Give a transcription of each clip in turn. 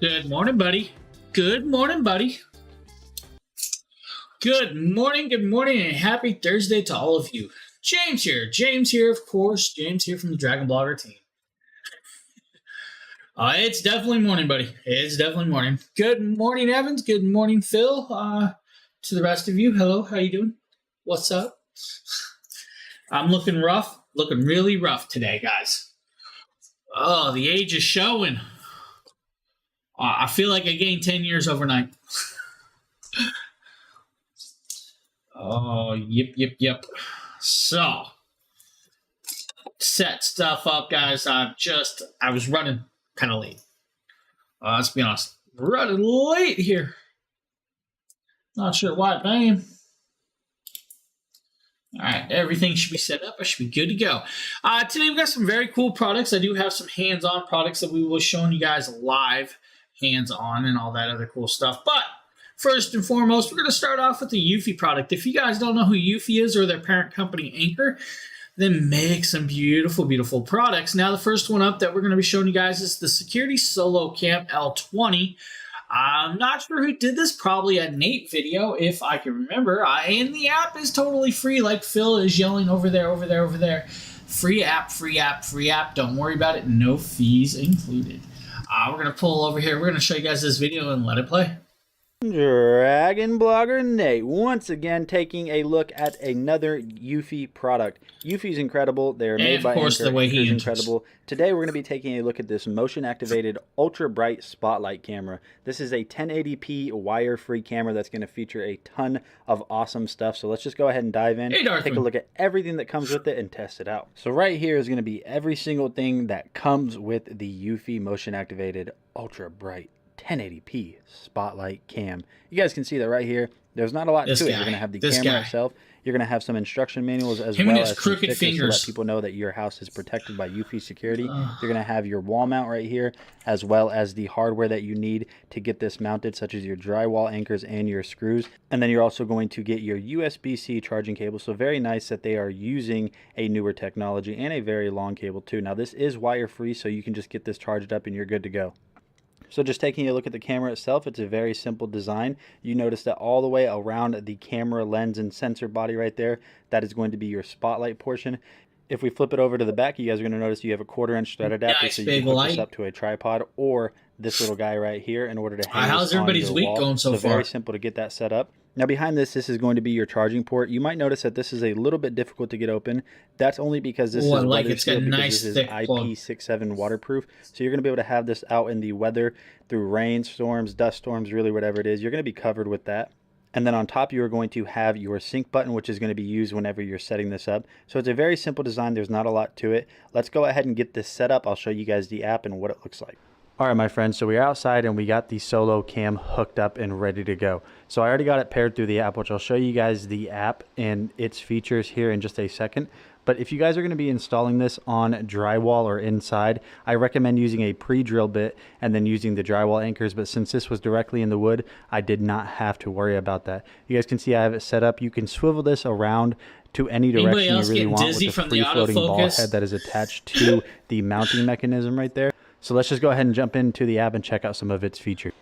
Good morning, buddy. Good morning, buddy. Good morning, and happy Thursday to all of you. James here. James here, of course. James here from the DragonBlogger team. It's definitely morning, buddy. It's definitely morning. Good morning, Evans. Good morning, Phil. To the rest of you, hello. How you doing? What's up? I'm looking rough. Looking really rough today, guys. Oh, the age is showing. I feel like I gained 10 years overnight. Oh, yep. So, set stuff up, guys. I was running kind of late. Let's be honest. Running late here. Not sure why, but I am. All right, everything should be set up. I should be good to go. Today we've got some very cool products. I do have some hands-on products that we will be showing you guys live, hands-on, and all that other cool stuff. But first and foremost, we're going to start off with the Eufy product. If you guys don't know who Eufy is or their parent company, Anchor, they make some beautiful, beautiful products. Now, the first one up that we're going to be showing you guys is the Security Solo Cam L20. I'm not sure who did this, probably a Nate video, if I can remember. And the app is totally free, like Phil is yelling over there. Free app. Don't worry about it. No fees included. We're going to pull over here. We're going to show you guys this video and let it play. Dragon Blogger Nate once again taking a look at another Eufy product. Eufy's incredible. They're made by Anchor. The way he is incredible. Today we're going to be taking a look at this motion activated ultra bright spotlight camera. This is a 1080p wire free camera that's going to feature a ton of awesome stuff. So let's just go ahead and dive in, take a look at everything that comes with it and test it out. So right here is going to be every single thing that comes with the Eufy motion activated ultra bright 1080p spotlight cam. You guys can see that right here. There's not a lot to it. You're going to have the camera itself. You're going to have some instruction manuals as well as some stickers to let people know that your house is protected by Eufy security. You're going to have your wall mount right here, as well as the hardware that you need to get this mounted, such as your drywall anchors and your screws. And then you're also going to get your USB-C charging cable. So very nice that they are using a newer technology and a very long cable too. Now this is wire free, so you can just get this charged up and you're good to go. So just taking a look at the camera itself, it's a very simple design. You notice that all the way around the camera lens and sensor body right there, that is going to be your spotlight portion. If we flip it over to the back, you guys are going to notice you have a 1/4-inch thread adapter, so you can hook this up to a tripod or this little guy right here in order to hang how's everybody's week going so far? Very simple to get that set up. Now behind this is going to be your charging port. You might notice that this is a little bit difficult to get open. That's only because this is weather sealed, because this is IP67 waterproof. So you're going to be able to have this out in the weather through rain, storms, dust storms, really whatever it is. You're going to be covered with that. And then on top, you are going to have your sync button, which is going to be used whenever you're setting this up. So it's a very simple design. There's not a lot to it. Let's go ahead and get this set up. I'll show you guys the app and what it looks like. All right, my friends, so we're outside and we got the Solo Cam hooked up and ready to go. So I already got it paired through the app, which I'll show you guys the app and its features here in just a second. But if you guys are going to be installing this on drywall or inside, I recommend using a pre-drill bit and then using the drywall anchors. But since this was directly in the wood, I did not have to worry about that. You guys can see I have it set up. You can swivel this around to any direction you really want with the free-floating ball head that is attached to the mounting mechanism right there. So let's just go ahead and jump into the app and check out some of its features.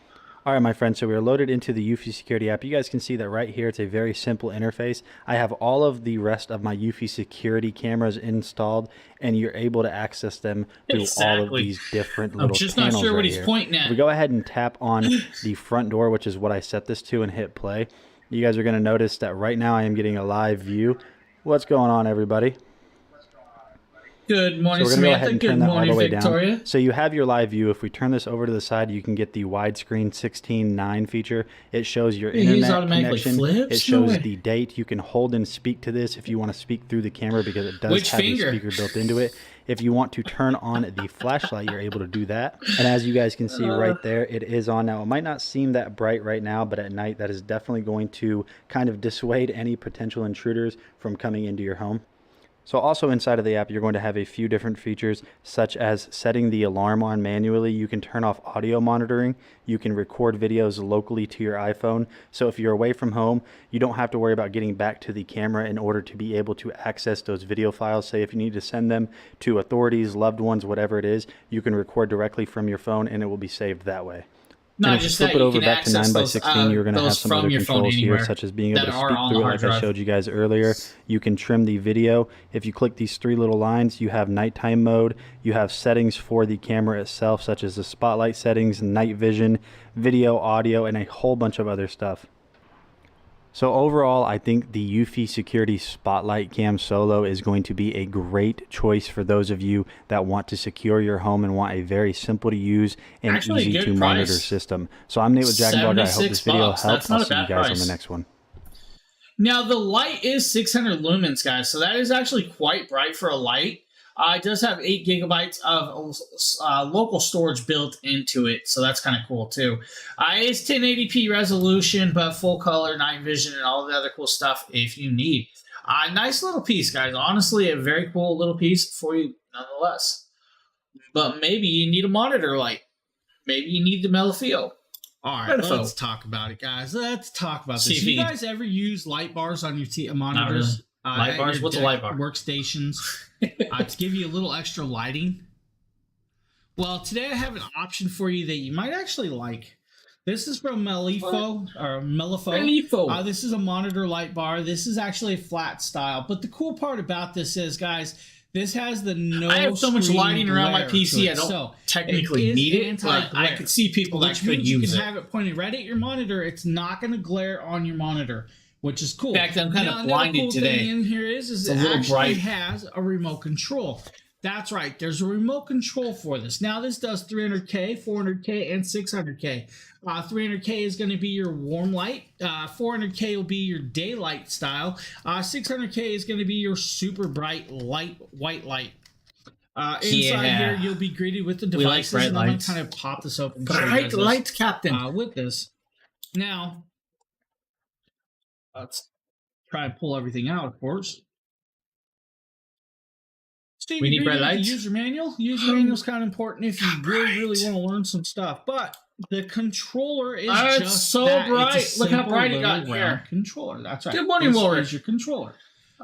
All right, my friends, so we're loaded into the Eufy security app. You guys can see that right here, it's a very simple interface. I have all of the rest of my Eufy security cameras installed, and you're able to access them through all of these different little panels. I'm just not sure what he's pointing at. We go ahead and tap on the front door, which is what I set this to, and hit play. You guys are going to notice that right now I am getting a live view. What's going on, everybody? Good morning, Samantha. Good morning, Victoria. So you have your live view. If we turn this over to the side, you can get the widescreen 16:9 feature. It shows your internet connection. It shows the date. You can hold and speak to this if you want to speak through the camera, because it does have a speaker built into it. If you want to turn on the flashlight, you're able to do that. And as you guys can see right there, it is on now. It might not seem that bright right now, but at night, that is definitely going to kind of dissuade any potential intruders from coming into your home. So also inside of the app, you're going to have a few different features, such as setting the alarm on manually. You can turn off audio monitoring. You can record videos locally to your iPhone. So if you're away from home, you don't have to worry about getting back to the camera in order to be able to access those video files. Say if you need to send them to authorities, loved ones, whatever it is, you can record directly from your phone and it will be saved that way. Not and if you flip it over back to 9x16, you're going to have some other controls here, such as being able to speak through it like I showed you guys earlier. You can trim the video. If you click these 3 little lines, you have nighttime mode. You have settings for the camera itself, such as the spotlight settings, night vision, video, audio, and a whole bunch of other stuff. So overall, I think the Eufy Security Spotlight Cam Solo is going to be a great choice for those of you that want to secure your home and want a very simple to use and easy to monitor system. So I'm Nate with DragonBloggers. I hope this video helps. I'll see you guys on the next one. Now the light is 600 lumens, guys, so that is actually quite bright for a light. It does have 8 gigabytes of local storage built into it, so that's kind of cool too. It's 1080p resolution, but full color, night vision, and all the other cool stuff if you need. Nice little piece, guys. Honestly, a very cool little piece for you nonetheless. But maybe you need a monitor light. Maybe you need the mellow feel. All right, let's talk about it, guys. Let's talk about this. You guys ever use light bars on your monitors? Light bars? What's a light bar? Workstations to give you a little extra lighting. Well, today I have an option for you that you might actually like. This is from Mellifo. This is a monitor light bar. This is actually a flat style. But the cool part about this is, guys, this has the no. I have so much lighting around my PC. I don't technically need it, but I could see people that could use it. You can have it pointed right at your monitor. It's not going to glare on your monitor, which is cool. In fact, I'm kind of blinded today. The thing in here is it actually has a remote control. That's right. There's a remote control for this. Now, this does 300K, 400K, and 600K. 300K is going to be your warm light. 400K will be your daylight style. 600K is going to be your super bright white light. Inside here, you'll be greeted with the devices. We like bright lights. I'm going to kind of pop this open. Bright lights, Captain. With this. Now, let's try and pull everything out, of course. We need bright lights. User manual. User manual is kind of important if you really want to learn some stuff. But the controller is just so bright. Look how bright it got here. Controller. That's right. Good morning, Warren. Is your controller.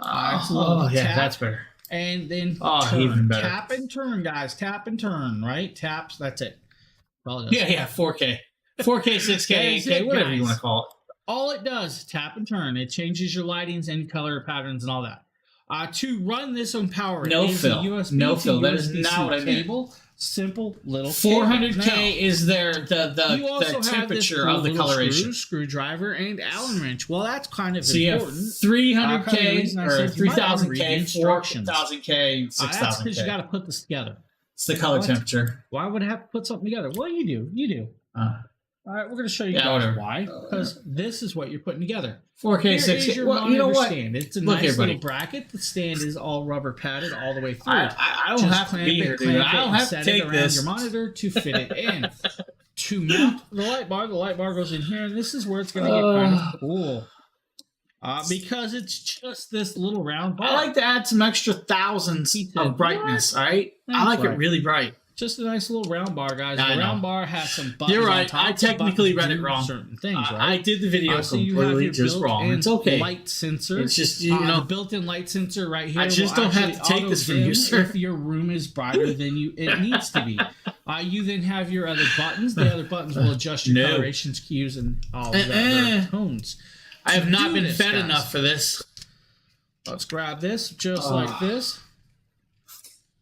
That's better. And then even better. Tap and turn, guys. Tap and turn. Right? Taps. That's it. Yeah. 4K, 6K, 8K, whatever you want to call it. All it does, tap and turn. It changes your lightings and color patterns and all that. To run this on power, no fill. That is not what I mean. Simple little 400K is the temperature of the coloration. Screwdriver and Allen wrench. Well, that's kind of important. So you have 300K or 3000K, 4000K, and 6000K. That's because you got to put this together. It's the color temperature. Why would I have to put something together? Well, you do. All right, we're going to show you guys why. Because this is what you're putting together. 4K, 6K. Well, you know what? Stand. It's a nice little bracket. The stand is all rubber padded all the way through. I don't have to be here, dude. I don't have to take this. Your monitor to fit it in. To mount the light bar goes in here, and this is where it's going to get kind of cool. Because it's just this little round bar. I like to add some extra thousands of brightness, all right? I like it really bright. Just a nice little round bar, guys. The round bar has some buttons. You're right. I technically read it wrong. Certain things, right? I did the video completely just wrong. It's okay. Light sensor. It's just the built-in light sensor right here. I just don't have to take this from you, sir. If your room is brighter than it needs to be. You then have your other buttons. The other buttons will adjust your colorations, cues, and all the other tones. I have not been fed enough for this. Let's grab this just like this.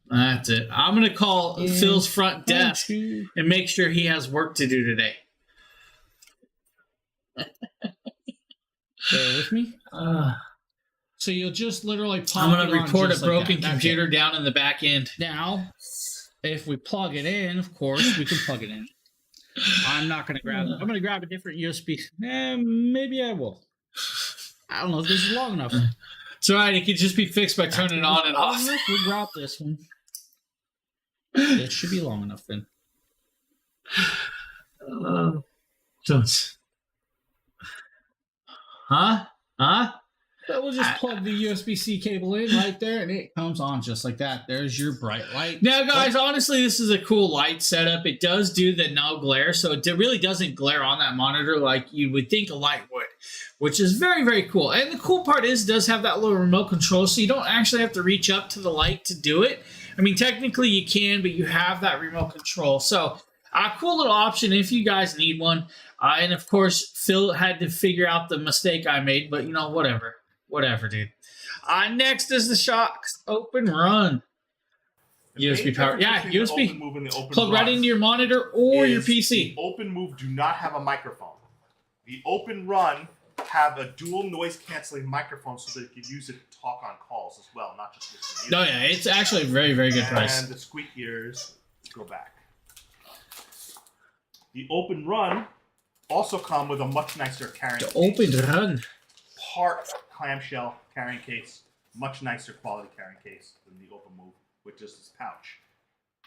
That's it. I'm going to call Phil's front desk and make sure he has work to do today. Bear with me. So you'll just literally pop I'm going to report a broken computer down in the back end. Now, if we plug it in, of course, we can plug it in. I'm not going to grab it. I'm going to grab a different USB. Maybe I will. I don't know if this is long enough. It's all right. It could just be fixed by turning it on and off. We'll drop this one. It should be long enough then. So we'll just plug the USB-C cable in right there, and it comes on just like that. There's your bright light. Now, guys, honestly, this is a cool light setup. It does do the no glare, so it really doesn't glare on that monitor like you would think a light would, which is very, very cool. And the cool part is it does have that little remote control, so you don't actually have to reach up to the light to do it. I mean, technically you can, but you have that remote control. So Cool little option if you guys need one. And of course, Phil had to figure out the mistake I made, but you know, whatever, dude. Next is the Shocks Open Run. USB power. Yeah, USB. Plug right into your monitor or your PC. The Open Move do not have a microphone. The Open Run have a dual noise canceling microphone so that you can use it to talk on calls as well, not just listen to music. Oh yeah, it's actually a very, very good price. And the squeak ears go back. The Open Run also come with a much nicer carrying case. The Open Run. Part clamshell carrying case. Much nicer quality carrying case than the Open Move, with just this pouch.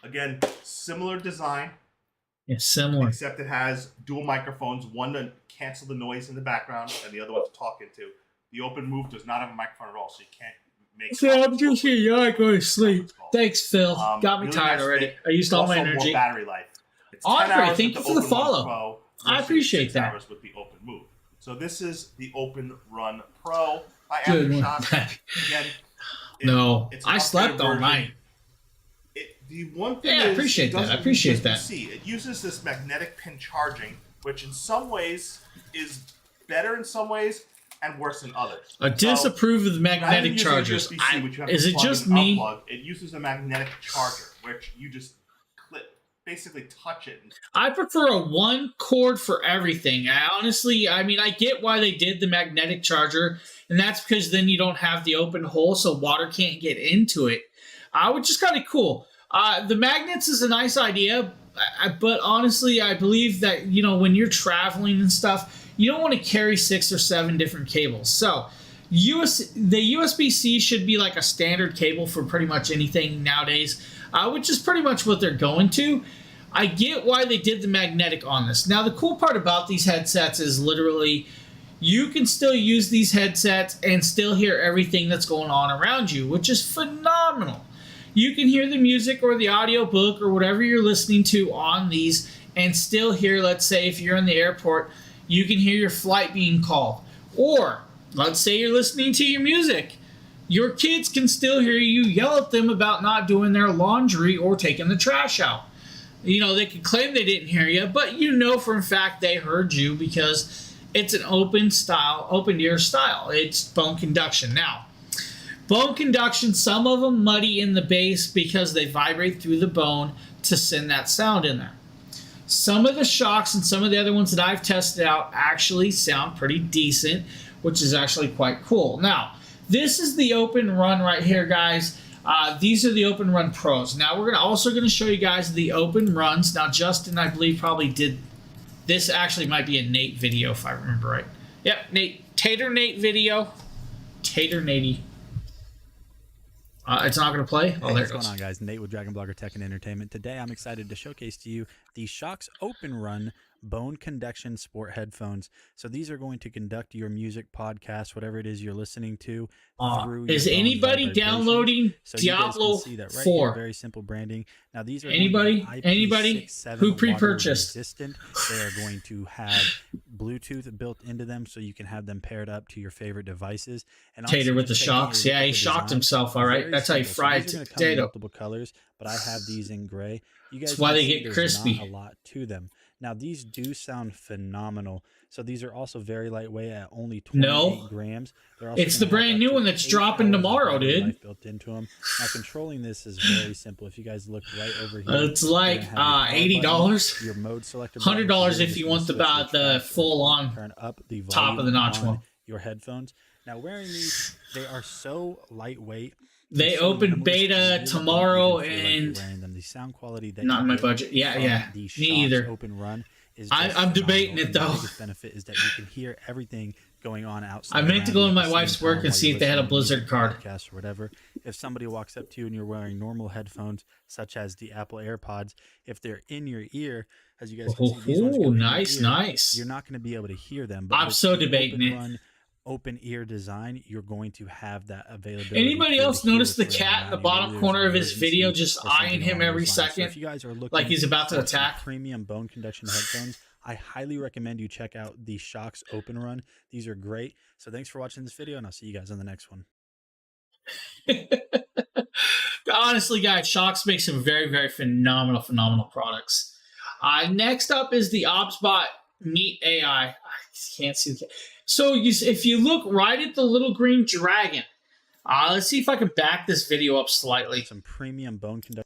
Again, similar design. Yeah, similar. Except it has dual microphones, one to cancel the noise in the background and the other one to talk into. The Open Move does not have a microphone at all, so you can't make... So I'm just here, you're going to sleep. Thanks, Phil. Got me really tired already. I used all my energy. More battery life. Andre, thank you for the follow. I appreciate that. Hours with the Open Move. So this is the Open Run Pro by Aftershock. Again, I slept all night. The one thing I appreciate that. I appreciate that. It uses this magnetic pin charging, which in some ways is better in some ways and worse in others. I disapprove of the magnetic chargers. Is it just me? It uses a magnetic charger, which you just basically touch it. I prefer a one cord for everything. I get why they did the magnetic charger, and that's because then you don't have the open hole so water can't get into it, which is kind of cool. The magnets is a nice idea, but honestly, I believe that, when you're traveling and stuff, you don't want to carry 6 or 7 different cables. So the USB-C should be like a standard cable for pretty much anything nowadays, which is pretty much what they're going to. I get why they did the magnetic on this. Now, the cool part about these headsets is literally you can still use these headsets and still hear everything that's going on around you, which is phenomenal. You can hear the music or the audio book or whatever you're listening to on these and still hear, let's say if you're in the airport, you can hear your flight being called. Or let's say you're listening to your music. Your kids can still hear you yell at them about not doing their laundry or taking the trash out. They could claim they didn't hear you, but for a fact they heard you because it's an open ear style. It's bone conduction. Now, bone conduction, some of them muddy in the bass because they vibrate through the bone to send that sound in there. Some of the Shocks and some of the other ones that I've tested out actually sound pretty decent, which is actually quite cool. Now, this is the Open Run right here, guys. These are the Open Run Pros. Now, we're also going to show you guys the Open Runs. Now, Justin, I believe, probably did... This actually might be a Nate video, if I remember right. Yep, Tater Nate video. Tater Nate. It's not going to play? Oh, there it goes. What's going on, guys? Nate with DragonBlogger Tech and Entertainment. Today, I'm excited to showcase to you the Shocks Open Run Bone Conduction Sport Headphones. So these are going to conduct your music, podcast, whatever it is you're listening to. Is anybody downloading Diablo 4? Very simple branding. Now, these are anybody who pre-purchased. They are going to have Bluetooth built into them so you can have them paired up to your favorite devices. And Tater with the Shocks. Yeah, he shocked himself, all right? That's how you fry a potato. Multiple colors, but I have these in gray. You guys That's why they get crispy. Not a lot to them. Now, these do sound phenomenal. So these are also very lightweight at only 28 grams. It's the brand new one that's dropping tomorrow, dude. Built into them. Now, controlling this is very simple. If you guys look right over here, it's like $80. Your mode selector, $100 if you want the full-on turn up the top of the notch one. Your headphones. Now, wearing these, they are so lightweight. They open beta tomorrow, and the sound quality that not in my budget. Yeah. Me either. Open Run is I'm debating it though. The biggest benefit is that you can hear everything going on outside. I meant to go to my wife's work and see if they had a Blizzard card. Or whatever. If somebody walks up to you and you're wearing normal headphones, such as the Apple AirPods, if they're in your ear, as you guys can see, these ones go in your ear, nice. You're not going to be able to hear them. But I'm so debating it. Open ear design, you're going to have that availability. Anybody else notice the cat in the bottom corner of his video just eyeing him every second, if you guys are looking like he's about to attack? Premium bone conduction headphones, I highly recommend you check out the Shocks Open Run. These are great. So thanks for watching this video, and I'll see you guys on the next one. Honestly, guys, Shocks makes some very, very phenomenal products. Next up is the ObsBot Meet AI. I can't see the. So if you look right at the little green dragon, let's see if I can back this video up slightly. Some premium bone conduction.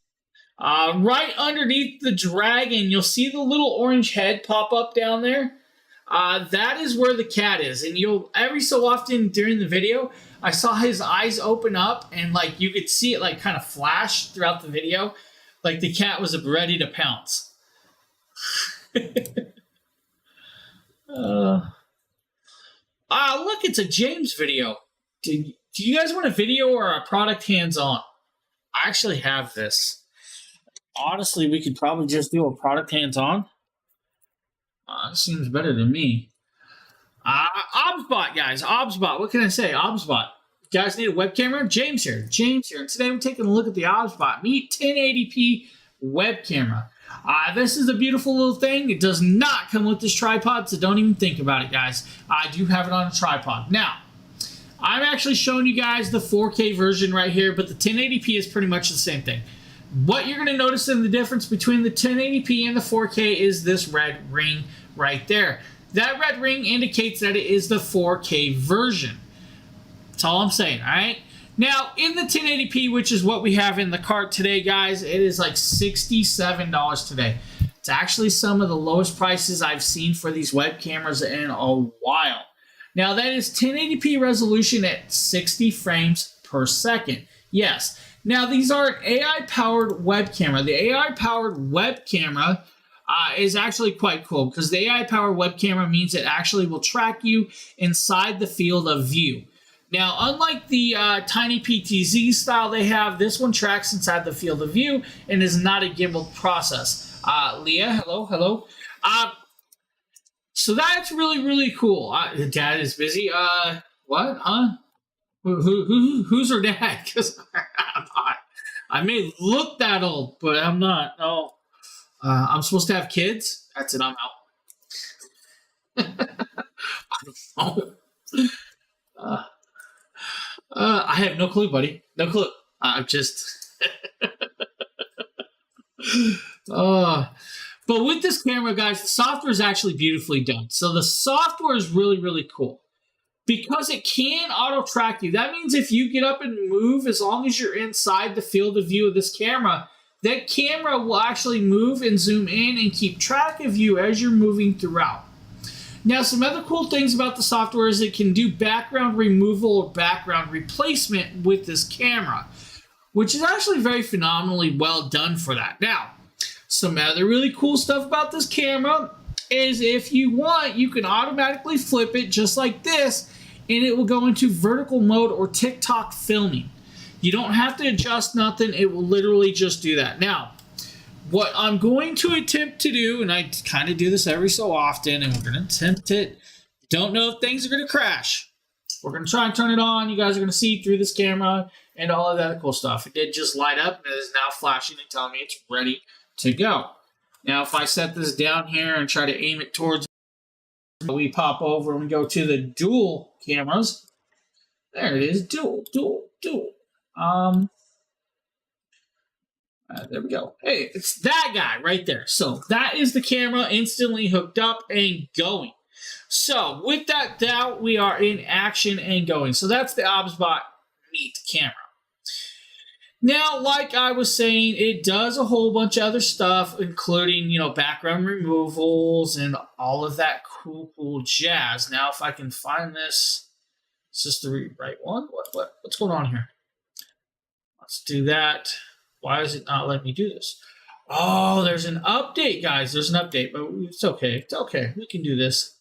Right underneath the dragon, you'll see the little orange head pop up down there. That is where the cat is, and you'll every so often during the video, I saw his eyes open up, and like you could see it like kind of flash throughout the video, like the cat was ready to pounce. Look, it's a James video. Do you guys want a video or a product hands-on? I actually have this. Honestly, we could probably just do a product hands-on. Seems better than me. ObsBot, guys. ObsBot. What can I say? ObsBot. You guys need a web camera? James here. And today we're taking a look at the ObsBot Meet 1080p web camera. This is a beautiful little thing. It does not come with this tripod, so don't even think about it, guys. I do have it on a tripod. Now, I'm actually showing you guys the 4K version right here, but the 1080p is pretty much the same thing. What you're going to notice in the difference between the 1080p and the 4K is this red ring right there. That red ring indicates that it is the 4K version. That's all I'm saying, all right? Now, in the 1080p, which is what we have in the cart today, guys, it is like $67 today. It's actually some of the lowest prices I've seen for these web cameras in a while. Now, that is 1080p resolution at 60 frames per second. Yes. Now, these are an AI-powered web camera. The AI-powered web camera is actually quite cool because the AI-powered web camera means it actually will track you inside the field of view. Now, unlike the Tiny PTZ style they have, this one tracks inside the field of view and is not a gimbal process. Leah, hello. So that's really, really cool. Dad is busy. What? Huh? Who's her dad? Because I may look that old, but I'm not. No. I'm supposed to have kids? That's it. I'm out. I don't know. I have no clue, buddy. No clue. I'm just... But with this camera, guys, the software is actually beautifully done. So the software is really, really cool. Because it can auto-track you. That means if you get up and move, as long as you're inside the field of view of this camera, that camera will actually move and zoom in and keep track of you as you're moving throughout. Now, some other cool things about the software is it can do background removal or background replacement with this camera, which is actually very phenomenally well done for that. Now, some other really cool stuff about this camera is if you want, you can automatically flip it just like this, and it will go into vertical mode or TikTok filming. You don't have to adjust nothing. It will literally just do that. Now, what I'm going to attempt to do, and I kind of do this every so often, and we're going to attempt it. Don't know if things are going to crash. We're going to try and turn it on. You guys are going to see through this camera and all of that cool stuff. It did just light up, and it is now flashing and telling me it's ready to go. Now, if I set this down here and try to aim it towards, we pop over and we go to the dual cameras. There it is, dual. There we go. Hey, it's that guy right there. So that is the camera instantly hooked up and going. So with that down, we are in action and going. So that's the ObsBot Meet camera. Now, like I was saying, it does a whole bunch of other stuff, including, background removals and all of that cool jazz. Now, if I can find this, is this the right one? What's going on here? Let's do that. Why is it not letting me do this? Oh, there's an update, guys. There's an update, but it's okay. It's okay. We can do this.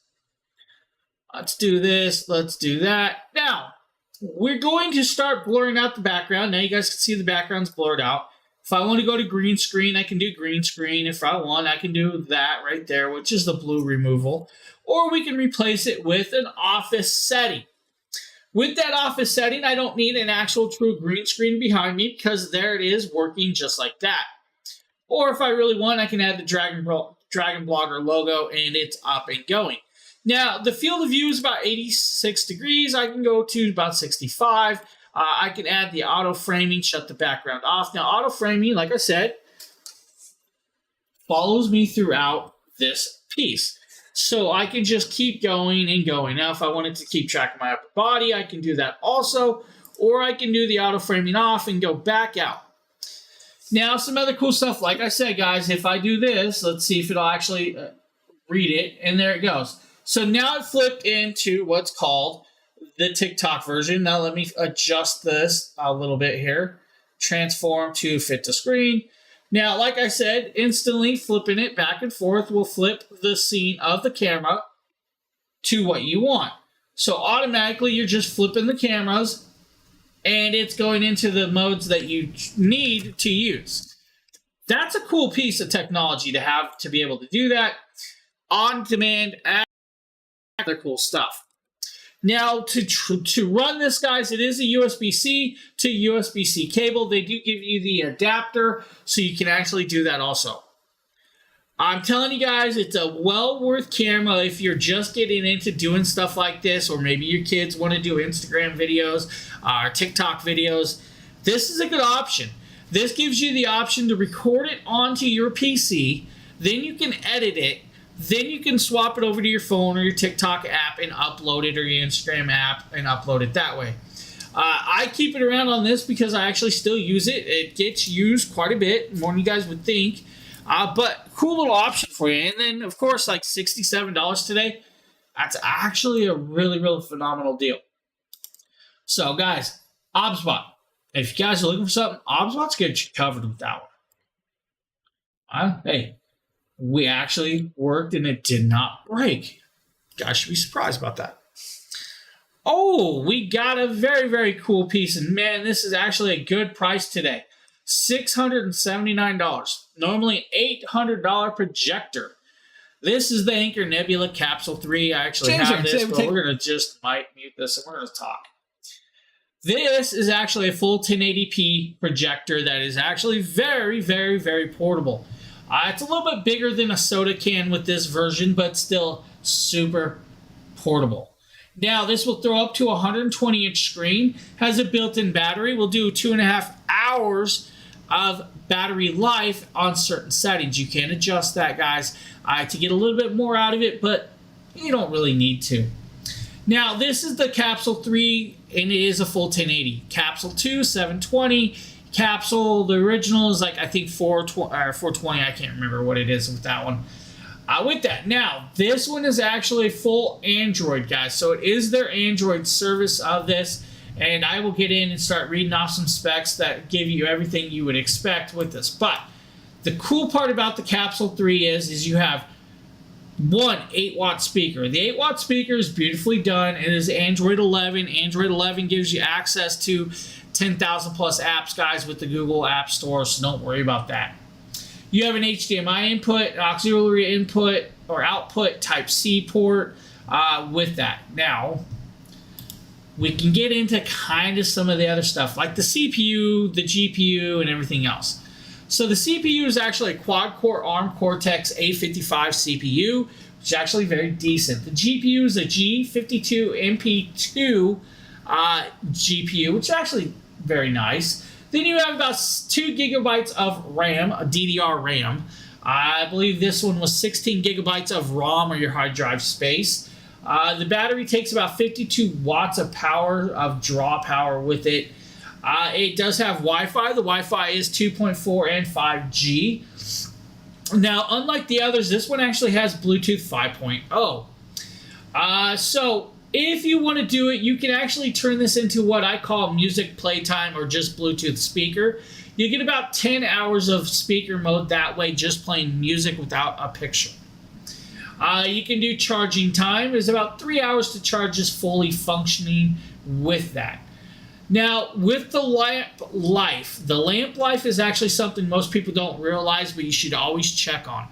Let's do this. Let's do that. Now, we're going to start blurring out the background. Now you guys can see the background's blurred out. If I want to go to green screen, I can do green screen. If I want, I can do that right there, which is the blue removal. Or we can replace it with an office setting. With that office setting, I don't need an actual true green screen behind me because there it is working just like that. Or if I really want, I can add the DragonBlogger logo and it's up and going. Now, the field of view is about 86 degrees. I can go to about 65. I can add the auto framing, shut the background off. Now, auto framing, like I said, follows me throughout this piece. So I can just keep going and going. Now, if I wanted to keep track of my upper body, I can do that also. Or I can do the auto framing off and go back out. Now, some other cool stuff. Like I said, guys, if I do this, let's see if it'll actually read it. And there it goes. So now it flipped into what's called the TikTok version. Now let me adjust this a little bit here. Transform to fit to screen. Now, like I said, instantly flipping it back and forth will flip the scene of the camera to what you want. So automatically you're just flipping the cameras and it's going into the modes that you need to use. That's a cool piece of technology to have, to be able to do that on demand and other cool stuff. Now, to run this, guys, it is a USB-C to USB-C cable. They do give you the adapter, so you can actually do that also. I'm telling you guys, it's a well worth camera if you're just getting into doing stuff like this, or maybe your kids want to do Instagram videos or TikTok videos. This is a good option. This gives you the option to record it onto your PC, then you can edit it, then you can swap it over to your phone or your TikTok app and upload it, or your Instagram app and upload it that way. I keep it around on this because I actually still use it. It gets used quite a bit, more than you guys would think. But cool little option for you. And then, of course, like $67 today. That's actually a really, really phenomenal deal. So, guys, OBSBot. If you guys are looking for something, OBSBot's got you covered with that one. Hey. We actually worked and it did not break. Guys should be surprised about that. Oh, we got a very, very cool piece. And man, this is actually a good price today. $679. Normally $800 projector. This is the Anchor Nebula Capsule 3. I actually have this, but we're going to just might mute this and we're going to talk. This is actually a full 1080p projector that is actually very, very, very portable. It's a little bit bigger than a soda can with this version, but still super portable. Now, this will throw up to a 120-inch screen, has a built-in battery, will do 2.5 hours of battery life on certain settings. You can adjust that, guys, to get a little bit more out of it, but you don't really need to. Now, this is the Capsule 3, and it is a full 1080. Capsule 2, 720. Capsule, the original is like, I think 420. I can't remember what it is with that one. With that, now this one is actually full Android, guys. So it is their Android service of this, and I will get in and start reading off some specs that give you everything you would expect with this. But the cool part about the Capsule 3 is you have one 8-watt speaker. The 8-watt speaker is beautifully done. It is Android 11. Android 11 gives you access to 10,000 plus apps, guys, with the Google App Store, so don't worry about that. You have an HDMI input, auxiliary input or output, Type-C port with that. Now, we can get into kind of some of the other stuff, like the CPU, the GPU, and everything else. So the CPU is actually a quad-core ARM Cortex A55 CPU, which is actually very decent. The GPU is a G52MP2 GPU, which is actually very nice. Then you have about 2 gigabytes of RAM, a DDR RAM. I believe this one was 16 gigabytes of ROM, or your hard drive space. The battery takes about 52 watts of power, of draw power with it. It does have Wi-Fi. The Wi-Fi is 2.4 and 5G. Now, unlike the others, this one actually has Bluetooth 5.0. So if you want to do it, you can actually turn this into what I call music playtime, or just Bluetooth speaker. You get about 10 hours of speaker mode that way, just playing music without a picture. You can do charging time. It's about 3 hours to charge this fully functioning with that. Now, with the lamp life is actually something most people don't realize, but you should always check on.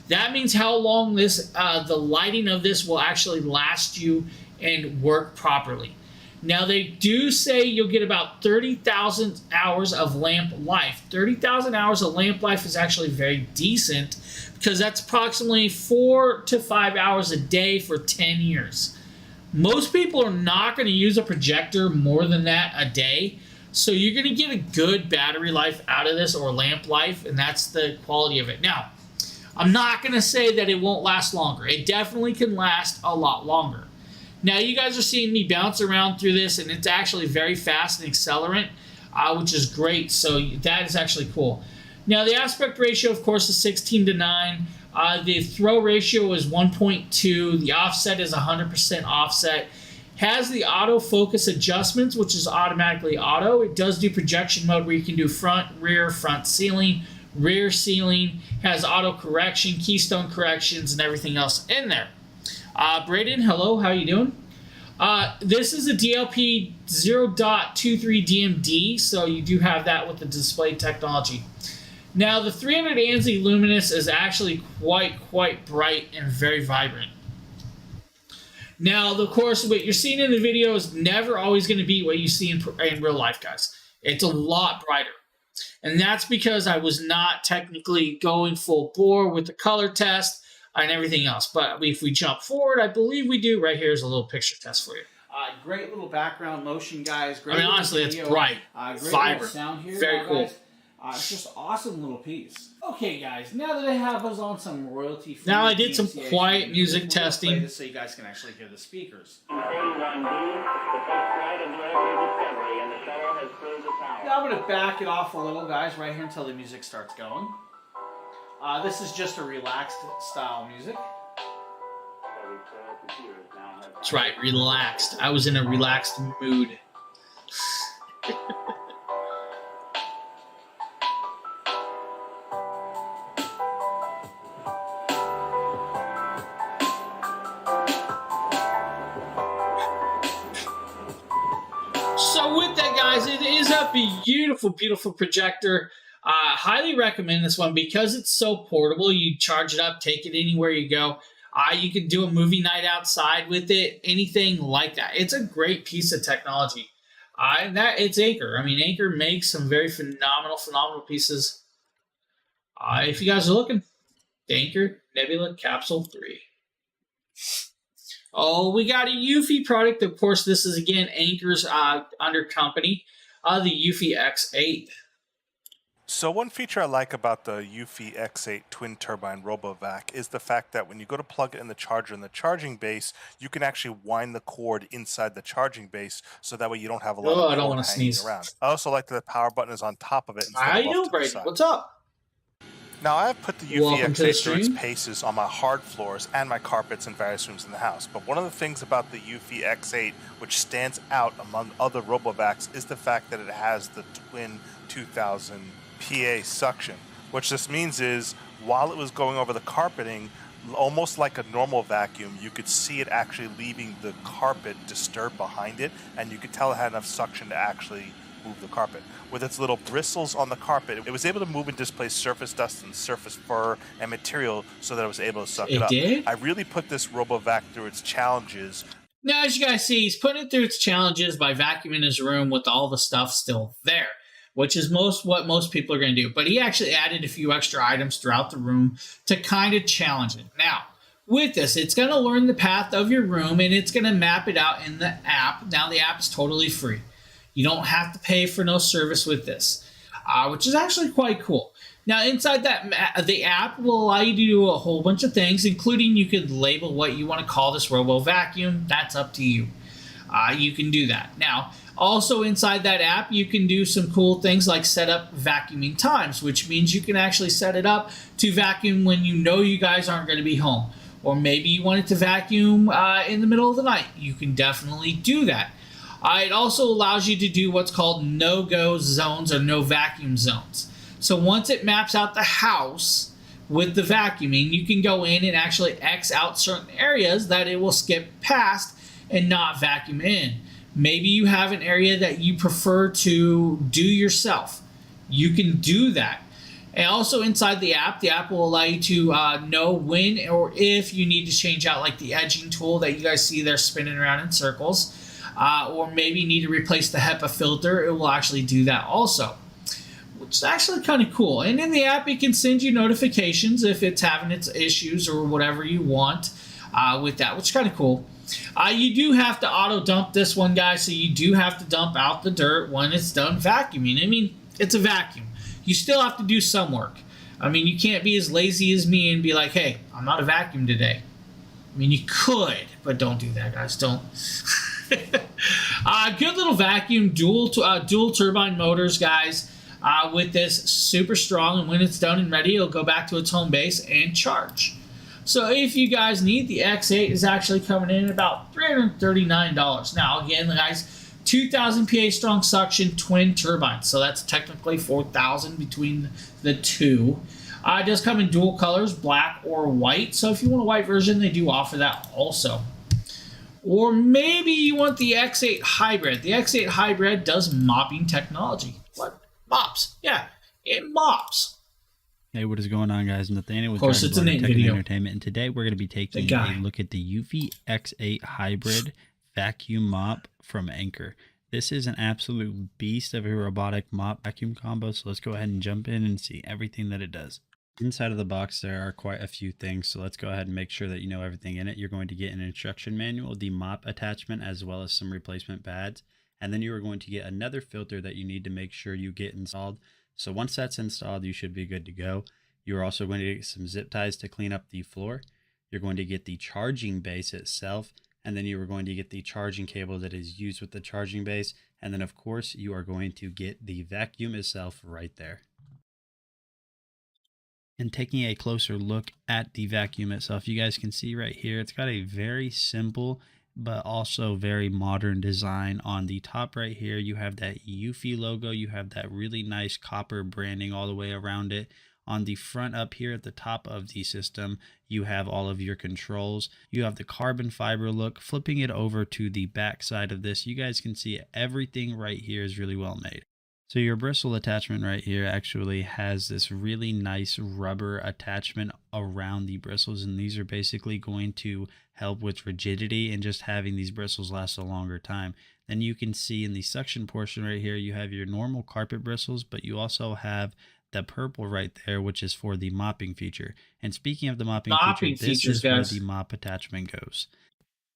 That means how long this, the lighting of this will actually last you and work properly. Now, they do say you'll get about 30,000 hours of lamp life. 30,000 hours of lamp life is actually very decent, because that's approximately 4 to 5 hours a day for 10 years. Most people are not going to use a projector more than that a day, so you're going to get a good battery life out of this, or lamp life, and that's the quality of it. Now, I'm not going to say that it won't last longer. It definitely can last a lot longer. Now, you guys are seeing me bounce around through this, and it's actually very fast and accelerant, which is great. So that is actually cool. Now, the aspect ratio, of course, is 16:9. The throw ratio is 1.2. The offset is 100% offset. Has the autofocus adjustments, which is automatically auto. It does do projection mode where you can do front, rear, front ceiling, rear ceiling. Has auto correction, keystone corrections, and everything else in there. Braden, hello, how you doing? This is a DLP 0.23 DMD, so you do have that with the display technology. Now, the 300 ANSI Luminous is actually quite bright and very vibrant. Now, of course, what you're seeing in the video is never always going to be what you see in real life, guys. It's a lot brighter. And that's because I was not technically going full bore with the color test and everything else. But if we jump forward, I believe we do. Right here's a little picture test for you. Great little background motion, guys. Great, I mean, honestly, it's bright, vibrant, sound here, very cool. Guys. It's just awesome little piece. Okay, guys, now that I have us on some royalty-free... Now I did some quiet music testing. Play this so you guys can actually hear the speakers. Now I'm going to back it off a little, guys, right here until the music starts going. This is just a relaxed style music. That's right, relaxed. I was in a relaxed mood. So with that, guys, it is a beautiful projector. Highly recommend this one because it's so portable. You charge it up, take it anywhere you go. You can do a movie night outside with it, anything like that. It's a great piece of technology. And it's Anker. I mean, Anker makes some very phenomenal pieces. If you guys are looking, the Anker Nebula Capsule 3. Oh, we got a Eufy product. Of course, this is, again, Anker's under company, the Eufy X8. So one feature I like about the Eufy X8 twin turbine RoboVac is the fact that when you go to plug it in the charger in the charging base, you can actually wind the cord inside the charging base, so that way you don't have a lot of cord hanging sneeze around. I also like that the power button is on top of it. How you doing, Brady? What's up? Now, I have put the Eufy X8 through its paces on my hard floors and my carpets in various rooms in the house. But one of the things about the Eufy X8, which stands out among other RoboVacs, is the fact that it has the twin 2000 PA suction. Which this means is, while it was going over the carpeting, almost like a normal vacuum, you could see it actually leaving the carpet disturbed behind it, and you could tell it had enough suction to actually move the carpet. With its little bristles on the carpet, it was able to move and displace surface dust and surface fur and material so that it was able to suck it up. I really put this RoboVac through its challenges. Now, as you guys see, he's putting it through its challenges by vacuuming his room with all the stuff still there, which is what most people are going to do. But he actually added a few extra items throughout the room to kind of challenge it. Now, with this, it's going to learn the path of your room, and it's going to map it out in the app. Now, the app is totally free. You don't have to pay for no service with this, which is actually quite cool. Now, inside that, the app will allow you to do a whole bunch of things, including you could label what you want to call this Robo Vacuum. That's up to you. You can do that. Now, also inside that app, you can do some cool things like set up vacuuming times, which means you can actually set it up to vacuum when you know you guys aren't going to be home. Or maybe you want it to vacuum in the middle of the night. You can definitely do that. It also allows you to do what's called no-go zones or no vacuum zones. So once it maps out the house with the vacuuming, you can go in and actually X out certain areas that it will skip past and not vacuum in. Maybe you have an area that you prefer to do yourself. You can do that. And also inside the app will allow you to know when or if you need to change out like the edging tool that you guys see there spinning around in circles. Or maybe need to replace the HEPA filter. It will actually do that also, which is actually kind of cool. And in the app, it can send you notifications if it's having its issues or whatever you want with that, which is kind of cool. You do have to auto dump this one, guys, so you do have to dump out the dirt when it's done vacuuming. I mean, it's a vacuum. You still have to do some work. I mean, you can't be as lazy as me and be like, hey, I'm not a vacuum today. I mean, you could, but don't do that, guys. Don't. Good little vacuum, dual turbine motors, guys. With this, super strong, and when it's done and ready, it'll go back to its home base and charge. So if you guys need, the X8 is actually coming in at about $339. Now, again, guys, 2,000 PA strong suction, twin turbines. So that's technically 4,000 between the two. It does come in dual colors, black or white. So if you want a white version, they do offer that also. Or maybe you want the X8 Hybrid. The X8 Hybrid does mopping technology. What? Mops. Yeah, it mops. Hey, what is going on, guys? Nathaniel with DragonBloggers Tech and Entertainment, and today we're going to be taking a look at the Eufy X8 Hybrid vacuum mop from Anker. This is an absolute beast of a robotic mop vacuum combo, so let's go ahead and jump in and see everything that it does. Inside of the box, there are quite a few things, so let's go ahead and make sure that you know everything in it. You're going to get an instruction manual, the mop attachment, as well as some replacement pads. And then you are going to get another filter that you need to make sure you get installed. So once that's installed, you should be good to go. You're also going to get some zip ties to clean up the floor. You're going to get the charging base itself. And then you are going to get the charging cable that is used with the charging base. And then, of course, you are going to get the vacuum itself right there. And taking a closer look at the vacuum itself, you guys can see right here, it's got a very simple but also very modern design. On the top right here, you have that Eufy logo. You have that really nice copper branding all the way around it. On the front up here at the top of the system, you have all of your controls. You have the carbon fiber look. Flipping it over to the back side of this, you guys can see everything right here is really well made. So your bristle attachment right here actually has this really nice rubber attachment around the bristles, and these are basically going to help with rigidity and just having these bristles last a longer time. Then you can see in the suction portion right here, you have your normal carpet bristles, but you also have the purple right there, which is for the mopping feature. And speaking of the mopping feature, this is where the mop attachment goes.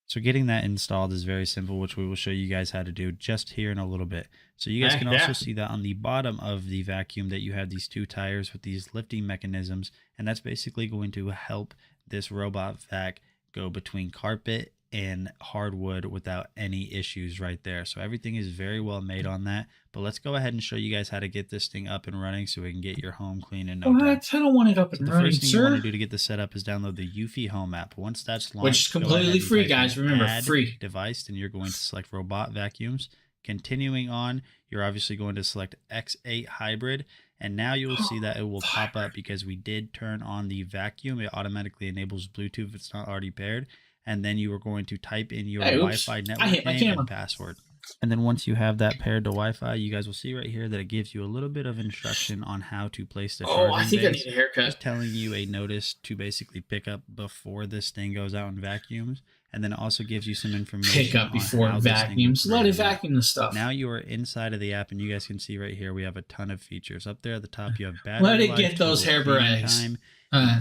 So getting that installed is very simple, which we will show you guys how to do just here in a little bit. So you guys can also see that on the bottom of the vacuum that you have these two tires with these lifting mechanisms, and that's basically going to help this robot vac go between carpet and hardwood without any issues right there. So everything is very well made on that. But let's go ahead and show you guys how to get this thing up and running so we can get your home clean in no time. I don't want it up and running, The first thing you want to do to get this set up is download the Eufy Home app. Once that's launched, which is completely free, guys. Remember, free device, then you're going to select robot vacuums. Continuing on, you're obviously going to select X8 Hybrid, and now you will see that it will pop up because we did turn on the vacuum. It automatically enables Bluetooth if it's not already paired, and then you are going to type in your Wi-Fi network name and password. And then once you have that paired to Wi-Fi, you guys will see right here that it gives you a little bit of instruction on how to place the charging I think base. I need a haircut. It's telling you a notice to basically pick up before this thing goes out and vacuums. And then it also gives you some information. Pick up before it vacuums. Let it vacuum the stuff. Now you are inside of the app, and you guys can see right here we have a ton of features. Up there at the top, you have battery Let it get those hair barrettes.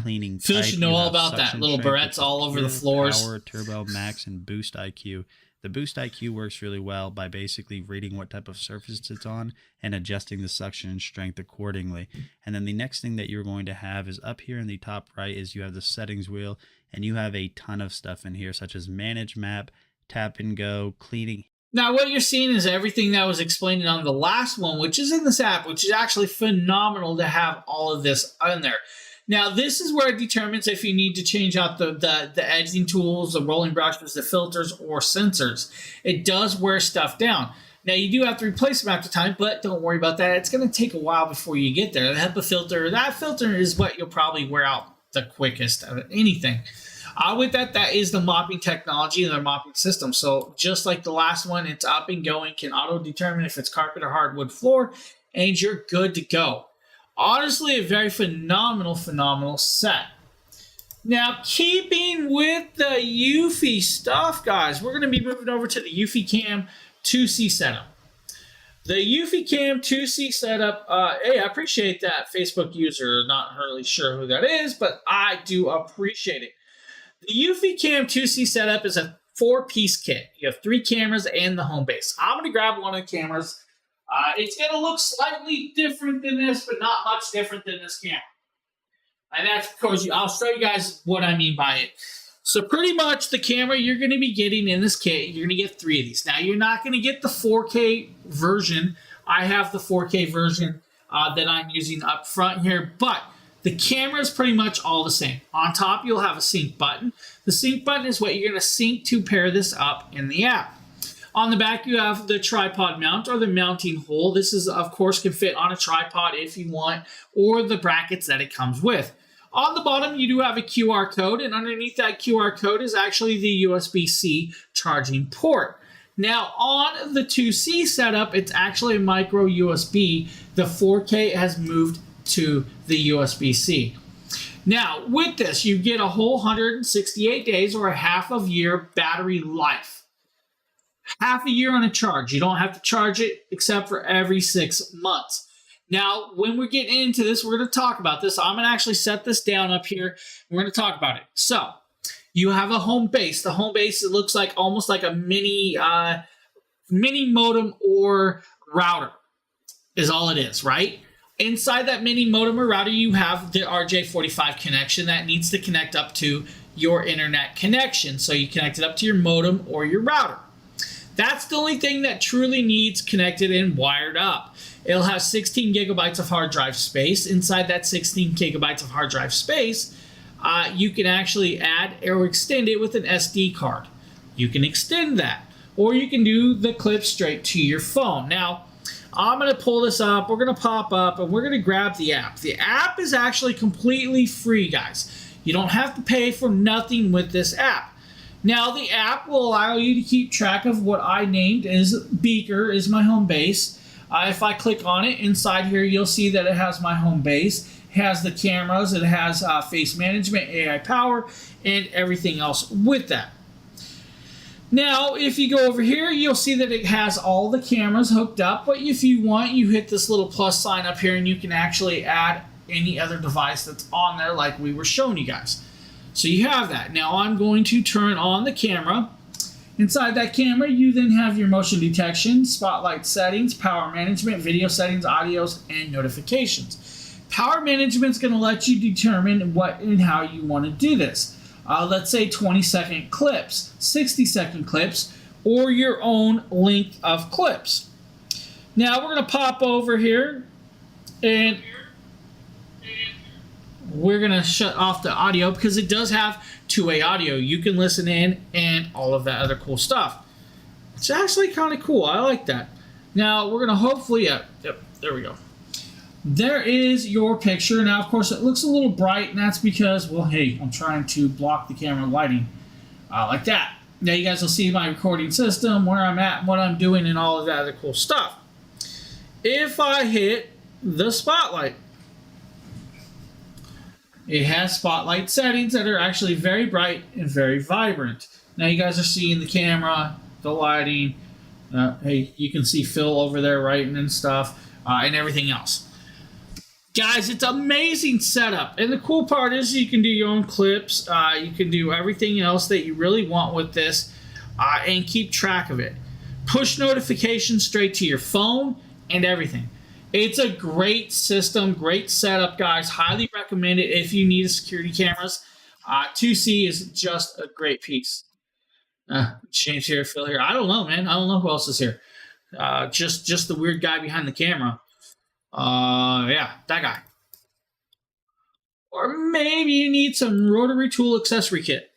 Cleaning Phil type, should know all about that. Little barrettes all over the floors. Power, Turbo, Max, and Boost IQ. The Boost IQ works really well by basically reading what type of surface it's on and adjusting the suction and strength accordingly. And then the next thing that you're going to have is up here in the top right is you have the settings wheel, and you have a ton of stuff in here such as manage map, tap and go, cleaning. Now what you're seeing is everything that was explained on the last one, which is in this app, which is actually phenomenal to have all of this on there. Now, this is where it determines if you need to change out the editing tools, the rolling brushes, the filters, or sensors. It does wear stuff down. Now, you do have to replace them after time, but don't worry about that. It's going to take a while before you get there. The HEPA filter, that filter is what you'll probably wear out the quickest of anything. With that is the mopping technology and the mopping system. So just like the last one, it's up and going, can auto-determine if it's carpet or hardwood floor, and you're good to go. Honestly, a very phenomenal set. Now, keeping with the Eufy stuff, guys, we're going to be moving over to the Eufy Cam 2C setup. The Eufy Cam 2C setup, hey, I appreciate that Facebook user. Not really sure who that is, but I do appreciate it. The Eufy Cam 2C setup is a 4-piece kit. You have 3 cameras and the home base. I'm going to grab one of the cameras. It's going to look slightly different than this, but not much different than this camera. And that's because I'll show you guys what I mean by it. So pretty much the camera you're going to be getting in this kit, you're going to get 3 of these. Now, you're not going to get the 4K version. I have the 4K version that I'm using up front here, but the camera is pretty much all the same. On top, you'll have a sync button. The sync button is what you're going to sync to pair this up in the app. On the back, you have the tripod mount or the mounting hole. This is, of course, can fit on a tripod if you want, or the brackets that it comes with. On the bottom, you do have a QR code, and underneath that QR code is actually the USB-C charging port. Now, on the 2C setup, it's actually a micro USB. The 4K has moved to the USB-C. Now, with this, you get a whole 168 days or a half of year battery life. Half a year on a charge. You don't have to charge it except for every 6 months. Now, when we're getting into this, we're going to talk about this. I'm going to actually set this down up here. We're going to talk about it. So, you have a home base. The home base, it looks like almost like a mini modem or router is all it is, right? Inside that mini modem or router, you have the RJ45 connection that needs to connect up to your internet connection. So you connect it up to your modem or your router. That's the only thing that truly needs connected and wired up. It'll have 16 gigabytes of hard drive space. Inside that 16 gigabytes of hard drive space, you can actually add or extend it with an SD card. You can extend that, or you can do the clip straight to your phone. Now, I'm going to pull this up. We're going to pop up, and we're going to grab the app. The app is actually completely free, guys. You don't have to pay for nothing with this app. Now, the app will allow you to keep track of what I named as Beaker is my home base. If I click on it, inside here, you'll see that it has my home base. It has the cameras. It has face management, AI power, and everything else with that. Now, if you go over here, you'll see that it has all the cameras hooked up. But if you want, you hit this little plus sign up here, and you can actually add any other device that's on there like we were showing you guys. So you have that. Now, I'm going to turn on the camera. Inside that camera, you then have your motion detection, spotlight settings, power management, video settings, audios, and notifications. Power management is going to let you determine what and how you want to do this. Let's say 20-second clips, 60-second clips, or your own length of clips. Now, we're going to pop over here, and we're going to shut off the audio because it does have two-way audio. You can listen in and all of that other cool stuff. It's actually kind of cool. I like that. Now, we're going to hopefully... Yep, there we go. There is your picture. Now, of course, it looks a little bright, and that's because, well, hey, I'm trying to block the camera lighting like that. Now, you guys will see my recording system, where I'm at, what I'm doing, and all of that other cool stuff. If I hit the spotlight, it has spotlight settings that are actually very bright and very vibrant. Now you guys are seeing the camera, the lighting. Hey, you can see Phil over there writing and stuff, and everything else. Guys, it's amazing setup. And the cool part is you can do your own clips. You can do everything else that you really want with this and keep track of it. Push notifications straight to your phone and everything. It's a great system, great setup, guys. Highly recommend it if you need security cameras. 2C is just a great piece. James here, Phil here. I don't know, man. I don't know who else is here. Just the weird guy behind the camera. Yeah, that guy. Or maybe you need some rotary tool accessory kit.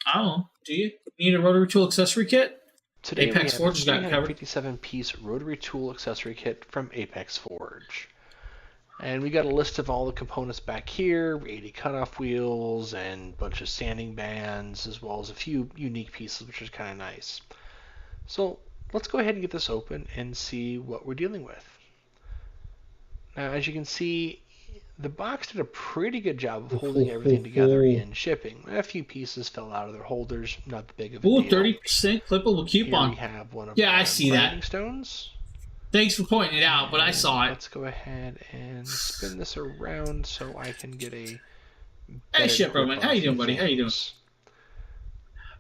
I don't know. Do you need a rotary tool accessory kit? Today Apex we have Forge a got covered. 357-piece rotary tool accessory kit from Apex Forge. And we got a list of all the components back here, 80 cutoff wheels and a bunch of sanding bands, as well as a few unique pieces, which is kind of nice. So let's go ahead and get this open and see what we're dealing with. Now, as you can see, the box did a pretty good job of holding everything together in shipping. A few pieces fell out of their holders, not the big of a deal. 30% clippable coupon. Here we have one of yeah, I see that. Stones. Thanks for pointing it out, but I saw it. Let's go ahead and spin this around so I can get a... Hey, Ship Roman. How you doing, buddy? How you doing?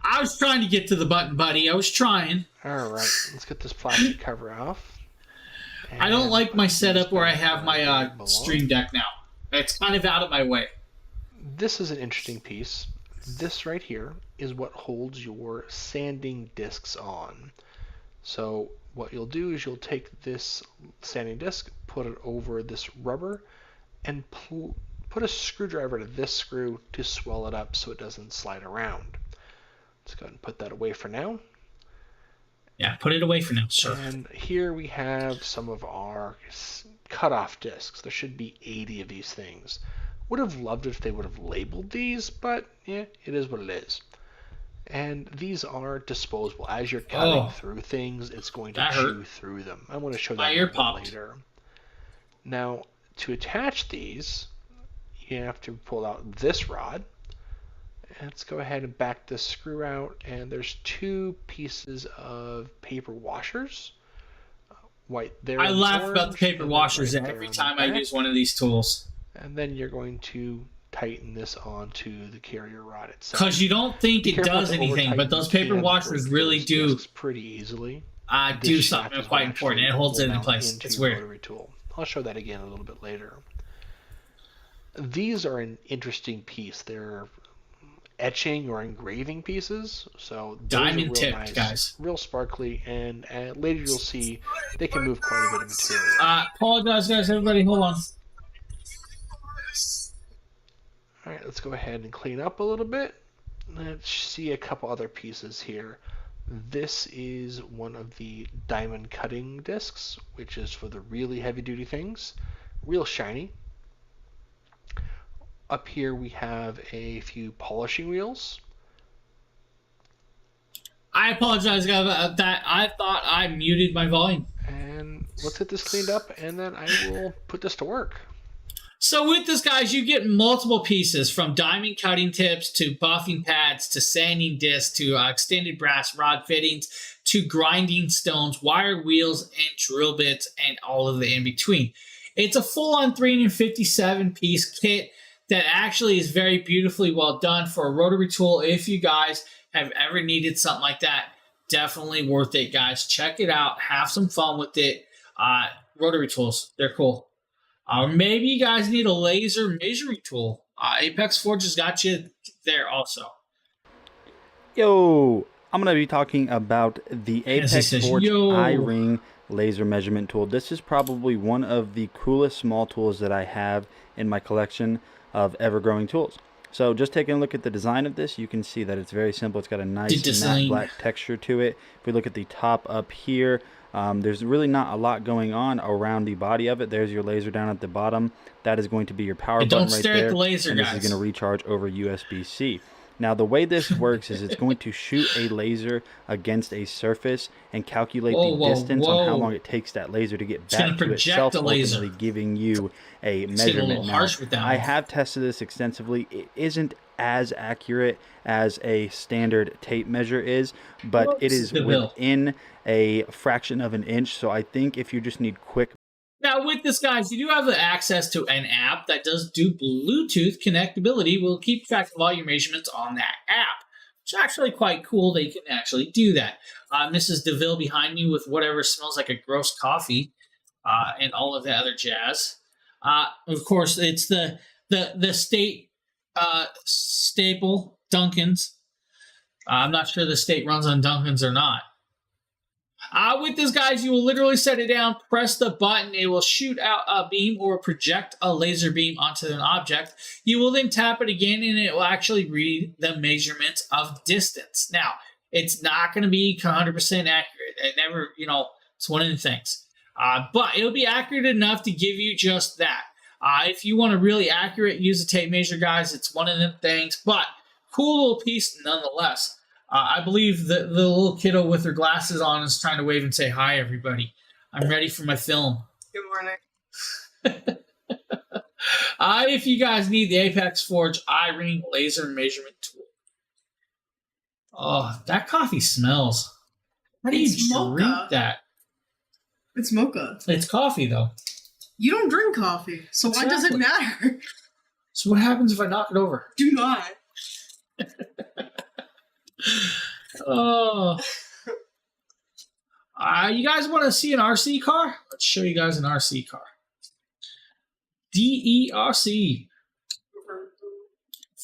I was trying to get to the button, buddy. I was trying. All right, let's get this plastic cover off. I don't like my setup where I have my Stream Deck now. It's kind of out of my way. this is an interesting piece. This right here is what holds your sanding discs on. So what you'll do is you'll take this sanding disc, put it over this rubber, and put a screwdriver to this screw to swell it up so it doesn't slide around. Let's go ahead and put that away for now. Yeah, put it away for now, sir. And here we have some of our cutoff discs. There should be 80 of these things. Would have loved it if they would have labeled these, but yeah, it is what it is. And these are disposable. As you're cutting through things, it's going to chew through them. I'm going to show that later. Now, to attach these, you have to pull out this rod. Let's go ahead and back this screw out, and there's 2 pieces of paper washers. White there. I laugh about the paper washers every time I use one of these tools. And then you're going to tighten this onto the carrier rod itself. Because you don't think it does anything, but those paper washers really do pretty easily. Do something quite important. It holds it in place. It's weird. Tool. I'll show that again a little bit later. These are an interesting piece. They're etching or engraving pieces. So diamond tipped, guys. Real sparkly, and later you'll see they can move quite a bit of material. Apologize, guys. Everybody, hold on. All right, let's go ahead and clean up a little bit. Let's see a couple other pieces here. This is one of the diamond cutting discs, which is for the really heavy-duty things. Real shiny. Up here we have a few polishing wheels. I apologize, guys, about that. I thought I muted my volume. And let's get this cleaned up, and then I will put this to work. So with this, guys, you get multiple pieces, from diamond cutting tips to buffing pads to sanding discs to extended brass rod fittings to grinding stones, wire wheels, and drill bits, and all of the in-between. It's a full-on 357-piece kit that actually is very beautifully well done for a rotary tool. If you guys have ever needed something like that, definitely worth it, guys. Check it out. Have some fun with it. Rotary tools, they're cool. Maybe you guys need a laser measuring tool. Apex Forge has got you there also. Yo, I'm going to be talking about the Apex Forge I-Ring laser measurement tool. This is probably one of the coolest small tools that I have in my collection of ever-growing tools. So just taking a look at the design of this, you can see that it's very simple. It's got a nice matte black texture to it. If we look at the top up here, there's really not a lot going on around the body of it. There's your laser down at the bottom. That is going to be your power button right there. At the laser, and this is going to recharge over USB-C. Now, the way this works is it's going to shoot a laser against a surface and calculate the distance on how long it takes that laser to get back to itself, ultimately giving you a measurement. Now, I have tested this extensively. It isn't as accurate as a standard tape measure is, but it is within a fraction of an inch. So I think if you just need quick. Now with this, guys, you do have access to an app that does do Bluetooth connectability. Will keep track of all your measurements on that app. It's actually quite cool that you can actually do that. This is DeVille behind me with whatever smells like a gross coffee and all of the other jazz. Of course, it's the state staple, Dunkin's. I'm not sure the state runs on Dunkin's or not. With this, guys, you will literally set it down, press the button, it will shoot out a beam or project a laser beam onto an object. You will then tap it again, and it will actually read the measurements of distance. Now, it's not going to be 100% accurate. It never, it's one of the things. But it'll be accurate enough to give you just that. If you want a really accurate, use a tape measure, guys. It's one of them things, but cool little piece nonetheless. I believe the little kiddo with her glasses on is trying to wave and say, hi, everybody. I'm ready for my film. Good morning. If you guys need the Apex Forge I-Ring laser measurement tool. Oh, that coffee smells. How do you drink that? It's mocha. It's coffee, though. You don't drink coffee, so why does it matter? So what happens if I knock it over? Do not. Oh. You guys want to see an RC car? Let's show you guys an RC car. DERC.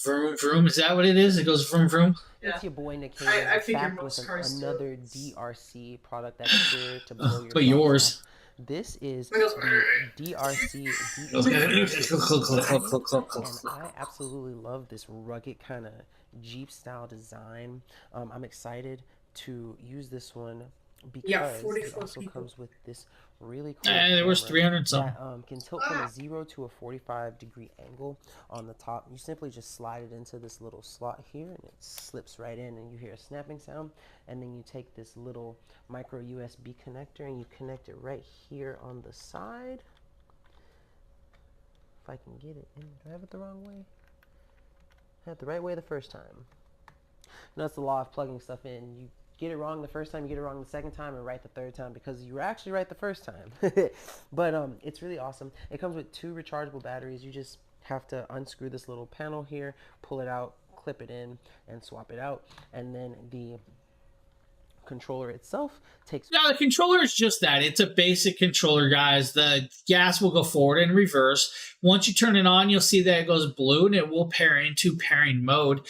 Vroom vroom, is that what it is? It goes vroom vroom. It's your boy Nick I figure back most with cars another DRC product that's sure to blow your but yours. off. This is It goes, the DRC and I absolutely love this rugged kind of Jeep style design. I'm excited to use this one because it also comes with this really cool there was 300 something. that can tilt from a 0 to a 45-degree angle on the top. You simply just slide it into this little slot here and it slips right in and you hear a snapping sound, and then you take this little micro USB connector and you connect it right here on the side. If I can get it in. Do I have it the wrong way? I had it the right way the first time. And that's the law of plugging stuff in. You get it wrong the first time, you get it wrong the second time, and right the third time because you were actually right the first time. But it's really awesome. It comes with 2 rechargeable batteries. You just have to unscrew this little panel here, pull it out, clip it in, and swap it out. And then the controller itself takes... Now, the controller is just that. It's a basic controller, guys. The gas will go forward and reverse. Once you turn it on, you'll see that it goes blue, and it will pair into pairing mode.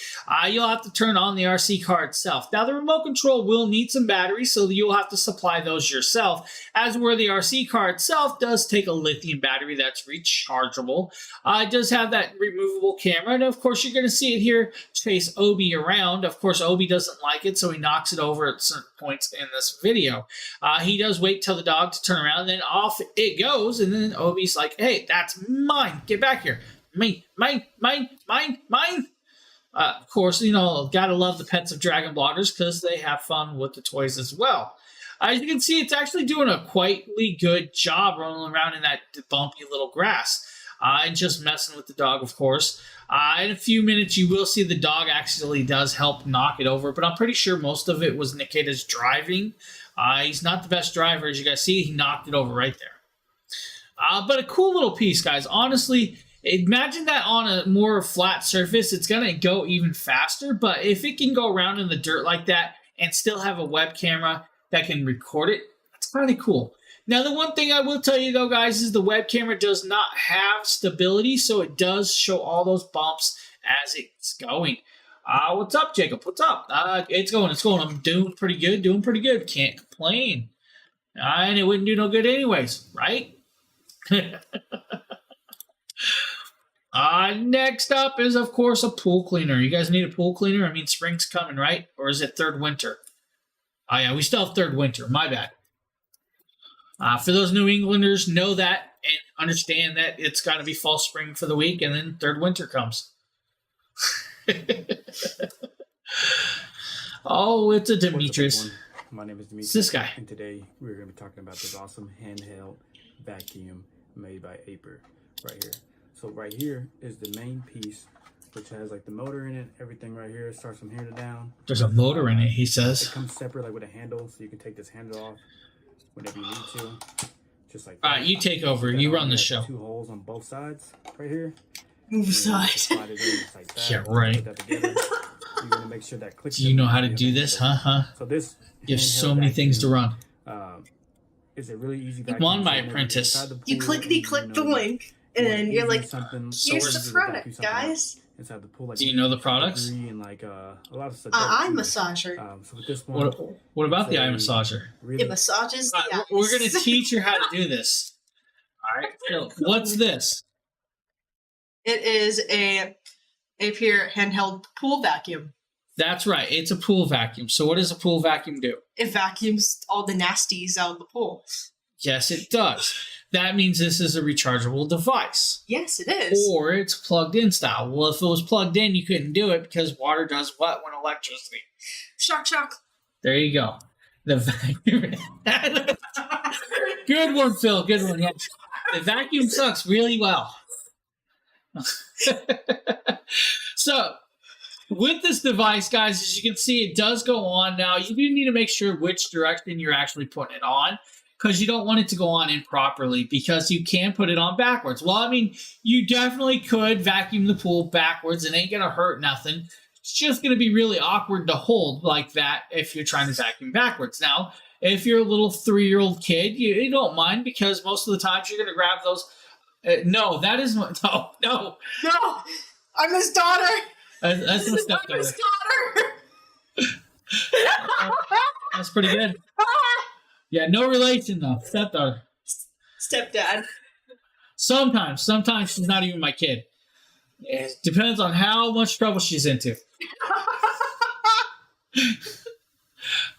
You'll have to turn on the RC car itself. Now, the remote control will need some batteries, so you'll have to supply those yourself, as where the RC car itself does take a lithium battery that's rechargeable. It does have that removable camera, and of course, you're going to see it here chase Obi around. Of course, Obi doesn't like it, so he knocks it over at certain points in this video. He does wait till the dog to turn around, and then off it goes, and then Obi's like, hey, that's mine. Get back here. Mine. Of course, you know, gotta love the pets of DragonBloggers because they have fun with the toys as well. As you can see, it's actually doing a quite good job rolling around in that bumpy little grass. And just messing with the dog, of course. In a few minutes, you will see the dog actually does help knock it over, but I'm pretty sure most of it was Nikida's driving. He's not the best driver, as you guys see. He knocked it over right there. But a cool little piece, guys. Honestly, imagine that on a more flat surface. It's going to go even faster, but if it can go around in the dirt like that and still have a web camera that can record it, that's kind of cool. Now, the one thing I will tell you, though, guys, is the web camera does not have stability, so it does show all those bumps as it's going. What's up, Jacob? What's up? It's going. I'm doing pretty good. Can't complain. And it wouldn't do no good anyways, right? Next up is, of course, a pool cleaner. You guys need a pool cleaner? I mean, spring's coming, right? Or is it third winter? Oh, yeah, we still have third winter. My bad. For those New Englanders, know that and understand that it's got to be fall spring for the week, and then third winter comes. Oh, it's a Demetrius. My name is Demetrius. It's this guy. And today we're going to be talking about this awesome handheld vacuum made by Aper right here. So right here is the main piece, which has like the motor in it, everything right here. It starts from here to down. There's a motor in it, he says. It comes separate, like with a handle, so you can take this handle off whenever you need to. Just like that. All right, you take over. You run the show. 2 holes on both sides right here. Move aside. Slide it in just like that. Yeah, right. Put that together. You're going to make sure that clicks. Do you know how to do this, huh? So this you have so many things to run. Is it really easy? Come on, my apprentice. You clickety-click the link, and then you're like, here's the product, guys. Inside the pool, like do you know the products? And like a lot of stuff. Eye massager. So with this one, what about the eye massager? Really, it massages the eyes. We're going to teach you how to do this. All right. So what's this? It is a Aper handheld pool vacuum. That's right. It's a pool vacuum. So what does a pool vacuum do? It vacuums all the nasties out of the pool. Yes, it does. That means this is a rechargeable device. Yes, it is. Or it's plugged in style. Well, if it was plugged in, you couldn't do it because water does what when electricity? Shock. There you go. The vacuum. Good one, Phil. Good one. Yeah. The vacuum sucks really well. So, with this device, guys, as you can see, it does go on. Now, you do need to make sure which direction you're actually putting it on, because you don't want it to go on improperly, because you can put it on backwards. Well, I mean, you definitely could vacuum the pool backwards. It ain't going to hurt nothing. It's just going to be really awkward to hold like that if you're trying to vacuum backwards. Now, if you're a little 3-year-old kid, you don't mind, because most of the times you're going to grab those. No, that is no. I'm his daughter. That's my stepdaughter. That's pretty good. Yeah, no relation though. Stepdaughter. Stepdad. Sometimes she's not even my kid. It depends on how much trouble she's into.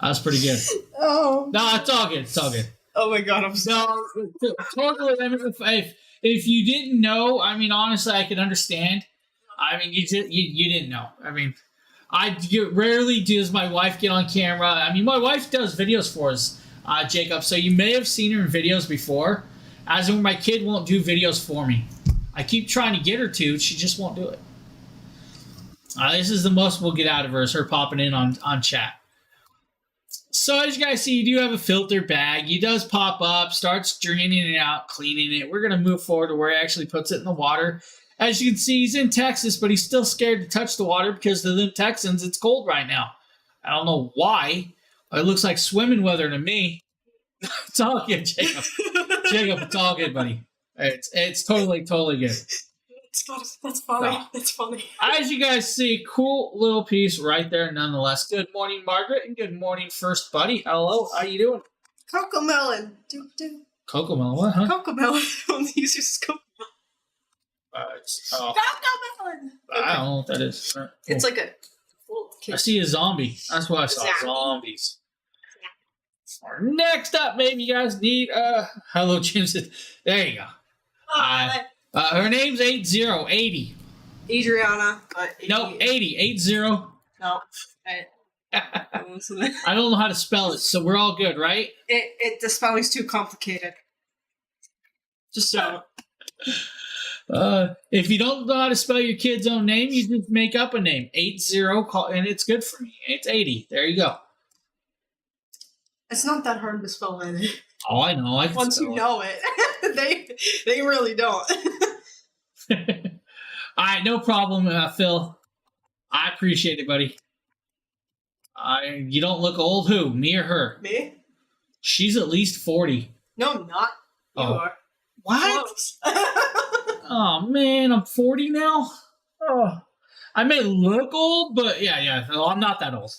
That's pretty good. Oh. No, it's all good. It's all good. Oh my god, I'm sorry. No, totally. I mean, if you didn't know, I mean, honestly, I could understand. I mean, you didn't know. I mean, rarely does my wife get on camera. I mean, my wife does videos for us, Jacob. So you may have seen her in videos before. As in, my kid won't do videos for me. I keep trying to get her to. She just won't do it. This is the most we'll get out of her, is her popping in on chat. So as you guys see, you do have a filter bag. He does pop up, starts draining it out, cleaning it. We're going to move forward to where he actually puts it in the water. As you can see, he's in Texas, but he's still scared to touch the water because to them Texans, it's cold right now. I don't know why. It looks like swimming weather to me. It's all good, Jacob. Jacob, it's all good, buddy. It's totally good. That's funny. No. That's funny. As you guys see, cool little piece right there nonetheless. Good morning, Margaret, and good morning, First Buddy. Hello, how you doing? Cocoa melon. Cocoa melon, what, huh? Cocoa melon. Only uses cocoa melon. Cocoa melon! I don't know what that is. Right, cool. It's like a... I see a zombie. That's what I saw. Zombies. Next up, maybe you guys need hello, Jim. There you go. Her name's 80. Adriana. No, 80. No. I don't know how to spell it, so we're all good, right? The spelling's too complicated. Just so. If you don't know how to spell your kid's own name, you just make up a name. 80, and it's good for me. It's 80. There you go. It's not that hard to spell it. Oh, I know. Once you know it, they really don't. All right, no problem, Phil. I appreciate it, buddy. You don't look old. Who? Me or her? Me? She's at least 40. No, I'm not. You are. What? Oh man, I'm 40 now. Oh, I may look old, but yeah. No, I'm not that old.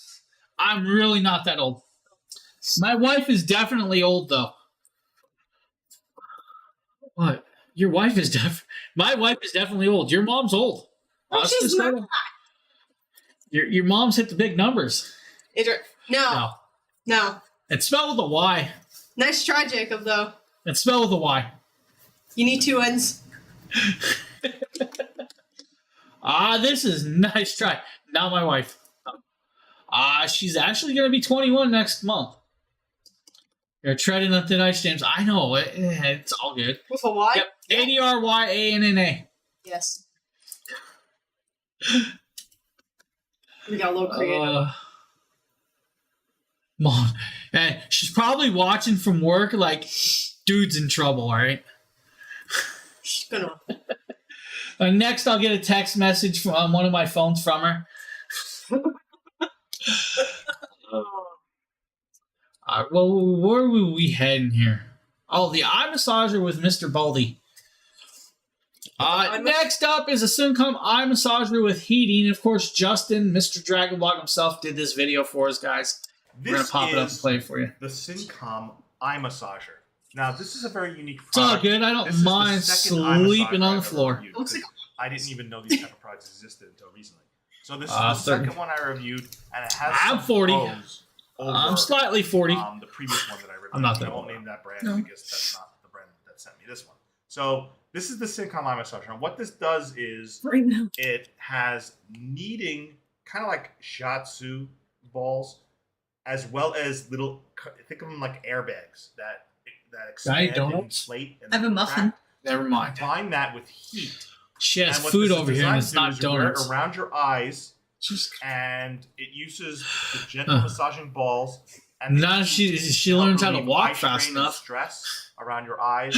I'm really not that old. My wife is definitely old, though. What? Your wife is My wife is definitely old. Your mom's old. No, she's not. Your mom's hit the big numbers. No. It's spelled with a Y. Nice try, Jacob, though. It's spelled with a Y. You need two N's. This is nice try. Not my wife. She's actually going to be 21 next month. You're treading on thin ice, James. I know. It's all good. With a Y? Yep. A-D-R-Y-A-N-N-A. Yes. We got a little creative. Mom. Hey, she's probably watching from work like, dude's in trouble, all right? She's gonna... Next, I'll get a text message from one of my phones from her. Well, where were we heading here? Oh, the eye massager with Mr. Baldy. Next up is a Syncom eye massager with heating. Of course, Justin, Mr. DragonBlog himself, did this video for us, guys. We're going to pop it up and play it for you. The Syncom eye massager. Now, this is a very unique product. It's all good. I don't mind sleeping on the floor. I didn't even know these type of products existed until recently. So this is the second one I reviewed, and it has I'm 40. Over, I'm slightly 40. The previous one that I reviewed. I'm not that I won't name that brand because that's not the brand that sent me this one. So this is the Syncom eye massager. And what this does is it has kneading, kind of like shiatsu balls, as well as little, think of them like airbags that expand and inflate. And I have a muffin. Never mind. Combine that with heat. She has food over here and it's not donuts. You wear it around your eyes, and it uses the gentle massaging balls. And now she learns how to walk fast enough. Stress around your eyes.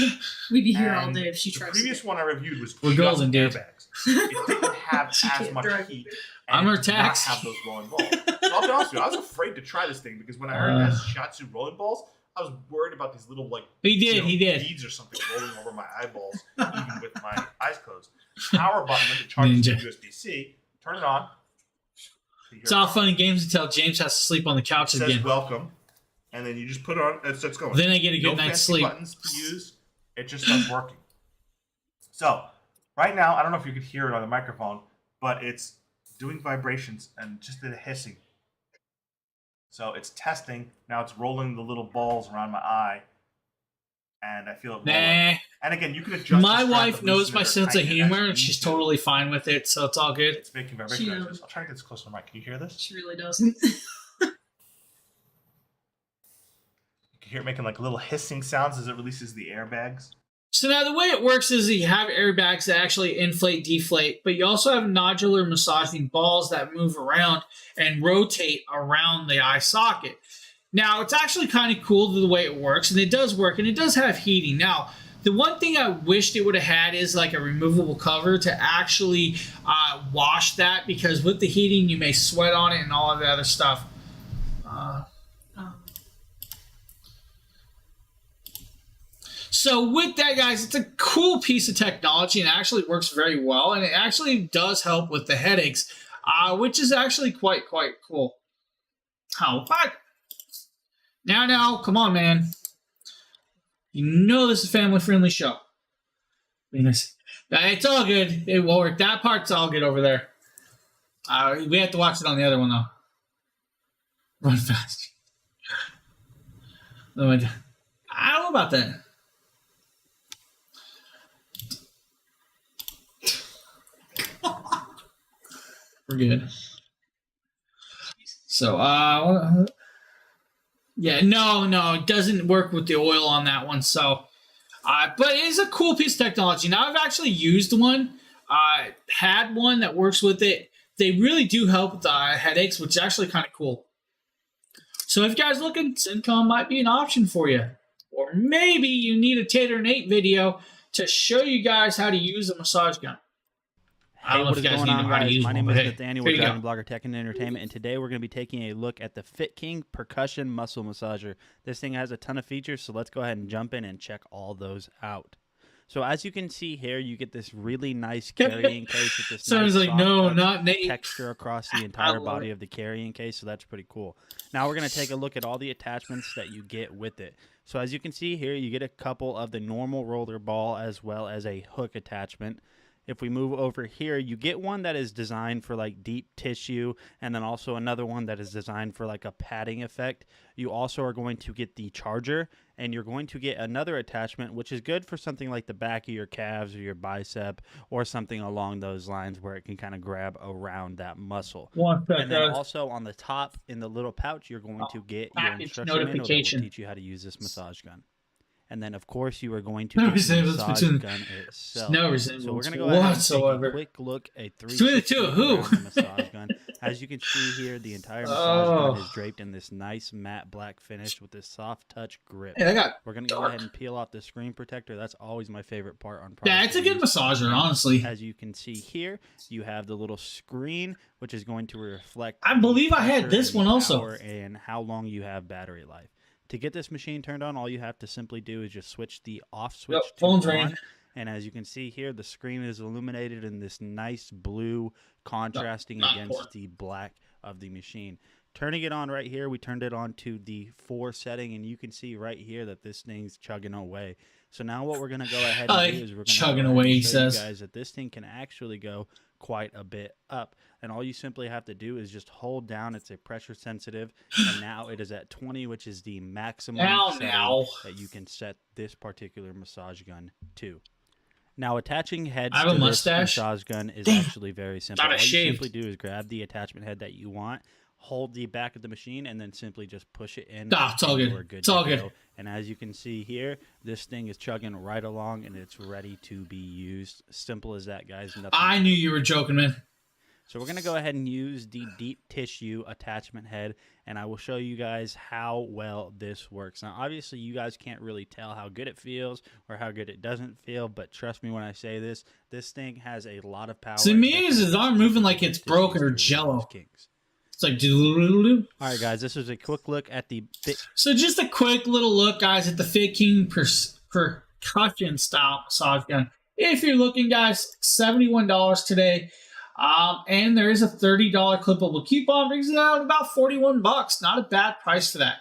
We'd be here all day if she tried. The previous one I reviewed was we're golden, dude. Airbags. It didn't have as much heat. I'm her tax. Not have those rolling balls. So I'll be honest with you, I was afraid to try this thing because when I heard it has shiatsu rolling balls, I was worried about these little he did beads or something rolling over my eyeballs, even with my eyes closed. Power button that charges to USB-C, turn it on. It's all fun and games until James has to sleep on the couch again. It says welcome, and then you just put it on. It starts going. Then I get a good night's sleep. Buttons to use. It just starts working. So right now, I don't know if you could hear it on the microphone, but it's doing vibrations and just the hissing. So it's testing. Now it's rolling the little balls around my eye, and I feel it rolling. And again, you can adjust. My wife knows my sense of humor, and she's totally fine with it, so it's all good. It's making vibrations. I'll try to get this closer to the mic. Can you hear this? She really doesn't. You can hear it making like little hissing sounds as it releases the airbags. So now the way it works is that you have airbags that actually inflate, deflate, but you also have nodular massaging balls that move around and rotate around the eye socket. Now, it's actually kind of cool the way it works, and it does work, and it does have heating. Now, the one thing I wished it would have had is like a removable cover to actually wash that, because with the heating, you may sweat on it and all of the other stuff. So with that, guys, it's a cool piece of technology, and it actually works very well, and it actually does help with the headaches, which is actually quite cool. Oh, but now, come on, man. You know this is a family-friendly show. It's all good. It will work. That part's all good over there. We have to watch it on the other one, though. Run fast. I don't know about that. We're good. So, yeah, no, it doesn't work with the oil on that one. So, but it is a cool piece of technology. Now, I've actually used one, had one that works with it. They really do help with the headaches, which is actually kind of cool. So, if you guys looking, Syncom might be an option for you. Or maybe you need a Tater Nate video to show you guys how to use a massage gun. Hey, what is going on, guys? My name is Nathaniel with DragonBloggers Tech and Entertainment, and today we're going to be taking a look at the Fit King Percussion Muscle Massager. This thing has a ton of features, so let's go ahead and jump in and check all those out. So as you can see here, you get this really nice carrying case with this Sounds nice like no, not Nate. texture across the entire body of the carrying case, so that's pretty cool. Now we're going to take a look at all the attachments that you get with it. So as you can see here, you get a couple of the normal roller ball as well as a hook attachment. If we move over here, you get one that is designed for like deep tissue, and then also another one that is designed for like a padding effect. You also are going to get the charger, and you're going to get another attachment, which is good for something like the back of your calves or your bicep or something along those lines where it can kind of grab around that muscle. And then also on the top in the little pouch, you're going to get your instruction manual that will teach you how to use this massage gun. And then, of course, you are going to get the massage gun itself. No resemblance so we're going to go ahead whatsoever. and take a quick look at the massage gun. As you can see here, the entire massage gun is draped in this nice matte black finish with this soft touch grip. Hey, we're going to go ahead and peel off the screen protector. That's always my favorite part on products. Yeah, it's a good massager, honestly. As you can see here, you have the little screen, which is going to reflect. I believe I had this one also. And how long you have battery life. To get this machine turned on, all you have to simply do is just switch the off switch to on. And as you can see here, the screen is illuminated in this nice blue contrasting against the black of the machine. Turning it on right here, we turned it on to the 4 setting, and you can see right here that this thing's chugging away. So now what we're going to go ahead and do is we're going to show you guys that this thing can actually go quite a bit up. And all you simply have to do is just hold down. It's a pressure sensitive, and now it is at 20, which is the maximum setting that you can set this particular massage gun to. Now, attaching heads to this massage gun is actually very simple. All you simply do is grab the attachment head that you want, hold the back of the machine, and then simply just push it in. It's all good. It's all good. And as you can see here, this thing is chugging right along, and it's ready to be used. Simple as that, guys. I knew you were joking, man. So we're going to go ahead and use the deep tissue attachment head, and I will show you guys how well this works. Now, obviously, you guys can't really tell how good it feels or how good it doesn't feel, but trust me when I say this, this thing has a lot of power. To me, his arm moving like it's broken or jello. It's like doo-doo-doo-doo. All right, guys, this was a quick look at the So just a quick little look, guys, at the Fit King percussion style massage gun. If you're looking, guys, $71 today. And there is a $30 clippable coupon, brings it out about $41. Not a bad price for that.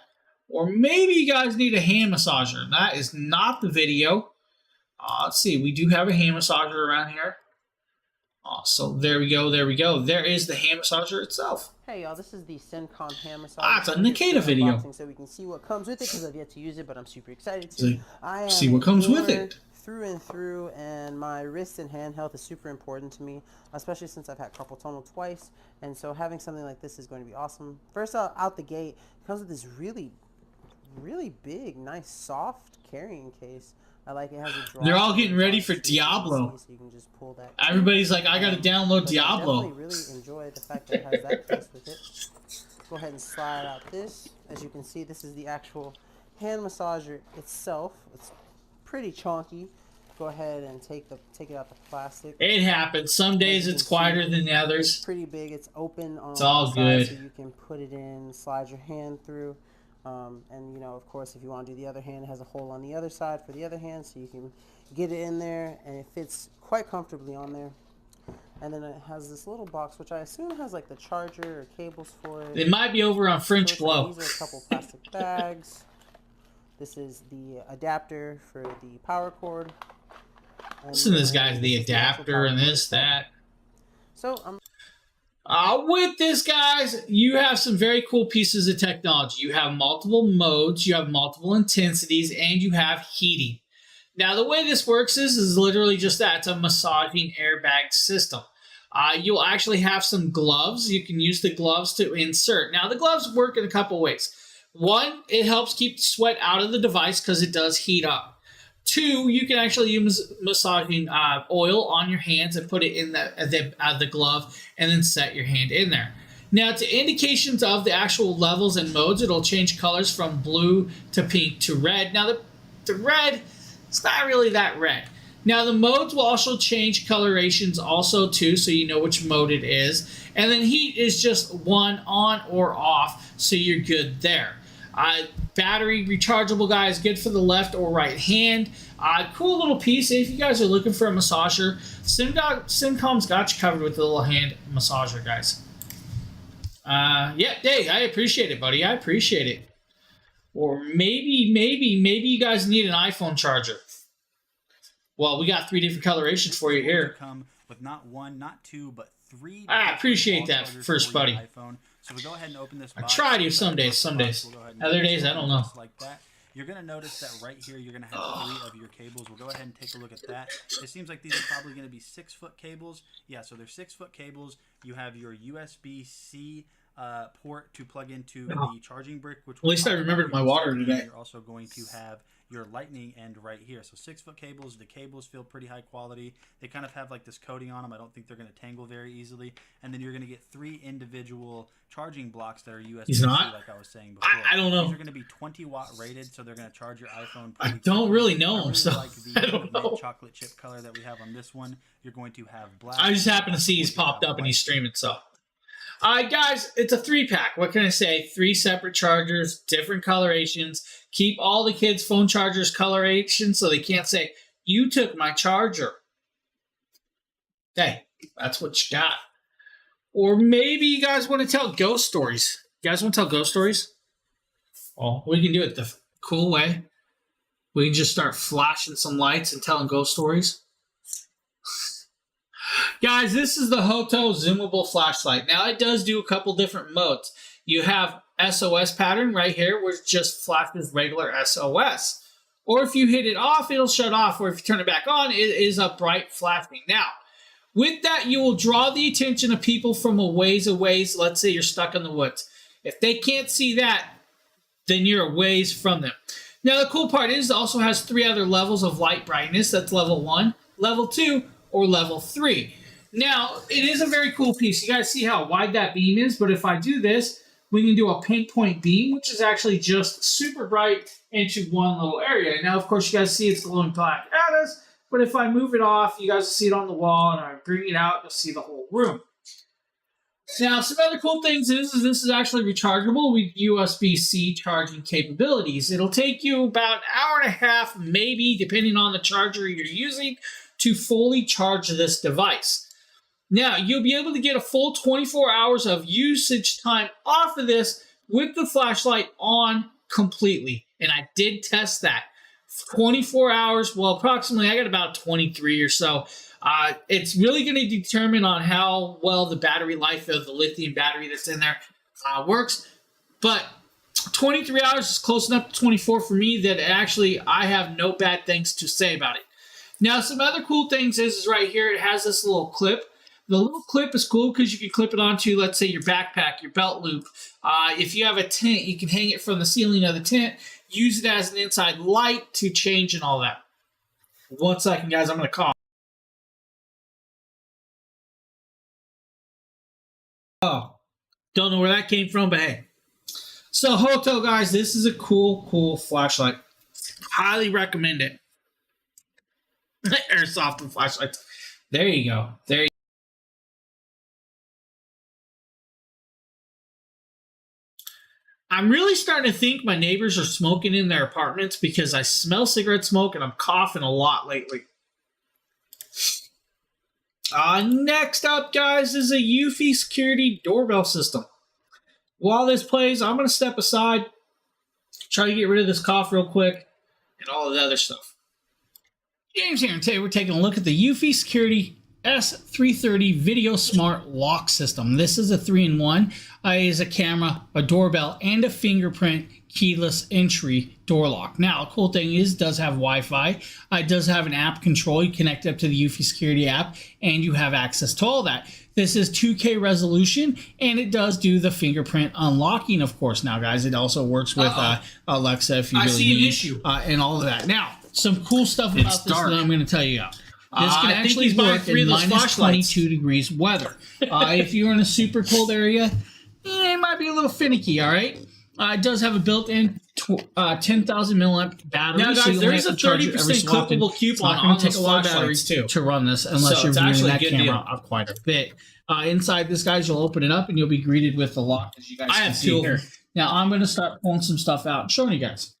Or maybe you guys need a hand massager. That is not the video. Let's see. We do have a hand massager around here. So there we go. There we go. There is the hand massager itself. Hey y'all, this is the Syncom hand massager. It's a Nikita video. So we can see what comes with it because I've yet to use it, but I'm super excited to. See what comes with it. Through and through, and my wrist and hand health is super important to me, especially since I've had carpal tunnel twice, and so having something like this is going to be awesome. First out the gate, it comes with this really big, nice, soft carrying case. I like it. Has a drawer. They're all getting ready for Diablo. So you can just pull that. Everybody's like, I gotta download Diablo. I definitely really enjoy the fact that it has that case with it. Go ahead and slide out this. As you can see, this is the actual hand massager itself. It's pretty chunky. Go ahead and take it out the plastic. It happens. Some days it's quieter than the others. It's pretty big. It's open on it's all good. So you can put it in, slide your hand through. And you know, of course, if you want to do the other hand, it has a hole on the other side for the other hand, so you can get it in there, and it fits quite comfortably on there. And then it has this little box, which I assume has like the charger or cables for it. It might be over on French Glow. These are a couple plastic bags. This is the adapter for the power cord. Listen to this guy's the adapter and this, that. So with this, guys, you have some very cool pieces of technology. You have multiple modes, you have multiple intensities, and you have heating. Now, the way this works is literally just that. It's a massaging airbag system. You'll actually have some gloves. You can use the gloves to insert. Now, the gloves work in a couple ways. One, it helps keep the sweat out of the device because it does heat up. Two, you can actually use massaging oil on your hands and put it in the glove and then set your hand in there. Now, to indications of the actual levels and modes, it'll change colors from blue to pink to red. Now, the red, it's not really that red. Now, the modes will also change colorations also too, so you know which mode it is. And then heat is just one on or off, so you're good there. Battery rechargeable, guys, good for the left or right hand. Cool little piece. If you guys are looking for a massager, Syncom's got you covered with the little hand massager, guys. Yeah, Dave, I appreciate it, buddy. I appreciate it. Or maybe you guys need an iPhone charger. Well, we got 3 different colorations for you here. Come with not 1, not 2, but 3. I appreciate that first, buddy. IPhone. So we go ahead and open this box. I try to some days. Other days, I don't know. Like that. You're going to notice that right here, you're going to have 3 of your cables. We'll go ahead and take a look at that. It seems like these are probably going to be 6-foot cables. Yeah, so they're 6-foot cables. You have your USB-C port to plug into the charging brick. Which at least I remembered my water today. You're also going to have your lightning end right here. So 6-foot cables. The cables feel pretty high quality. They kind of have like this coating on them. I don't think they're going to tangle very easily. And then you're going to get 3 individual charging blocks that are USB-C, like I was saying before. I don't know. These are going to be 20-watt rated, so they're going to charge your iPhone. I don't really know them, so like the I don't know. Chocolate chip color that we have on this one. You're going to have black. I just happen to see he's popped up and he's streaming, so. Guys, it's a 3-pack. What can I say? 3 separate chargers, different colorations. Keep all the kids' phone chargers coloration so they can't say, you took my charger. Hey, that's what you got. Or maybe you guys want to tell ghost stories. You guys want to tell ghost stories? Well, we can do it the cool way. We can just start flashing some lights and telling ghost stories. Guys, this is the Hoto zoomable flashlight. Now, it does do a couple different modes. You have SOS pattern right here, which just flashes regular SOS. Or if you hit it off, it'll shut off. Or if you turn it back on, it is a bright flashing. Now, with that, you will draw the attention of people from a ways away. Let's say you're stuck in the woods. If they can't see that, then you're a ways from them. Now, the cool part is it also has 3 other levels of light brightness. That's level 1, level 2, or level 3. Now, it is a very cool piece. You guys see how wide that beam is, but if I do this, we can do a pinpoint beam, which is actually just super bright into one little area. Now, of course, you guys see it's glowing black at us, but if I move it off, you guys will see it on the wall, and I bring it out, you'll see the whole room. Now, some other cool things is this is actually rechargeable with USB-C charging capabilities. It'll take you about an hour and a half, maybe, depending on the charger you're using, to fully charge this device. Now, you'll be able to get a full 24 hours of usage time off of this with the flashlight on completely. And I did test that. 24 hours, well, approximately, I got about 23 or so. It's really going to determine on how well the battery life of the lithium battery that's in there works. But 23 hours is close enough to 24 for me that actually I have no bad things to say about it. Now, some other cool things is right here, it has this little clip. The little clip is cool because you can clip it onto, let's say, your backpack, your belt loop. If you have a tent, you can hang it from the ceiling of the tent, use it as an inside light to change and all that. 1 second, guys, I'm going to cough. Oh, don't know where that came from, but hey. So, Hoto, guys, this is a cool flashlight. Highly recommend it. Airsoft and flashlights. There you go. There you go. I'm really starting to think my neighbors are smoking in their apartments because I smell cigarette smoke and I'm coughing a lot lately. Next up, guys, is a Eufy security doorbell system. While this plays, I'm going to step aside, try to get rid of this cough real quick, and all of the other stuff. James here, and today we're taking a look at the Eufy Security S330 Video Smart Lock System. This is a 3-in-1. It is a camera, a doorbell, and a fingerprint keyless entry door lock. Now, a cool thing is it does have Wi-Fi. It does have an app control. You connect up to the Eufy Security app, and you have access to all that. This is 2K resolution, and it does do the fingerprint unlocking, of course. Now, guys, it also works with Alexa if you really need, and all of that. Now, some cool stuff about this that I'm going to tell you about. This can actually work in minus 22 degrees weather. If you're in a super cold area, it might be a little finicky, all right? It does have a built-in 10,000 milliamp battery. Now, guys, so there is a 30% clippable coupon on the flashlights to run this, unless you're viewing that camera up quite a bit. Inside this, guys, you'll open it up, and you'll be greeted with the lock, as you guys can see here. Now, I'm going to start pulling some stuff out and showing you guys.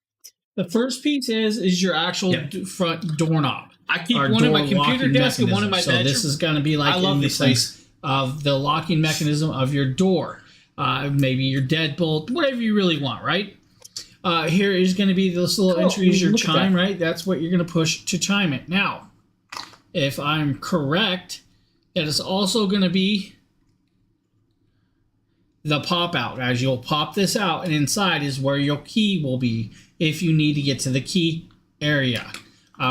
The first piece is your actual front doorknob. I keep one in my computer desk and one in my bedroom. So this is going to be like in the place of the locking mechanism of your door. Maybe your deadbolt, whatever you really want, right? Here is going to be this little entry is your chime, right? That's what you're going to push to chime it. Now, if I'm correct, it is also going to be the pop out, guys. You'll pop this out, and inside is where your key will be if you need to get to the key area.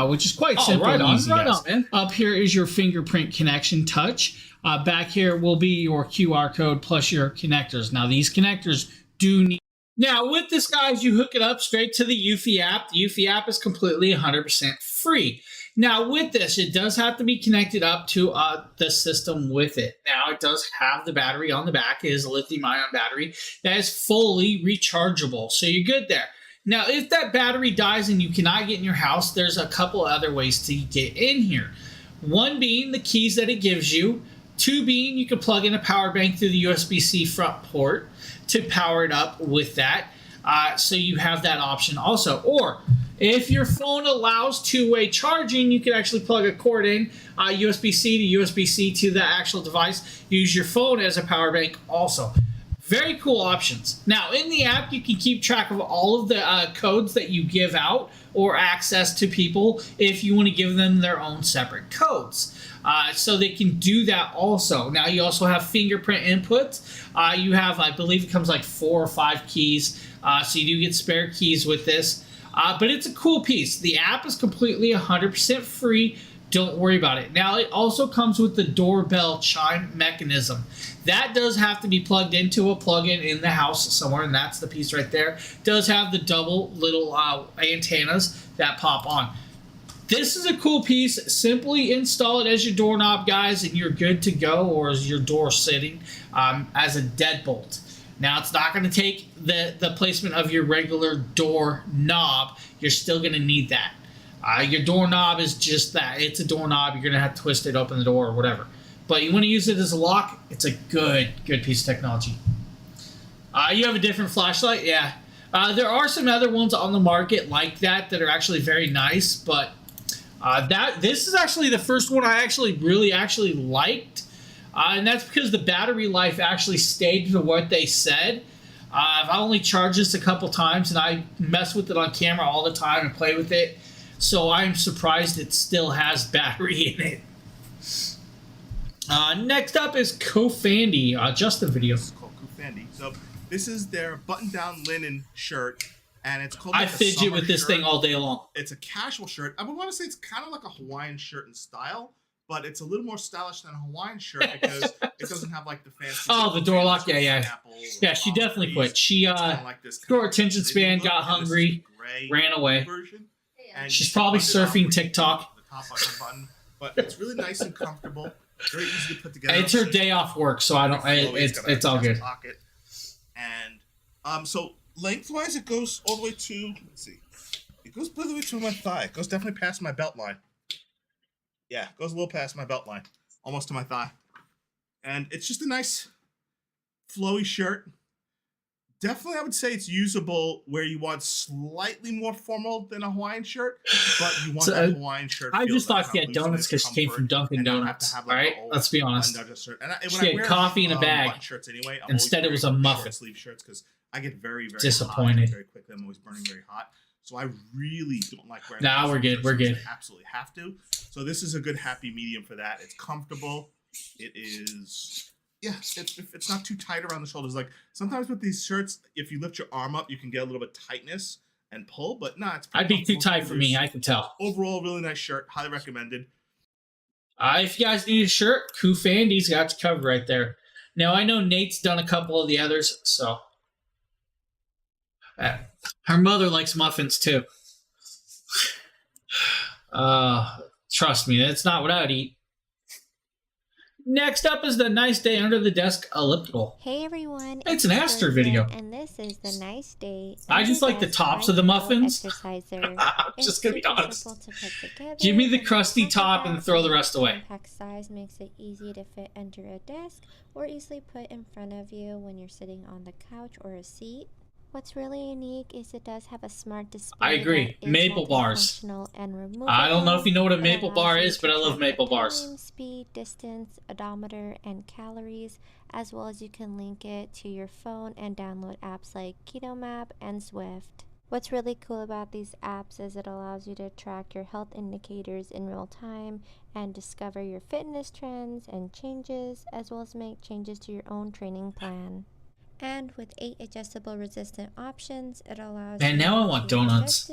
Which is quite simple and easy, guys. Man. Up here is your fingerprint connection touch. Back here will be your QR code plus your connectors. Now, these connectors do need... Now, with this, guys, you hook it up straight to the Eufy app. The Eufy app is completely 100% free. Now, with this, it does have to be connected up to the system with it. Now, it does have the battery on the back. It is a lithium-ion battery that is fully rechargeable, so you're good there. Now, if that battery dies and you cannot get in your house, there's a couple other ways to get in here. One being the keys that it gives you. Two being you can plug in a power bank through the USB-C front port to power it up with that. So you have that option also. Or if your phone allows two-way charging, you can actually plug a cord in, USB-C to USB-C to the actual device. Use your phone as a power bank also. Very cool options. Now, in the app, you can keep track of all of the codes that you give out or access to people if you want to give them their own separate codes. So they can do that also. Now, you also have fingerprint inputs. You have, I believe it comes like 4 or 5 keys. So you do get spare keys with this. But it's a cool piece. The app is completely 100% free. Don't worry about it. Now, it also comes with the doorbell chime mechanism. That does have to be plugged into a plug-in in the house somewhere, and that's the piece right there. It does have the double little antennas that pop on. This is a cool piece. Simply install it as your doorknob, guys, and you're good to go, or as your door sitting as a deadbolt. Now, it's not going to take the placement of your regular door knob. You're still going to need that. Your doorknob is just that. It's a doorknob. You're going to have to twist it, open the door, or whatever. But you want to use it as a lock, it's a good piece of technology. You have a different flashlight? Yeah. There are some other ones on the market like that are actually very nice, but this is actually the first one I really liked. And that's because the battery life actually stayed to what they said. I've only charged this a couple times, and I mess with it on camera all the time and play with it. So I'm surprised it still has battery in it. Next up is Kofandy, just a video. It's called Kofandy. So this is their button-down linen shirt, and it's called. I fidget with this thing all day long. It's a casual shirt. I would want to say it's kind of like a Hawaiian shirt in style, but it's a little more stylish than a Hawaiian shirt because it doesn't have like the fancy. Oh, the door lock. Yeah. She definitely quit. She short attention span, got hungry, ran away. She's probably surfing TikTok. The top button, but it's really nice and comfortable. Very easy to put together. It's her day off work, so I don't. It's all good. Pocket. And so lengthwise, it goes all the way to. Let's see. It goes all the way to my thigh. It goes definitely past my belt line. Yeah, it goes a little past my belt line, almost to my thigh. And it's just a nice, flowy shirt. Definitely, I would say it's usable where you want slightly more formal than a Hawaiian shirt, but you want that Hawaiian shirt. I just thought she had donuts because she came from Dunkin' Donuts. All right, let's be honest. She had coffee in a bag. Shirts anyway, instead, it was a muffin. Sleeve shirts because I get very, very disappointed hot very quickly. I'm always burning very hot, so I really don't like wearing. Nah, we're good. We're good. I absolutely have to. So this is a good happy medium for that. It's comfortable. It is. Yeah, it's not too tight around the shoulders. Like sometimes with these shirts, if you lift your arm up, you can get a little bit tightness and pull. But nah, it's. I'd be too tight for me. I can tell. Overall, really nice shirt. Highly recommended. If you guys need a shirt, Kofandy's got you covered right there. Now I know Nate's done a couple of the others, so her mother likes muffins too. Trust me, that's not what I'd eat. Next up is the Nice Day Under the Desk elliptical. Hey everyone, it's an Aster video. And this is the Nice Day. I just like the tops of the muffins. I'm just gonna be honest. Give me the crusty top and throw the rest away. Compact size makes it easy to fit under a desk or easily put in front of you when you're sitting on the couch or a seat. What's really unique is it does have a smart display. I agree. Maple bars. I don't know if you know what a maple bar is, but I love maple bars. Time, speed, distance, odometer, and calories, as well as you can link it to your phone and download apps like Keto Map and Zwift. What's really cool about these apps is it allows you to track your health indicators in real time and discover your fitness trends and changes, as well as make changes to your own training plan. And with 8 adjustable resistant options, it allows and now I want donuts.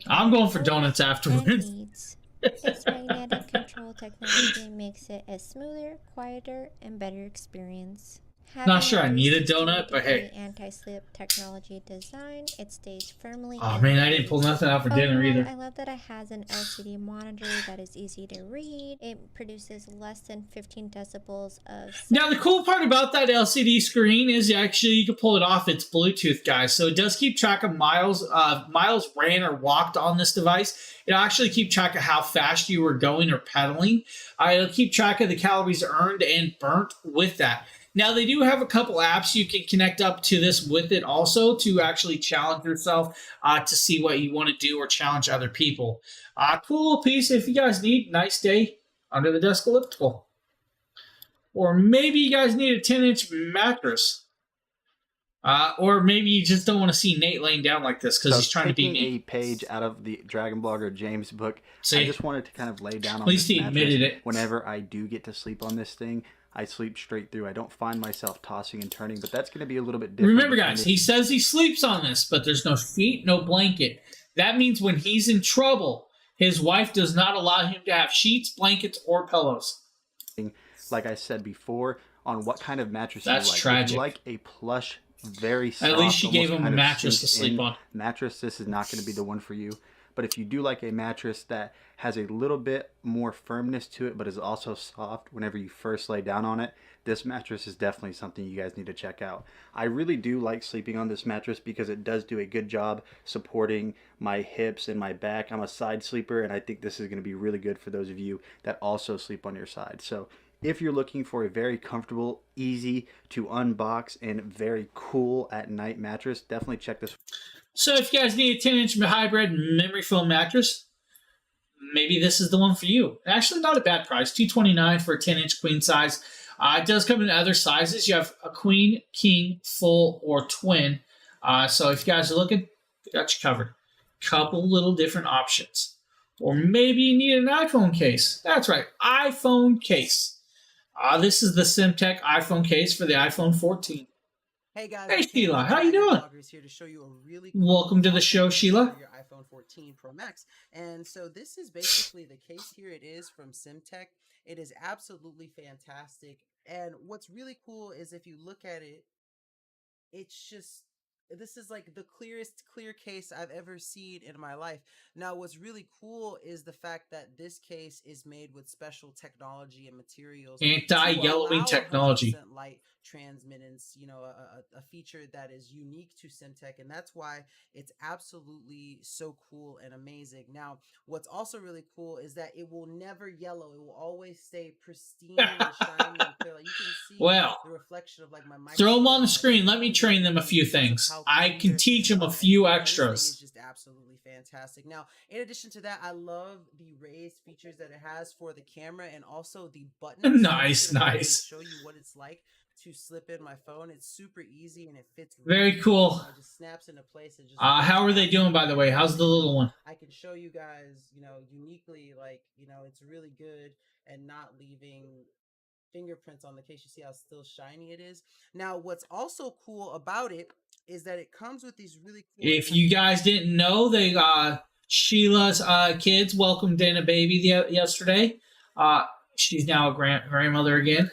I'm going for donuts afterwards. Its magnetic control technology makes it a smoother, quieter, and better experience. Not sure I need a donut, but hey. Anti-slip technology design, it stays firmly. Oh man, I didn't pull nothing out for dinner either. I love that it has an LCD monitor that is easy to read. It produces less than 15 decibels of sound. Now the cool part about that LCD screen is actually you can pull it off. It's Bluetooth, guys, so it does keep track of miles ran or walked on this device. It'll actually keep track of how fast you were going or pedaling. It'll keep track of the calories earned and burnt with that. Now, they do have a couple apps you can connect up to this with it also to actually challenge yourself to see what you want to do or challenge other people. Cool little piece if you guys need. Nice Day Under the Desk elliptical. Or maybe you guys need a 10-inch mattress. Or maybe you just don't want to see Nate laying down like this because he's trying to beat me. A page out of the Dragon Blogger James book. See, I just wanted to kind of lay down on this mattress. At least he admitted it. Whenever I do get to sleep on this thing, I sleep straight through. I don't find myself tossing and turning, but that's going to be a little bit different. Remember, guys, he says he sleeps on this, but there's no sheet, no blanket. That means when he's in trouble, his wife does not allow him to have sheets, blankets, or pillows. Like I said before, on what kind of mattress that's you like. Tragic. If you like a plush, very soft, at least she gave him a mattress to sleep on. Mattress, this is not going to be the one for you. But if you do like a mattress that has a little bit more firmness to it, but is also soft whenever you first lay down on it, this mattress is definitely something you guys need to check out. I really do like sleeping on this mattress because it does do a good job supporting my hips and my back. I'm a side sleeper, and I think this is going to be really good for those of you that also sleep on your side. So if you're looking for a very comfortable, easy to unbox, and very cool at night mattress, definitely check this. So if you guys need a 10-inch hybrid memory foam mattress, maybe this is the one for you. Actually, not a bad price, $229 for a 10-inch queen size. It does come in other sizes. You have a queen, king, full, or twin. So if you guys are looking, we got you covered. Couple little different options. Or maybe you need an iPhone case. That's right, iPhone case. This is the SimTech iPhone case for the iPhone 14. Hey guys, hey Sheila, how you doing? Here to show you a really cool welcome to the show, Sheila. Your iPhone 14 Pro Max, and so this is basically the case here. It is from SimTech. It is absolutely fantastic, and what's really cool is if you look at it, it's just. This is like the clearest clear case I've ever seen in my life. Now, what's really cool is the fact that this case is made with special technology and materials. Anti-yellowing technology. Light transmittance, you know, a feature that is unique to SimTech, and that's why it's absolutely so cool and amazing. Now, what's also really cool is that it will never yellow. It will always stay pristine and shiny and clear. Like you can see the reflection of like my microphone. Throw them on the screen. Let me train them a few things. I can teach them a few extras. It's just absolutely fantastic. Now, in addition to that, I love the raised features that it has for the camera and also the buttons. Nice. Show you what it's like to slip in my phone. It's super easy and it fits. Very cool. It just snaps into place. It just how are they doing, by the way? How's the little one? I can show you guys, you know, uniquely, like, you know, it's really good and not leaving fingerprints on the case. You see how still shiny it is. Now, what's also cool about it is that it comes with these really cool. If you guys didn't know, they Sheila's kids welcomed in a baby yesterday. She's now a grandmother again.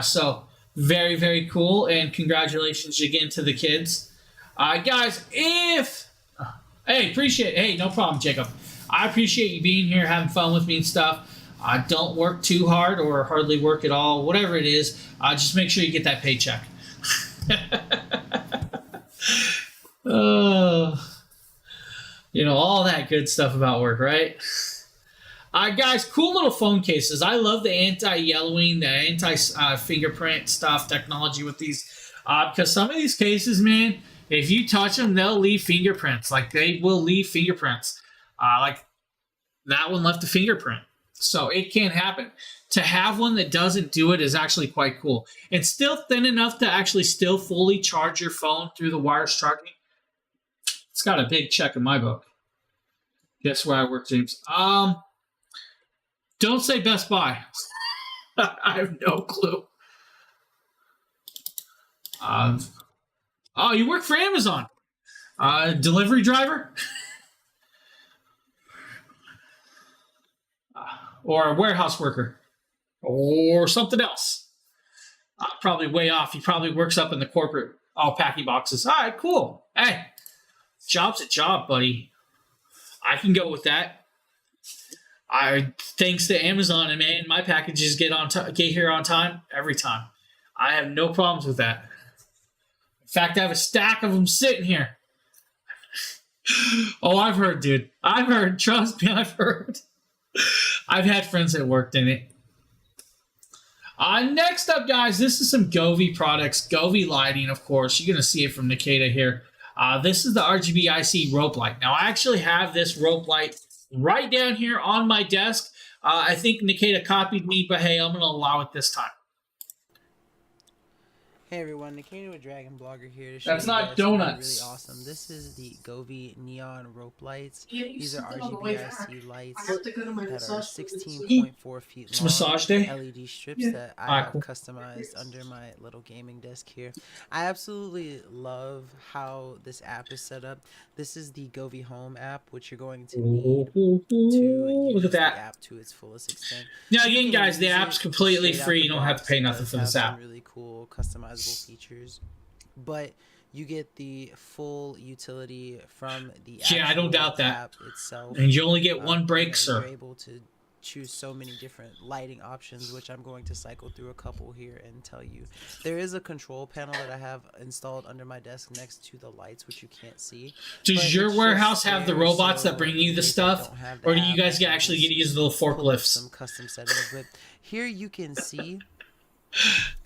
So very, very cool, and congratulations again to the kids. Guys, hey, no problem, Jacob. I appreciate you being here, having fun with me and stuff. Don't work too hard or hardly work at all, whatever it is. Just make sure you get that paycheck. You know, all that good stuff about work, right? Guys, cool little phone cases. I love the anti-yellowing, the anti-fingerprint stuff, technology with these. Because some of these cases, man, if you touch them, they'll leave fingerprints. Like, they will leave fingerprints. Like, that one left a fingerprint. So it can happen. To have one that doesn't do it is actually quite cool. It's still thin enough to actually still fully charge your phone through the wireless charging. It's got a big check in my book. Guess where I work, James? Don't say Best Buy. I have no clue. Oh, you work for Amazon. Delivery driver? Or a warehouse worker? Or something else? Probably way off. He probably works up in the corporate, packing boxes. All right, cool. Hey, job's a job, buddy. I can go with that. Thanks to Amazon, and man, my packages get here on time every time. I have no problems with that. In fact, I have a stack of them sitting here. Oh, I've heard, dude. I've heard. Trust me, I've heard. I've had friends that worked in it. Next up, guys, this is some Govee products. Govee lighting, of course. You're going to see it from Nikita here. This is the RGB IC rope light. Now, I actually have this rope light right down here on my desk. I think Nikita copied me, but hey, I'm going to allow it this time. Hey everyone, Nikita with DragonBlogger here to show That's you not guys donuts. Really awesome. This is the Govee neon rope lights. These are RGB IC lights that are 16.4 feet It's long. massage day. LED strips that I have customized under my little gaming desk here. I absolutely love how this app is set up. This is the Govee Home app, which you're going to need to use the app to its fullest extent. Now again, guys, the app's completely free. You don't have to pay nothing for this app. Really cool customizable features, but you get the full utility from the I don't doubt that app itself, and you only get one break, sir. You're able to choose so many different lighting options, which I'm going to cycle through a couple here and tell you. There is a control panel that I have installed under my desk next to the lights, which you can't see. Does your warehouse have the robots that bring you the stuff, or do you guys actually get to use the little forklifts? Some custom settings, but here you can see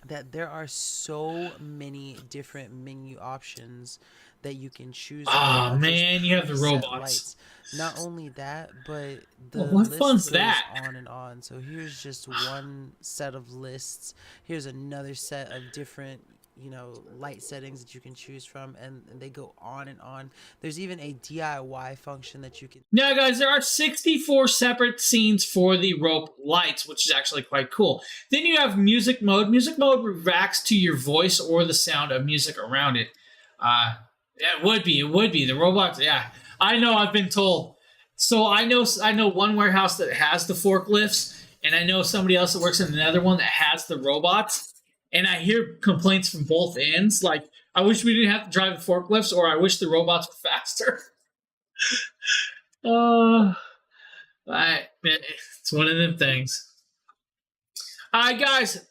that there are so many different menu options that you can choose. Oh man, you have the robots. Lights. Not only that, but the what list fun's goes that? on and on. So here's just one set of lists. Here's another set of different, you know, light settings that you can choose from, and they go on and on. There's even a DIY function that you can. Now, guys, there are 64 separate scenes for the rope lights, which is actually quite cool. Then you have music mode. Music mode reacts to your voice or the sound of music around it. Yeah, it would be. The robots, yeah. I know, I've been told. So I know one warehouse that has the forklifts, and I know somebody else that works in another one that has the robots. And I hear complaints from both ends, like, I wish we didn't have to drive the forklifts, or I wish the robots were faster. It's one of them things. Guys,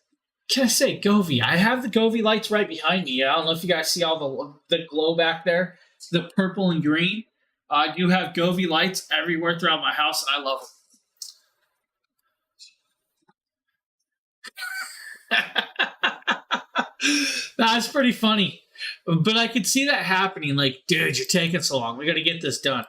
can I say Govee? I have the Govee lights right behind me. I don't know if you guys see all the glow back there, the purple and green. I do have Govee lights everywhere throughout my house, and I love them. That's pretty funny. But I could see that happening. Like, dude, you're taking so long. We got to get this done.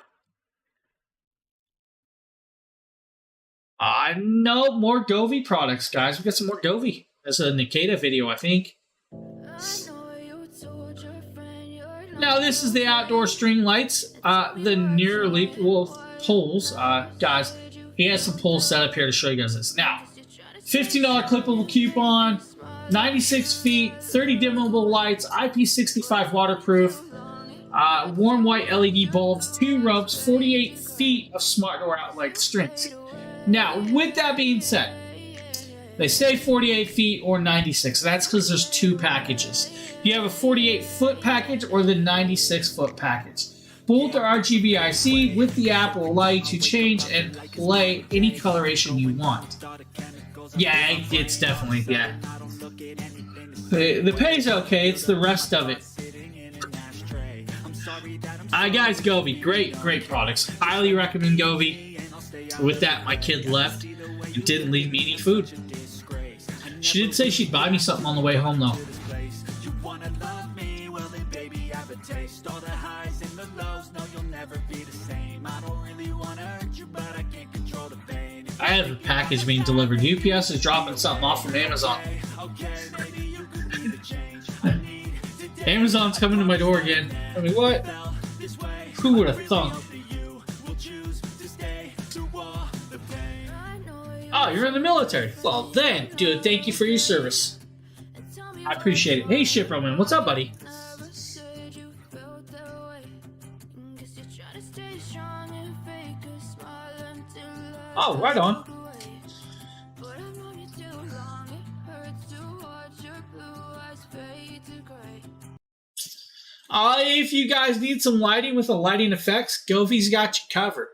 No more Govee products, guys. We got some more Govee. That's a Nikita video, I think. Now, this is the outdoor string lights. The near leap poles. Guys, he has some poles set up here to show you guys this. Now, $15 clippable coupon, 96 feet, 30 dimmable lights, IP65 waterproof, warm white LED bulbs, 2 ropes, 48 feet of smart door outlet strings. Now, with that being said, they say 48 feet or 96. That's because there's 2 packages. You have a 48-foot package or the 96-foot package. Both are RGB IC. With the app, will allow you to change and play any coloration you want. Yeah, it's definitely, yeah. The pay's okay. It's the rest of it. Guys, Govee, great products. Highly recommend Govee. With that, my kid left and didn't leave me any food. She did say she'd buy me something on the way home, though. I have a package being delivered. UPS is dropping something off from Amazon. Amazon's coming to my door again. I mean, what? Who would have thunk? Oh, you're in the military. Well then, dude, thank you for your service. I appreciate it. Hey, Ship Roman, what's up, buddy? Oh, right on. If you guys need some lighting with the lighting effects, Govee's got you covered.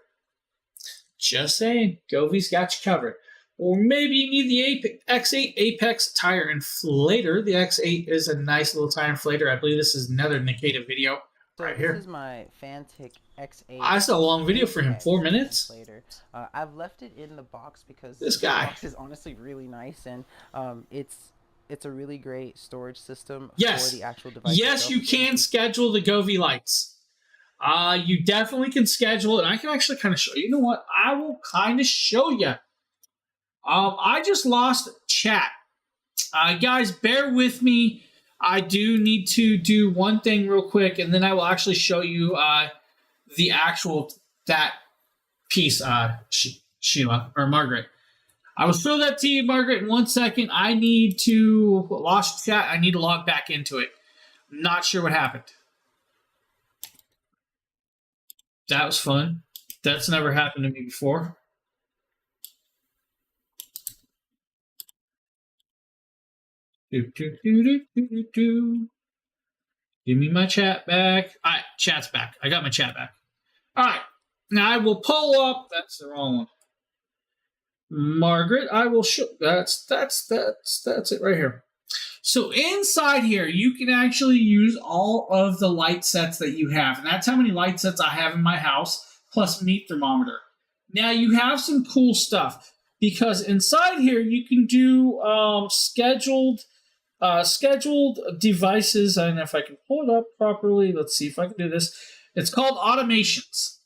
Just saying, Govee's got you covered. Or maybe you need the X8 Apex tire inflator. The X8 is a nice little tire inflator. I believe this is another Nikita video right here. This is my Fantic X8. I saw a long video for him, 4 minutes. I've left it in the box because this guy box is honestly really nice, and it's a really great storage system for the actual device. Yes, you can schedule the Govee lights. You definitely can schedule it. I can actually kind of show you. You know what? I will kind of show you. I just lost chat. Guys, bear with me. I do need to do one thing real quick, and then I will actually show you the actual, that piece, Sheila, or Margaret. I will show that to you, Margaret, in 1 second. I need to, lost chat. I need to log back into it. I'm not sure what happened. That was fun. That's never happened to me before. Give me my chat back. All right, chat's back. I got my chat back. All right, now I will pull up. That's the wrong one. Margaret, I will show. That's it right here. So inside here, you can actually use all of the light sets that you have, and that's how many light sets I have in my house, plus meat thermometer. Now you have some cool stuff because inside here you can do scheduled scheduled devices, and if I can pull it up properly, let's see if I can do this. It's called automations.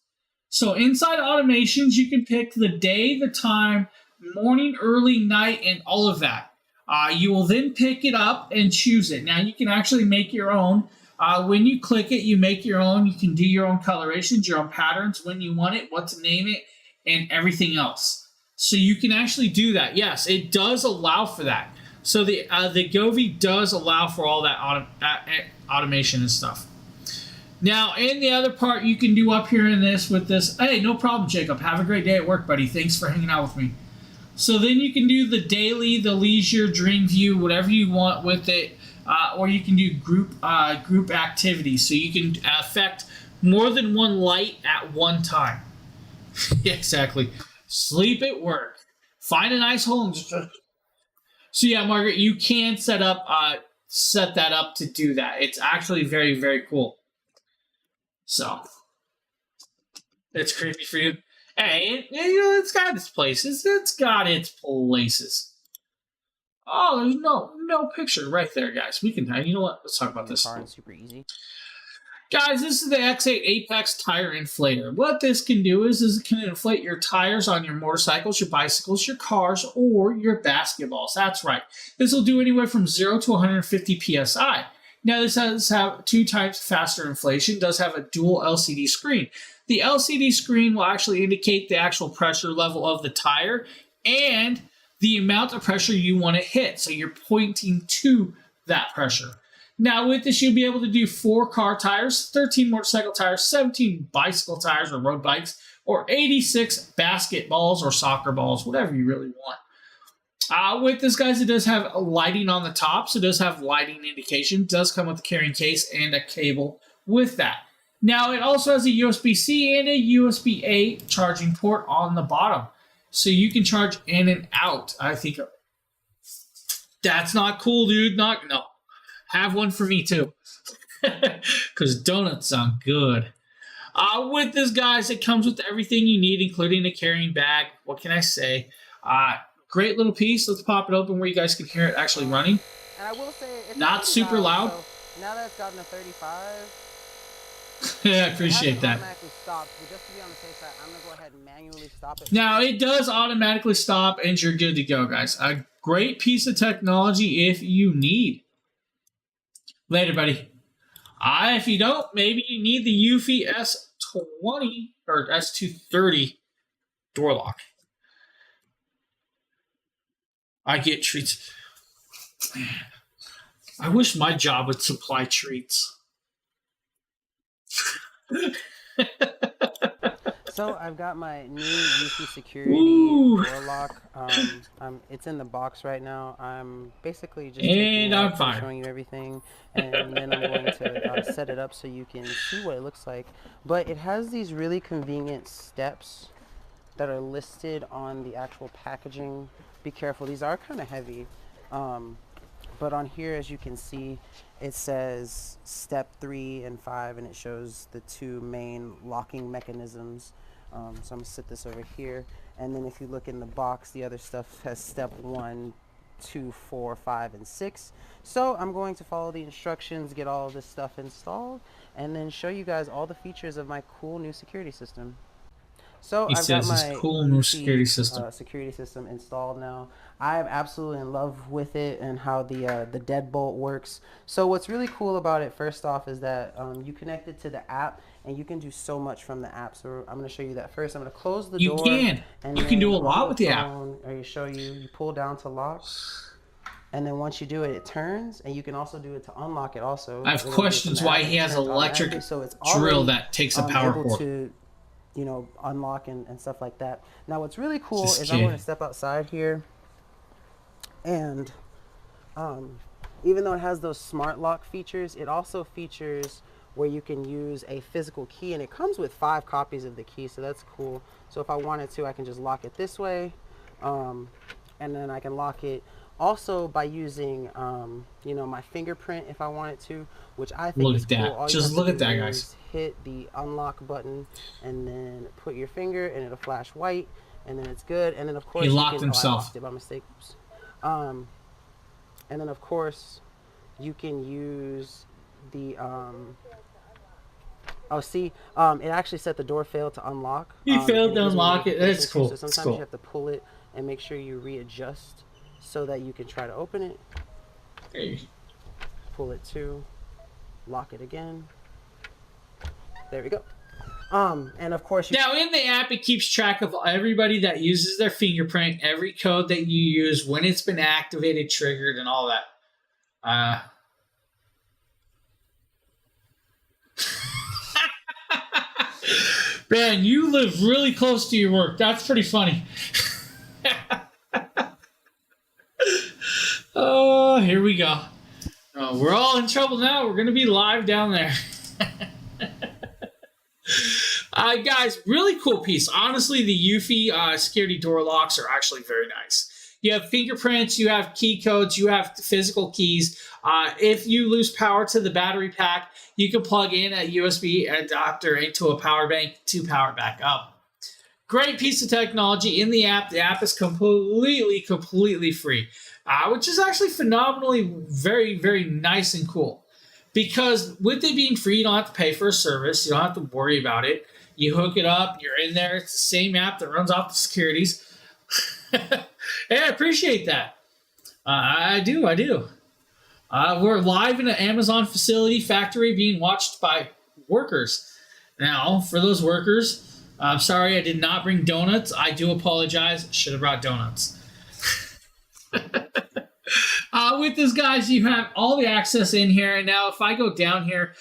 So inside automations, you can pick the day, the time, morning, early, night, and all of that. You will then pick it up and choose it. Now, you can actually make your own. When you click it, you make your own. You can do your own colorations, your own patterns, when you want it, what to name it, and everything else. So you can actually do that. Yes, it does allow for that. So the Govee does allow for all that automation and stuff. Now, in the other part you can do up here in this with this, hey, no problem, Jacob. Have a great day at work, buddy. Thanks for hanging out with me. So then you can do the daily, the leisure, dream view, whatever you want with it, or you can do group activities. So you can affect more than one light at one time. Exactly. Sleep at work. Find a nice hole. So yeah, Margaret, you can set that up to do that. It's actually very, very cool. So it's creepy for you. Hey, it's got its places. It's got its places. Oh, there's no picture right there, guys. We can, you know what? Let's talk about this. Super easy. Guys, this is the X8 Apex Tire Inflator. What this can do is it can inflate your tires on your motorcycles, your bicycles, your cars, or your basketballs. That's right. This will do anywhere from 0 to 150 PSI. Now, this does have 2 times faster inflation, does have a dual LCD screen. The LCD screen will actually indicate the actual pressure level of the tire and the amount of pressure you want to hit. So you're pointing to that pressure. Now, with this, you'll be able to do 4 car tires, 13 motorcycle tires, 17 bicycle tires or road bikes, or 86 basketballs or soccer balls, whatever you really want. With this, guys, it does have lighting on the top, so it does have lighting indication. It does come with a carrying case and a cable with that. Now, it also has a USB-C and a USB-A charging port on the bottom, so you can charge in and out. I think that's not cool, dude. No. Have one for me, too, because donuts sound good. With this, guys, it comes with everything you need, including a carrying bag. What can I say? Great little piece. Let's pop it open where you guys can hear it actually running. And I will say, it's not super loud. So now that it's gotten a 35, yeah, I appreciate that. Automatically stopped, but just to be on the safe side, I'm gonna go ahead and manually stop it. Now it does automatically stop, and you're good to go, guys. A great piece of technology if you need. Later, buddy. If you don't, maybe you need the Eufy S20 or S230 door lock. I get treats. Man, I wish my job would supply treats. So I've got my new Eufy security door lock. It's in the box right now. I'm basically just showing you everything, and then I'm going to set it up so you can see what it looks like. But it has these really convenient steps that are listed on the actual packaging. Be careful, these are kind of heavy. But on here, as you can see, it says step 3 and 5, and it shows the 2 main locking mechanisms. So I'm gonna sit this over here, and then if you look in the box, the other stuff has step 1, 2, 4, 5, and 6. So I'm going to follow the instructions, get all of this stuff installed, and then show you guys all the features of my cool new security system. So I've got my cool new security system installed now. I'm absolutely in love with it and how the deadbolt works. So what's really cool about it, first off, is that you connect it to the app, and you can do so much from the app. So I'm going to show you that first. I'm going to close the door. You can do a lot with the app. You pull down to lock. And then once you do it, it turns, and you can also do it to unlock it also. I have questions why he has an electric drill that takes a power cord. You know, unlock and stuff like that. Now, what's really cool is I'm going to step outside here, and even though it has those smart lock features, it also features where you can use a physical key, and it comes with 5 copies of the key, so that's cool. So if I wanted to, I can just lock it this way, and then I can lock it also by using you know, my fingerprint if I wanted to, which I think is cool. All just look at that, guys. Hit the unlock button and then put your finger, and it'll flash white, and then it's good. And then of course he locked himself. I locked it by mistake. And then of course you can use the oh, see, it actually said the door failed to unlock. You failed to unlock it. That's cool. So sometimes you have to pull it and make sure you readjust so that you can try to open it. Hey. Pull it to, lock it again. There we go. And of course, now in the app, it keeps track of everybody that uses their fingerprint, every code that you use, when it's been activated, triggered, and all that. Man, you live really close to your work. That's pretty funny. Oh, here we go. Oh, we're all in trouble now. We're going to be live down there. Guys, really cool piece. Honestly, the Eufy security door locks are actually very nice. You have fingerprints, you have key codes, you have physical keys. If you lose power to the battery pack, you can plug in a USB adapter into a power bank to power back up. Great piece of technology in the app. The app is completely free, which is actually phenomenally very, very nice and cool. Because with it being free, you don't have to pay for a service. You don't have to worry about it. You hook it up. You're in there. It's the same app that runs off the securities. Hey, I appreciate that. I do. We're live in an Amazon factory being watched by workers. Now, for those workers, I'm sorry I did not bring donuts. I do apologize. Should have brought donuts. With this, guys, you have all the access in here. And now if I go down here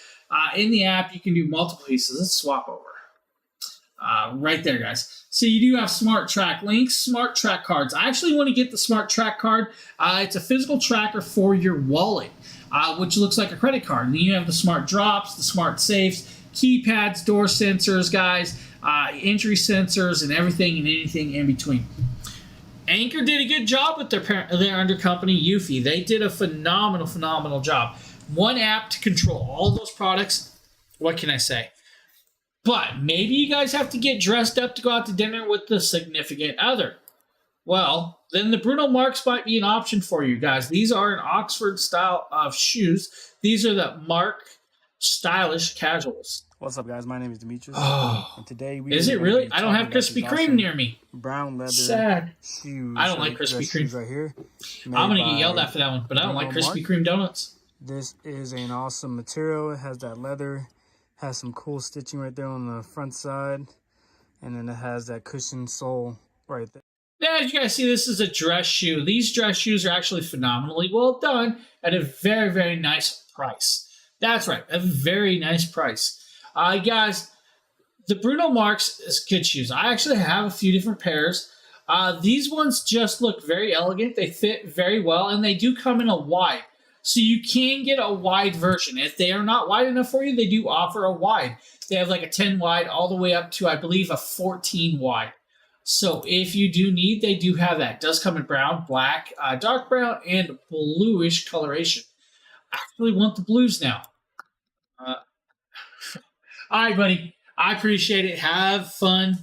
in the app, you can do multiple pieces. Let's swap over. Right there, guys. So you do have smart track links, smart track cards. I actually want to get the smart track card. It's a physical tracker for your wallet, which looks like a credit card. And then you have the smart drops, the smart safes, keypads, door sensors, guys, entry sensors, and everything and anything in between. Anchor did a good job with their under company, Eufy. They did a phenomenal job. One app to control all those products. What can I say? But maybe you guys have to get dressed up to go out to dinner with the significant other. Well, then the Bruno Mars might be an option for you guys. These are an Oxford style of shoes. These are the Mark stylish casuals. What's up, guys? My name is Demetrius. Oh, and today is it really? I don't have Krispy Kreme near me. Brown leather. Sad. Shoes. I don't like Krispy Kreme. Right here. I'm gonna get yelled at for that one, but I don't like Krispy Kreme donuts. This is an awesome material. It has that leather. Has some cool stitching right there on the front side, and then it has that cushioned sole right there. Now, as you guys see, this is a dress shoe. These dress shoes are actually phenomenally well done at a very, very nice price. That's right, a very nice price. Guys, the Bruno Mars is good shoes. I actually have a few different pairs. These ones just look very elegant. They fit very well, and they do come in a wide. So you can get a wide version. If they are not wide enough for you, they do offer a wide. They have like a 10 wide all the way up to, I believe, a 14 wide. So if you do need, they do have that. It does come in brown, black, dark brown, and bluish coloration. I actually want the blues now. All right, buddy. I appreciate it. Have fun.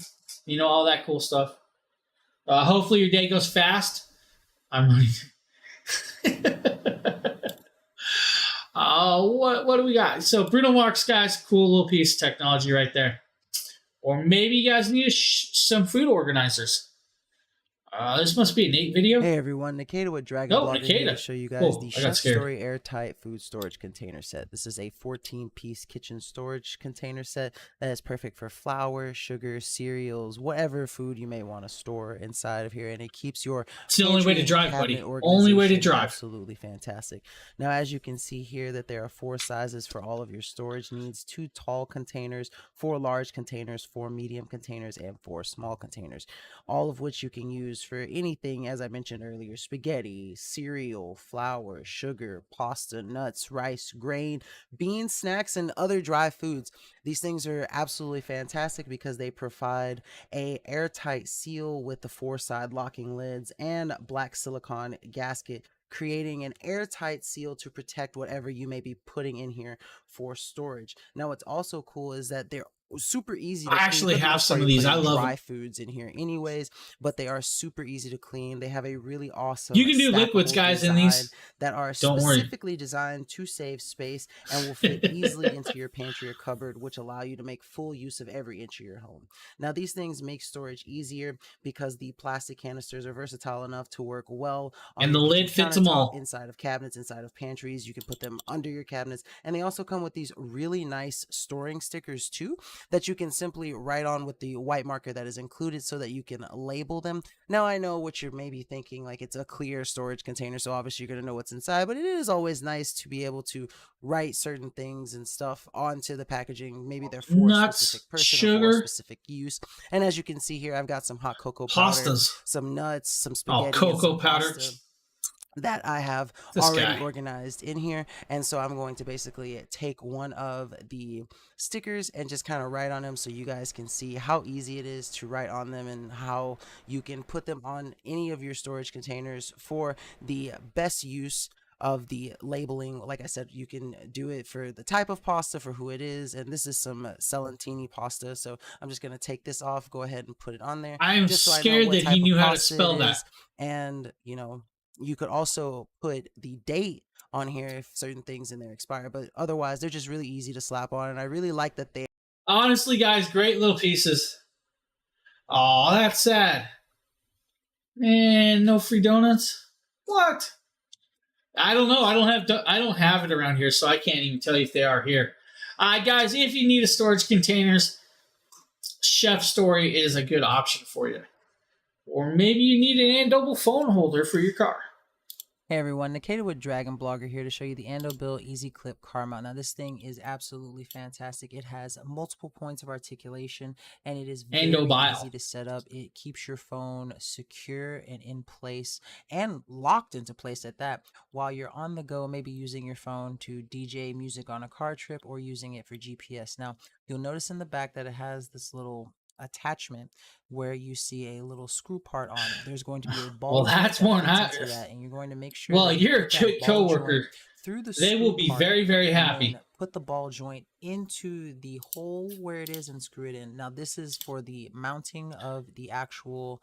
You know, all that cool stuff. Hopefully your day goes fast. I'm running. What do we got? So Bruno Mars, guys, cool little piece of technology right there. Or maybe you guys need some food organizers. This must be a Nate video. Hey everyone, Nikita with DragonBloggers here to show you guys the Chef Story Airtight Food Storage Container Set. This is a 14-piece kitchen storage container set that is perfect for flour, sugar, cereals, whatever food you may want to store inside of here, and it keeps your it's the only way to drive, buddy. Only way to drive. Absolutely fantastic. Now, as you can see here, that there are 4 sizes for all of your storage needs: 2 tall containers, 4 large containers, 4 medium containers, and 4 small containers, all of which you can use for anything, as I mentioned earlier: spaghetti, cereal, flour, sugar, pasta, nuts, rice, grain, beans, snacks, and other dry foods. These things are absolutely fantastic because they provide a airtight seal with the 4 side locking lids and black silicone gasket, creating an airtight seal to protect whatever you may be putting in here for storage. Now, what's also cool is that they're super easy to I clean. actually have some of these. I love dry them. foods in here anyways, but they are super easy to clean. They have a really awesome You can do liquids, guys, in these. that are Don't specifically designed to save space and will fit easily into your pantry or cupboard, which allow you to make full use of every inch of your home. Now, these things make storage easier because the plastic canisters are versatile enough to work well on and the lid fits them all inside of cabinets, inside of pantries. You can put them under your cabinets, and they also come with these really nice storing stickers too that you can simply write on with the white marker that is included so that you can label them. Now, I know what you're maybe thinking, like it's a clear storage container, so obviously you're going to know what's inside, but it is always nice to be able to write certain things and stuff onto the packaging. Maybe they're for a specific person or for a specific use. And as you can see here, I've got some hot cocoa powder, some nuts, some spaghetti, cocoa powder that I have already organized in here. And so I'm going to basically take one of the stickers and just kind of write on them so you guys can see how easy it is to write on them and how you can put them on any of your storage containers for the best use of the labeling. Like I said, you can do it for the type of pasta, for who it is, and this is some Celentini pasta, so I'm just going to take this off, go ahead and put it on there. I'm just scared that he knew how to spell that. And, you know, you could also put the date on here if certain things in there expire, but otherwise they're just really easy to slap on, and I really like that they... Honestly, guys, great little pieces. Oh, that's sad. Man, no free donuts? What? I don't know. I don't have it around here, so I can't even tell you if they are here. Guys, if you need a storage containers, Chef Story is a good option for you. Or maybe you need an Ando phone holder for your car. Hey everyone, Nikita with DragonBlogger here to show you the Ando Easy Clip car mount. Now this thing is absolutely fantastic. It has multiple points of articulation and it is very easy to set up. It keeps your phone secure and in place and locked into place at that while you're on the go, maybe using your phone to DJ music on a car trip or using it for GPS. Now you'll notice in the back that it has this little attachment where you see a little screw part on it. There's going to be a ball. Well, that's more into that, and you're going to make sure. Well, you're a good coworker. Through the they will be very, very happy. Put the ball joint into the hole where it is and screw it in. Now, this is for the mounting of the actual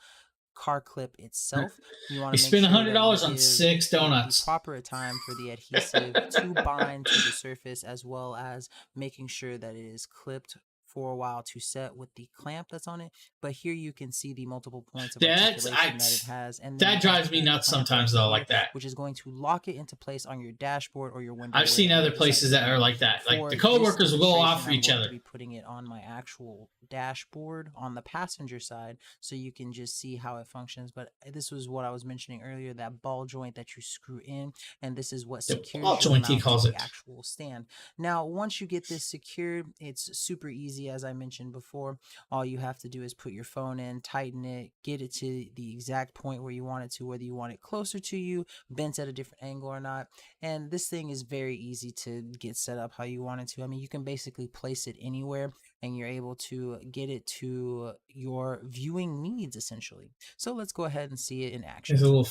car clip itself. You want to spend $100 on 6 donuts. The proper time for the adhesive to bind to the surface, as well as making sure that it is clipped for a while to set with the clamp that's on it. But here you can see the multiple points of articulation that it has, and that drives me nuts sometimes though, like that, which is going to lock it into place on your dashboard or your window. I've seen other places that are like that. Like the coworkers will go off for each other. Be putting it on my actual dashboard on the passenger side so you can just see how it functions. But this was what I was mentioning earlier, that ball joint that you screw in, and this is what secures ball joint, he calls it, the actual stand. Now once you get this secured, it's super easy. As I mentioned before, all you have to do is put your phone in, tighten it, get it to the exact point where you want it to, whether you want it closer to you, bent at a different angle or not. And this thing is very easy to get set up how you want it to. I mean, you can basically place it anywhere and you're able to get it to your viewing needs essentially. So let's go ahead and see it in action.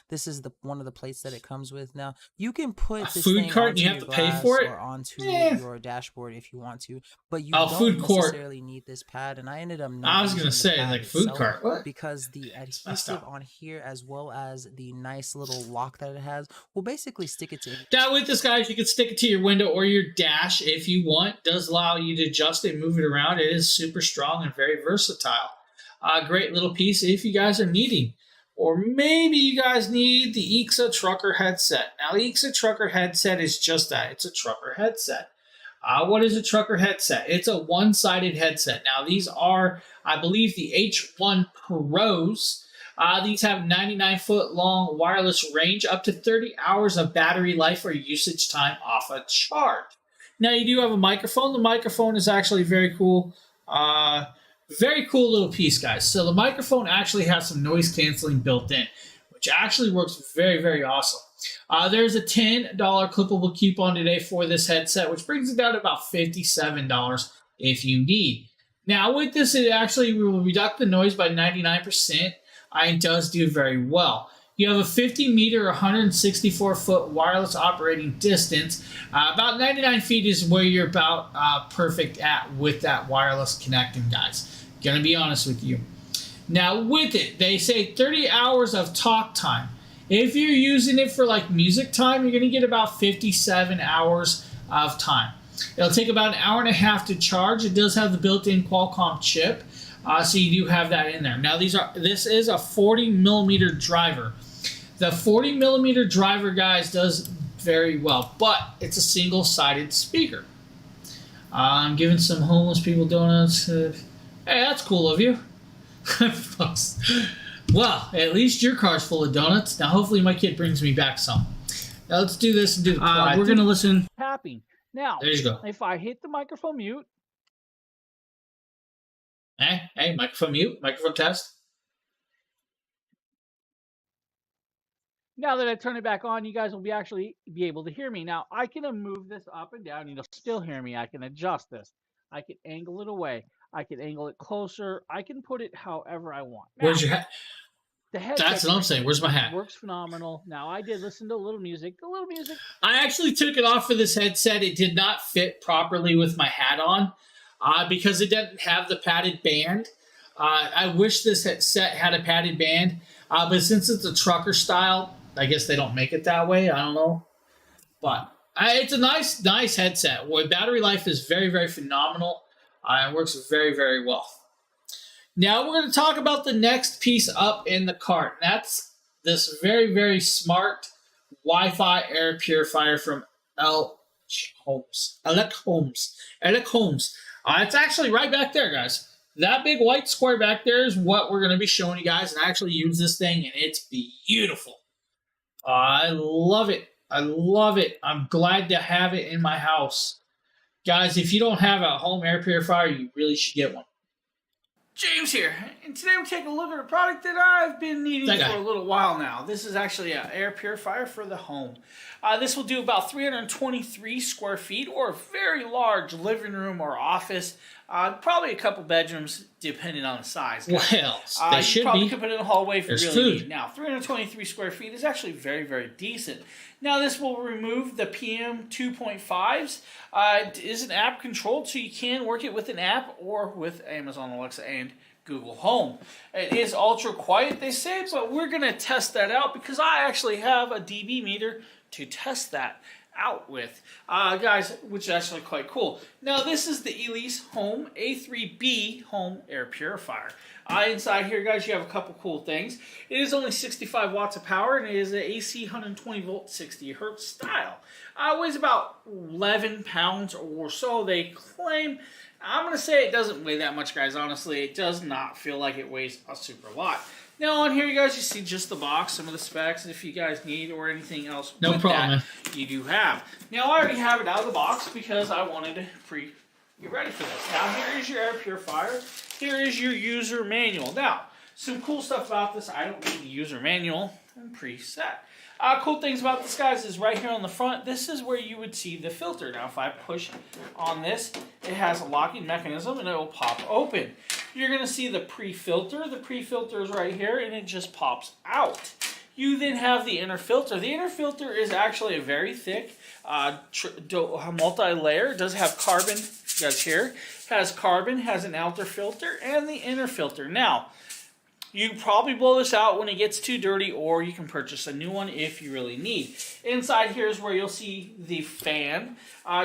This is one of the plates that it comes with. Now you can put this food thing cart onto and you have to pay for it or onto your dashboard if you want to, but you don't food necessarily need this pad. And I ended up not I was gonna say like food cart, what? Because the adhesive on here, as well as the nice little lock that it has, will basically stick it to that. With this, guys, you can stick it to your window or your dash if you want. It does allow you to adjust it and move it around. It is super strong and very versatile. Great little piece if you guys are needing. Or maybe you guys need the Ixa Trucker headset. Now, the Ixa Trucker headset is just that. It's a trucker headset. What is a trucker headset? It's a one-sided headset. Now, these are, I believe, the H1 Pros. These have 99-foot long wireless range, up to 30 hours of battery life or usage time off a charge. Now, you do have a microphone. The microphone is actually very cool. Very cool little piece, guys. So the microphone actually has some noise canceling built in, which actually works very, very awesome. There's a $10 clippable coupon today for this headset, which brings it down to about $57 if you need. Now with this, it actually will reduce the noise by 99%. It does do very well. You have a 50 meter, 164 foot wireless operating distance. About 99 feet is where you're about perfect at with that wireless connecting, guys. Gonna be honest with you. Now with it, they say 30 hours of talk time. If you're using it for like music time, you're gonna get about 57 hours of time. It'll take about an hour and a half to charge. It does have the built-in Qualcomm chip, so you do have that in there. Now this is a 40 millimeter driver. The 40 millimeter driver, guys, does very well, but it's a single-sided speaker. I'm giving some homeless people donuts. Hey, that's cool of you. Well, at least your car's full of donuts. Now, hopefully my kid brings me back some. Now, let's do this and do the we're going to listen. Tapping. Now, there you go. If I hit the microphone mute. Hey, microphone mute, microphone test. Now that I turn it back on, you guys will be able to hear me. Now, I can move this up and down. You'll still hear me. I can adjust this. I can angle it away. I can angle it closer. I can put it however I want. Now, where's your hat? That's what I'm saying. Where's my hat? Works phenomenal. Now, I did listen to a little music. I actually took it off for this headset. It did not fit properly with my hat on because it didn't have the padded band. I wish this headset had a padded band, but since it's a trucker style, I guess they don't make it that way. I don't know. But it's a nice headset. Battery life is very, very phenomenal. It works very, very well. Now we're going to talk about the next piece up in the cart. That's this very, very smart Wi-Fi air purifier from Elec Homes. It's actually right back there, guys. That big white square back there is what we're going to be showing you guys. And I actually use this thing, and it's beautiful. I love it. I'm glad to have it in my house. Guys, if you don't have a home air purifier, you really should get one. James here, and today we're taking a look at a product that I've been needing for a little while now. This is actually an air purifier for the home. This will do about 323 square feet, or a very large living room or office. Probably a couple bedrooms, depending on the size. Well, they should be. You probably could put it in the hallway if you really need. Now, 323 square feet is actually very, very decent. Now, this will remove the PM 2.5s. It is an app controlled, so you can work it with an app or with Amazon Alexa and Google Home. It is ultra quiet, they say, but we're going to test that out because I actually have a dB meter to test that out with, guys, which is actually quite cool. Now, this is the Elise Home A3B Home Air Purifier. Inside here, guys, you have a couple cool things. It is only 65 watts of power, and it is an AC 120 volt 60 hertz style. Weighs about 11 pounds or so, they claim. I'm going to say it doesn't weigh that much, guys. Honestly, it does not feel like it weighs a super lot. Now, on here, you guys, you see just the box, some of the specs, if you guys need or anything else. No problem. You do have. Now, I already have it out of the box because I wanted to get ready for this. Now, here is your air purifier. Here is your user manual. Now, some cool stuff about this. I don't need the user manual. I'm preset. Cool things about this, guys, is right here on the front, this is where you would see the filter. Now, if I push on this, it has a locking mechanism, and it will pop open. You're going to see the pre-filter. The pre-filter is right here, and it just pops out. You then have the inner filter. The inner filter is actually a very thick multi-layer. It does have carbon, you guys hear, has carbon, has an outer filter, and the inner filter. Now, you probably blow this out when it gets too dirty, or you can purchase a new one if you really need. Inside here is where you'll see the fan.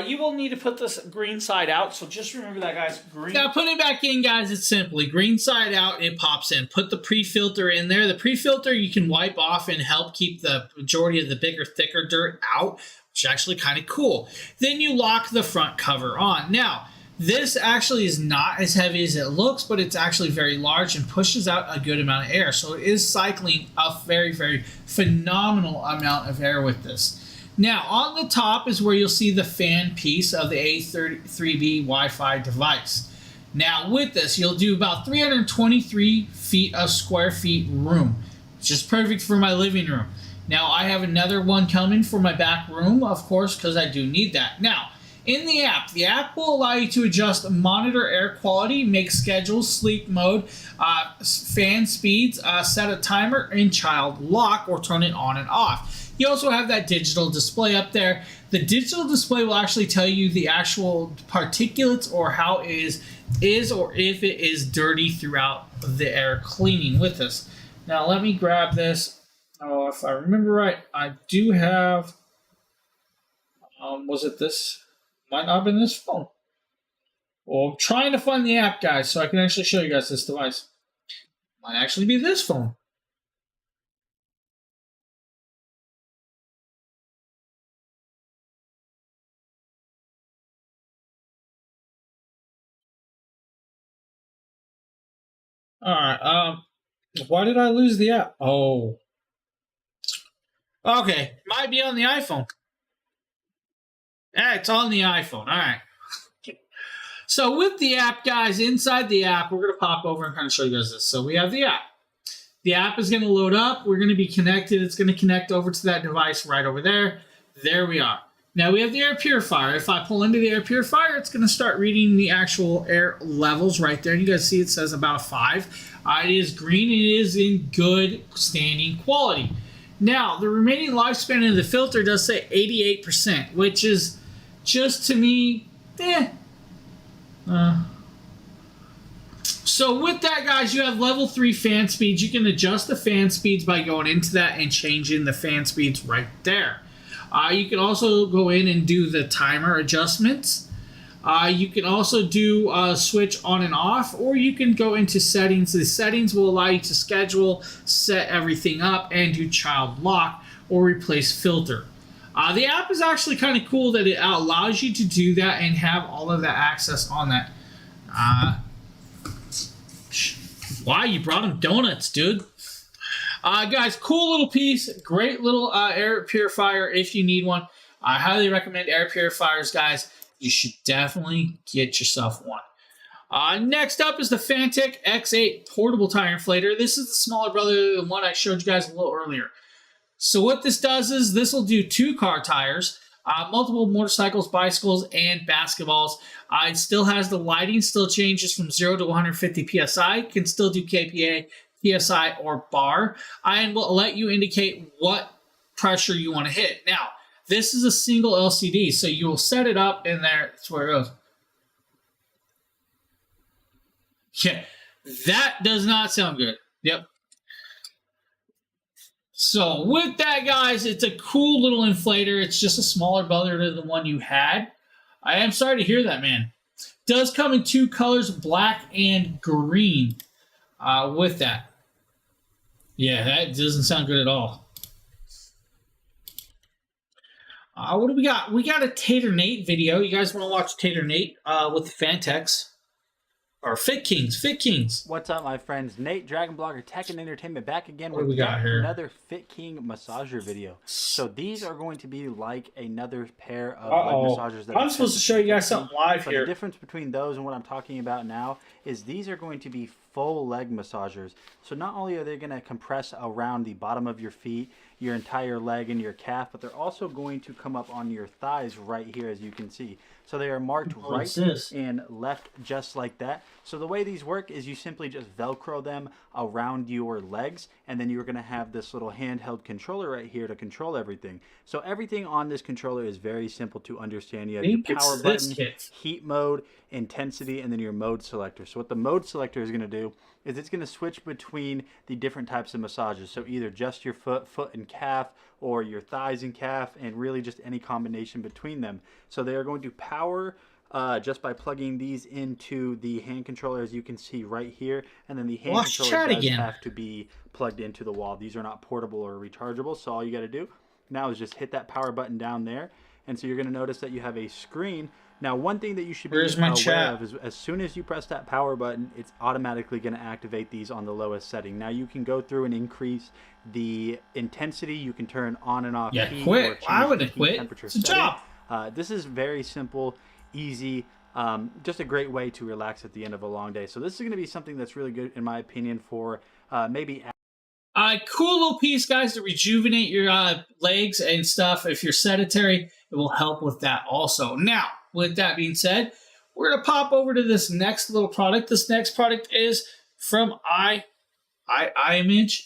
You will need to put this green side out, so just remember that, guys. Green. Now, put it back in, guys. It's simply green side out, it pops in. Put the pre-filter in there. The pre-filter you can wipe off and help keep the majority of the bigger, thicker dirt out, which is actually kind of cool. Then you lock the front cover on. Now, this actually is not as heavy as it looks, but it's actually very large and pushes out a good amount of air. So it is cycling a very, very phenomenal amount of air with this. Now, on the top is where you'll see the fan piece of the A3B Wi-Fi device. Now, with this, you'll do about 323 feet of square feet room. It's just perfect for my living room. Now, I have another one coming for my back room, of course, because I do need that. Now, in the app will allow you to adjust monitor air quality, make schedules, sleep mode, fan speeds, set a timer in child lock, or turn it on and off. You also have that digital display up there. The digital display will actually tell you the actual particulates or how it is or if it is dirty throughout the air cleaning with this. Now let me grab this. Oh, if I remember right, I do have, was it this? Might not have been this phone. Well, I'm trying to find the app, guys, so I can actually show you guys this device. Might actually be this phone. Alright, why did I lose the app? Oh. Okay, might be on the iPhone. Yeah, it's on the iPhone. Alright. So with the app, guys, inside the app, we're going to pop over and kind of show you guys this. So we have the app. The app is going to load up. We're going to be connected. It's going to connect over to that device right over there. There we are. Now we have the air purifier. If I pull into the air purifier, it's going to start reading the actual air levels right there. You guys see it says about a 5. It is green and it is in good standing quality. Now, the remaining lifespan of the filter does say 88%, which is just to me, So with that, guys, you have level 3 fan speeds. You can adjust the fan speeds by going into that and changing the fan speeds right there. You can also go in and do the timer adjustments. You can also do switch on and off, or you can go into settings. The settings will allow you to schedule, set everything up, and do child lock or replace filter. The app is actually kind of cool that it allows you to do that and have all of that access on that. Why you brought him donuts, dude? Guys, cool little piece. Great little air purifier if you need one. I highly recommend air purifiers, guys. You should definitely get yourself one. Next up is the Fantech X8 portable tire inflator. This is the smaller brother than the one I showed you guys a little earlier. So what this does is this will do 2 car tires, multiple motorcycles, bicycles, and basketballs. It still has the lighting, still changes from 0 to 150 PSI, can still do KPA, PSI, or bar, and will let you indicate what pressure you want to hit. Now, this is a single LCD, so you will set it up in there. That's where it goes. Yeah, that does not sound good. Yep. So with that, guys, it's a cool little inflator. It's just a smaller brother than the one you had. I am sorry to hear that, man. Does come in 2 colors, black and green, with that. Yeah, that doesn't sound good at all. What do we got? We got a Tater Nate video. You guys want to watch Tater Nate with the Fantechs? Or Fit Kings. Fit Kings. What's up, my friends? Nate, DragonBlogger Tech and Entertainment, back again with another Fit King massager video. So these are going to be like another pair of leg massagers that I'm supposed to show you guys something live here. The difference between those and what I'm talking about now is these are going to be full leg massagers. So not only are they going to compress around the bottom of your feet, your entire leg and your calf, but they're also going to come up on your thighs right here, as you can see. So they are marked right and left just like that. So the way these work is you simply just Velcro them around your legs, and then you're going to have this little handheld controller right here to control everything. So everything on this controller is very simple to understand. You have your power button, heat mode, intensity, and then your mode selector. So what the mode selector is going to do is it's going to switch between the different types of massages. So either just your foot and calf, or your thighs and calf, and really just any combination between them. So they are going to power just by plugging these into the hand controller, as you can see right here, and then the hand controller does have to be plugged into the wall. These are not portable or rechargeable, so all you got to do now is just hit that power button down there, and so you're going to notice that you have a screen. Now, one thing that you should be aware of is as soon as you press that power button, it's automatically going to activate these on the lowest setting. Now, you can go through and increase the intensity. You can turn on and off heat. Quit. I wouldn't quit. It's a job. This is very simple, easy, just a great way to relax at the end of a long day. So this is going to be something that's really good, in my opinion, for maybe... cool little piece, guys, to rejuvenate your legs and stuff. If you're sedentary, it will help with that also. Now, with that being said, we're going to pop over to this next little product. This next product is from iImage.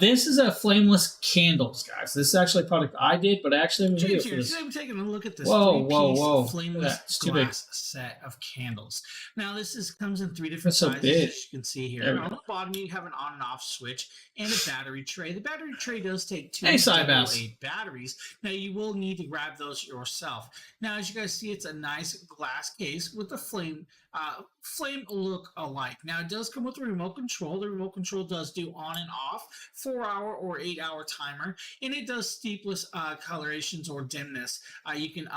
This is a flameless candles, guys. This is actually a product I did, but I actually have a video for this. Today we're taking a look at this three-piece flameless glass set of candles. Now, comes in 3 different sizes, as you can see here. On the bottom, you have an on and off switch and a battery tray. The battery tray does take 2 AA batteries. Now, you will need to grab those yourself. Now, as you guys see, it's a nice glass case with a flame look alike. Now, it does come with a remote control. The remote control does do on and off, 4-hour or 8-hour timer, and it does steepless colorations or dimness. You can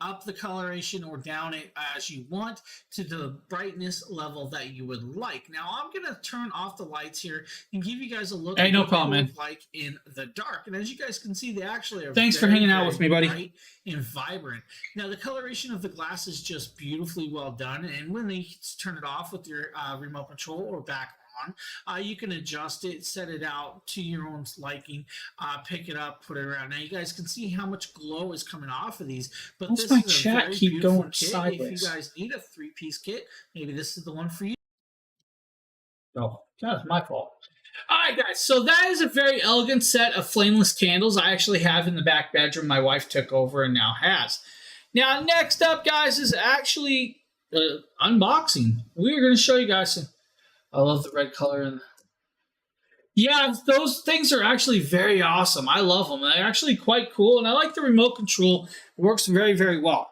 up the coloration or down it as you want to the brightness level that you would like. Now, I'm going to turn off the lights here and give you guys a look at what they look like in the dark. And as you guys can see, they actually are Thanks for hanging out with me, buddy. Bright and vibrant. Now, the coloration of the glass is just beautifully well done. And when they turn it off with your remote control or back on, you can adjust it, set it out to your own liking, pick it up, put it around. Now you guys can see how much glow is coming off of these. But this is a very beautiful kit. Sideways. If you guys need a 3-piece kit, maybe this is the one for you. Oh, that's my fault. All right, guys. So that is a very elegant set of flameless candles I actually have in the back bedroom. My wife took over and now has. Now, next up, guys, is actually unboxing. We're going to show you guys some. I love the red color. And yeah, those things are actually very awesome. I love them. They're actually quite cool, and I like the remote control. It works very, very well.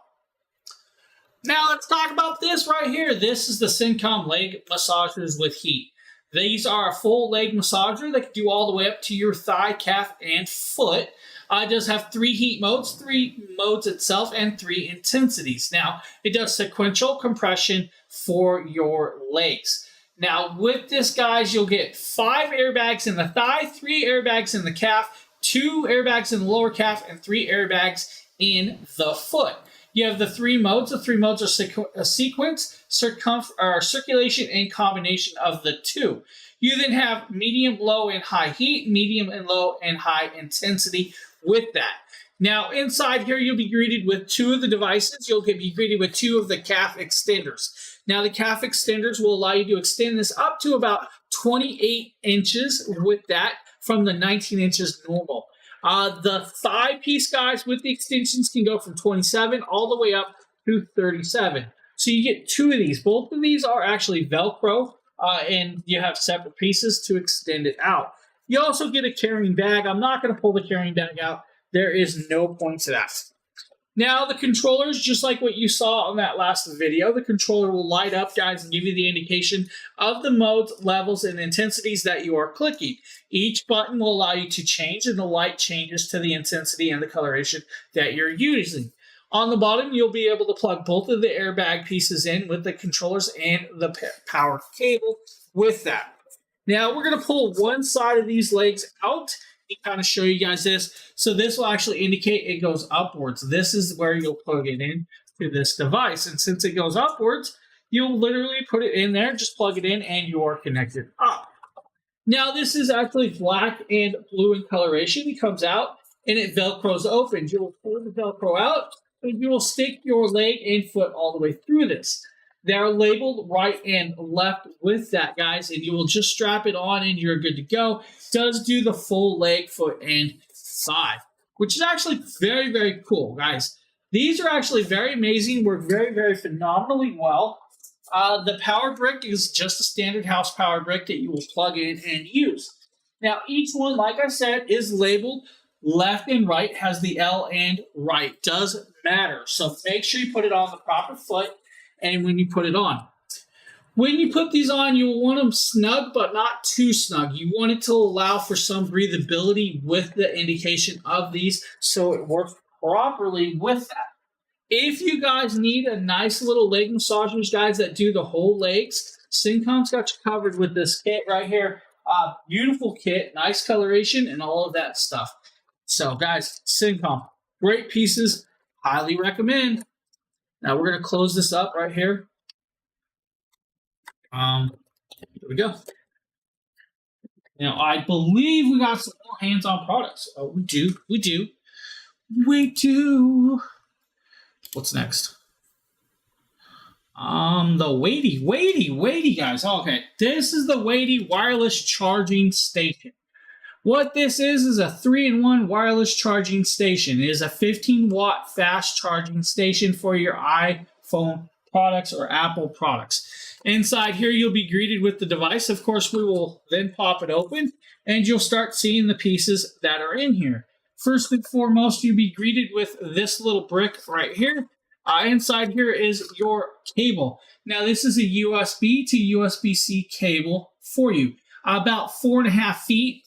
Now, let's talk about this right here. This is the Syncom leg massagers with heat. These are a full leg massager that can do all the way up to your thigh, calf, and foot. It does have 3 heat modes, 3 modes itself, and 3 intensities. Now, it does sequential compression for your legs. Now, with this, guys, you'll get 5 airbags in the thigh, 3 airbags in the calf, 2 airbags in the lower calf, and 3 airbags in the foot. You have the 3 modes. The 3 modes are a sequence, circulation, and combination of the 2. You then have medium, low, and high heat, medium and low, and high intensity with that. Now, inside here, you'll be greeted with 2 of the devices. You'll be greeted with 2 of the calf extenders. Now, the calf extenders will allow you to extend this up to about 28 inches with that from the 19 inches normal. The thigh piece, guys, with the extensions can go from 27 all the way up to 37. So you get 2 of these. Both of these are actually Velcro, and you have separate pieces to extend it out. You also get a carrying bag. I'm not going to pull the carrying bag out. There is no point to that. Now, the controllers, just like what you saw on that last video, the controller will light up, guys, and give you the indication of the modes, levels, and intensities that you are clicking. Each button will allow you to change, and the light changes to the intensity and the coloration that you're using. On the bottom, you'll be able to plug both of the airbag pieces in with the controllers and the power cable with that. Now, we're going to pull one side of these legs out kind of show you guys this. So this will actually indicate it goes upwards. This is where you'll plug it in to this device. And since it goes upwards, you'll literally put it in there, just plug it in, and you're connected up. Now, this is actually black and blue in coloration. It comes out and it Velcros open. You will pull the Velcro out and you will stick your leg and foot all the way through this. They're labeled right and left with that, guys, and you will just strap it on and you're good to go. It does do the full leg, foot, and thigh, which is actually very, very cool, guys. These are actually very amazing, work very, very phenomenally well. The power brick is just a standard house power brick that you will plug in and use. Now, each one, like I said, is labeled left and right, has the L and right. Does matter. So make sure you put it on the proper foot and when you put it on. When you put these on, you will want them snug, but not too snug. You want it to allow for some breathability with the indication of these so it works properly with that. If you guys need a nice little leg massagers, guys, that do the whole legs, Syncom's got you covered with this kit right here. Beautiful kit, nice coloration, and all of that stuff. So, guys, Syncom, great pieces. Highly recommend. Now, we're going to close this up right here. Here we go. Now, I believe we got some more hands-on products. Oh, we do. What's next? The weighty guys. Okay, this is the weighty wireless charging station. What this is a 3-in-1 wireless charging station. It is a 15-watt fast charging station for your iPhone products or Apple products. Inside here, you'll be greeted with the device. Of course, we will then pop it open, and you'll start seeing the pieces that are in here. First and foremost, you'll be greeted with this little brick right here. Inside here is your cable. Now, this is a USB to USB-C cable for you. About 4.5 feet.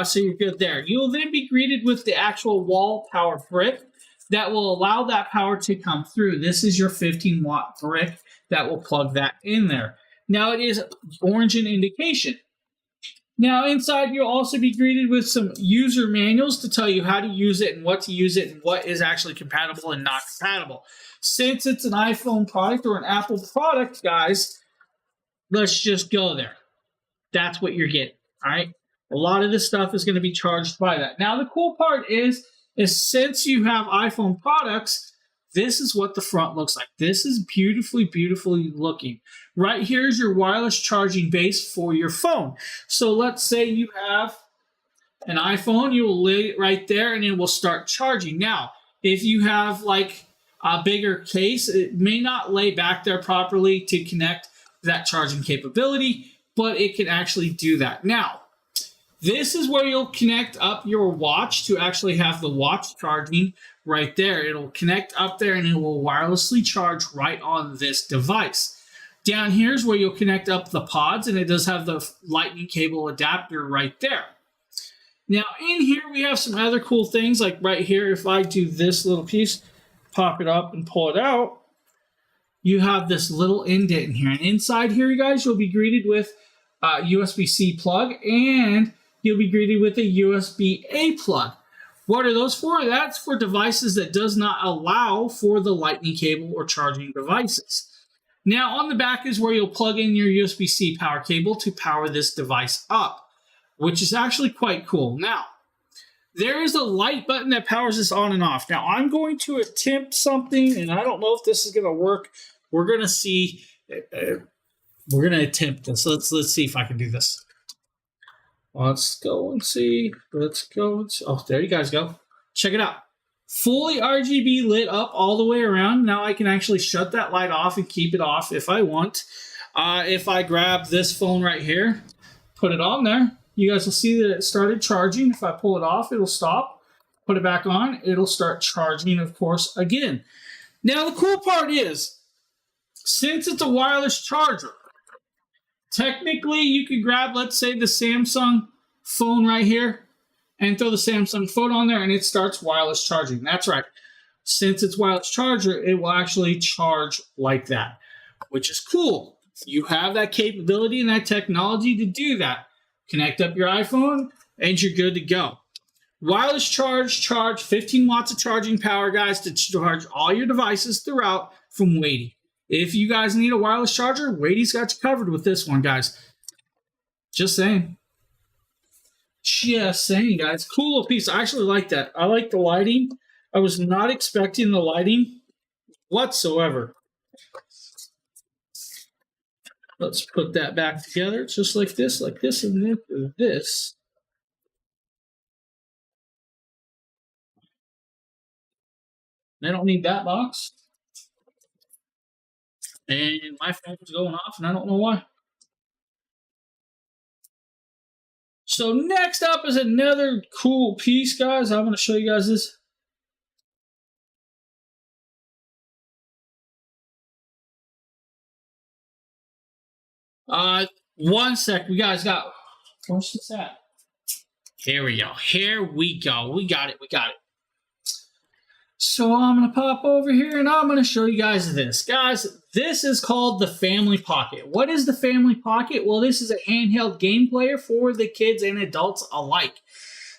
So you're good there. You'll then be greeted with the actual wall power brick that will allow that power to come through. This is your 15-watt brick that will plug that in there. Now it is orange in indication. Now inside you'll also be greeted with some user manuals to tell you how to use it and what to use it and what is actually compatible and not compatible. Since it's an iPhone product or an Apple product, guys, let's just go there. That's what you're getting, all right? A lot of this stuff is going to be charged by that. Now, the cool part is since you have iPhone products, this is what the front looks like. This is beautifully, beautifully looking. Right here is your wireless charging base for your phone. So let's say you have an iPhone, you will lay it right there and it will start charging. Now, if you have like a bigger case, it may not lay back there properly to connect that charging capability, but it can actually do that. Now, this is where you'll connect up your watch to actually have the watch charging right there. It'll connect up there and it will wirelessly charge right on this device. Down here is where you'll connect up the pods, and it does have the lightning cable adapter right there. Now in here we have some other cool things, like right here, if I do this little piece, pop it up and pull it out, you have this little indent in here. And inside here, you guys, you'll be greeted with a USB-C plug, and you'll be greeted with a USB-A plug. What are those for? That's for devices that does not allow for the lightning cable or charging devices. Now on the back is where you'll plug in your USB-C power cable to power this device up, which is actually quite cool. Now, there is a light button that powers this on and off. Now I'm going to attempt something, and I don't know if this is going to work. We're going to see. We're going to attempt this. Let's see if I can do this. Let's go and see. Let's go. Oh, there you guys go. Check it out. Fully RGB lit up all the way around. Now I can actually shut that light off and keep it off if I want. If I grab this phone right here, put it on there, you guys will see that it started charging. If I pull it off, it'll stop. Put it back on, it'll start charging, of course, again. Now the cool part is, since it's a wireless charger, technically you could grab, let's say, the Samsung phone right here and throw the Samsung phone on there and it starts wireless charging. That's right. Since it's wireless charger, it will actually charge like that, which is cool. You have that capability and that technology to do that. Connect up your iPhone and you're good to go. Wireless charge, 15 watts of charging power, guys, to charge all your devices throughout from Weighty. If you guys need a wireless charger, Weighty's got you covered with this one, guys. Just saying. Just saying, guys. Cool little piece. I actually like that. I like the lighting. I was not expecting the lighting whatsoever. Let's put that back together. It's just like this, and this. I don't need that box. And my phone's going off, and I don't know why. So next up is another cool piece, guys. I'm going to show you guys this. One sec. We guys got. Where's this at? Here we go. Here we go. We got it. We got it. So I'm going to pop over here and I'm going to show you guys this. Guys, this is called the Family Pocket. What is the Family Pocket? Well, this is a handheld game player for the kids and adults alike.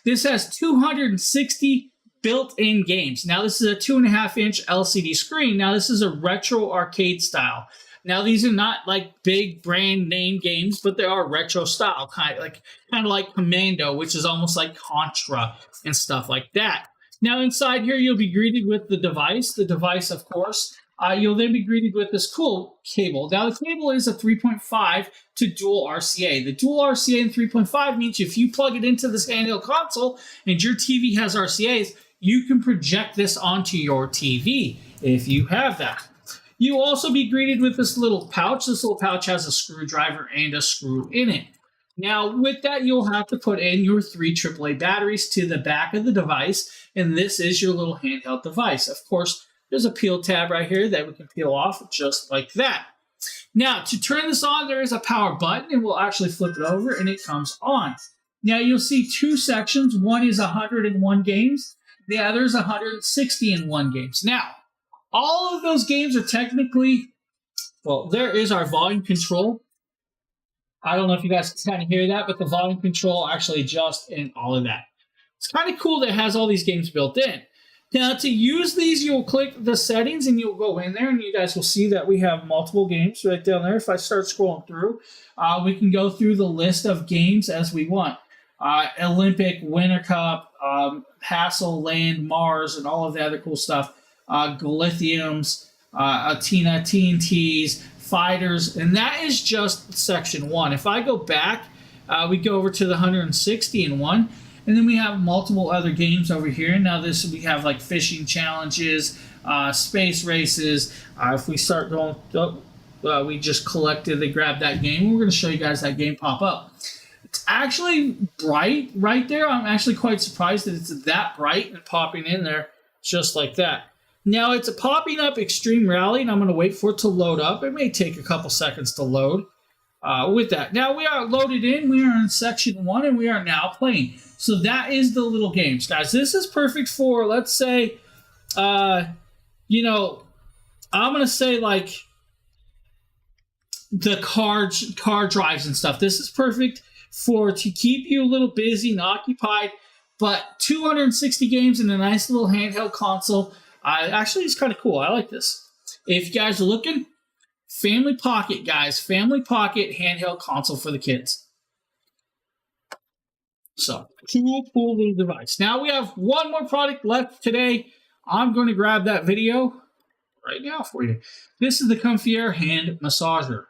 This has 260 built-in games. Now, this is a 2.5-inch LCD screen. Now, this is a retro arcade style. Now, these are not like big brand name games, but they are retro style, kind of like Commando, which is almost like Contra and stuff like that. Now inside here, you'll be greeted with the device. The device, of course. You'll then be greeted with this cool cable. Now the cable is a 3.5 to dual RCA. The dual RCA in 3.5 means if you plug it into this handheld console and your TV has RCAs, you can project this onto your TV if you have that. You'll also be greeted with this little pouch. This little pouch has a screwdriver and a screw in it. Now, with that, you'll have to put in your 3 AAA batteries to the back of the device, and this is your little handheld device. Of course, there's a peel tab right here that we can peel off just like that. Now, to turn this on, there is a power button, and we'll actually flip it over, and it comes on. Now, you'll see 2 sections. One is 101 games. The other is 161 games. Now, all of those games are technically, well, there is our volume control. I don't know if you guys can kind of hear that, but the volume control actually adjusts and all of that. It's kind of cool that it has all these games built in. Now, to use these, you'll click the settings and you'll go in there and you guys will see that we have multiple games right down there. If I start scrolling through, we can go through the list of games as we want. Olympic, Winter Cup, Hassel, Land, Mars, and all of the other cool stuff. Lithiums, Athena, TNTs, Fighters, and that is just section 1. If I go back, we go over to the 160 and 1, and then we have multiple other games over here. Now this, we have like fishing challenges, space races. If we start going, we just collectively grab that game. We're going to show you guys that game pop up. It's actually bright right there. I'm actually quite surprised that it's that bright and popping in there just like that. Now it's popping up Extreme Rally, and I'm going to wait for it to load up. It may take a couple seconds to load with that. Now we are loaded in. We are in section 1, and we are now playing. So that is the little games, guys. This is perfect for, let's say, you know, I'm going to say like the car drives and stuff. This is perfect to keep you a little busy and occupied. But 260 games in a nice little handheld console. Actually, it's kind of cool. I like this. If you guys are looking, Family Pocket, guys. Family Pocket handheld console for the kids. So, cool little device. Now, we have one more product left today. I'm going to grab that video right now for you. This is the Comfier Hand Massager.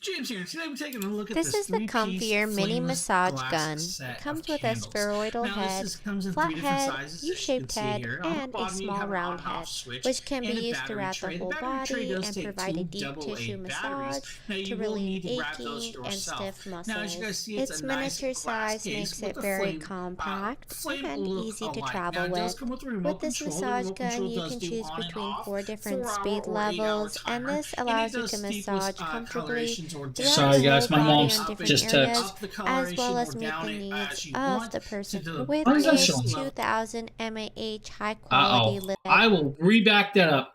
James here. Today we're taking a look at this is the Comfier mini massage gun. It comes with a spheroidal head, flat head, U-shaped head, and a small round head, which can be used throughout the whole body and provide a deep tissue massage to relieve aching and stiff muscles. Its miniature size makes it very compact and easy to travel with. With this massage gun, you can choose between 4 different speed levels, and this allows you to massage comfortably. Sorry guys, my mom just texted. As well as meet the needs of the person with its 2000 mAh high quality lithium. I will re-back that up.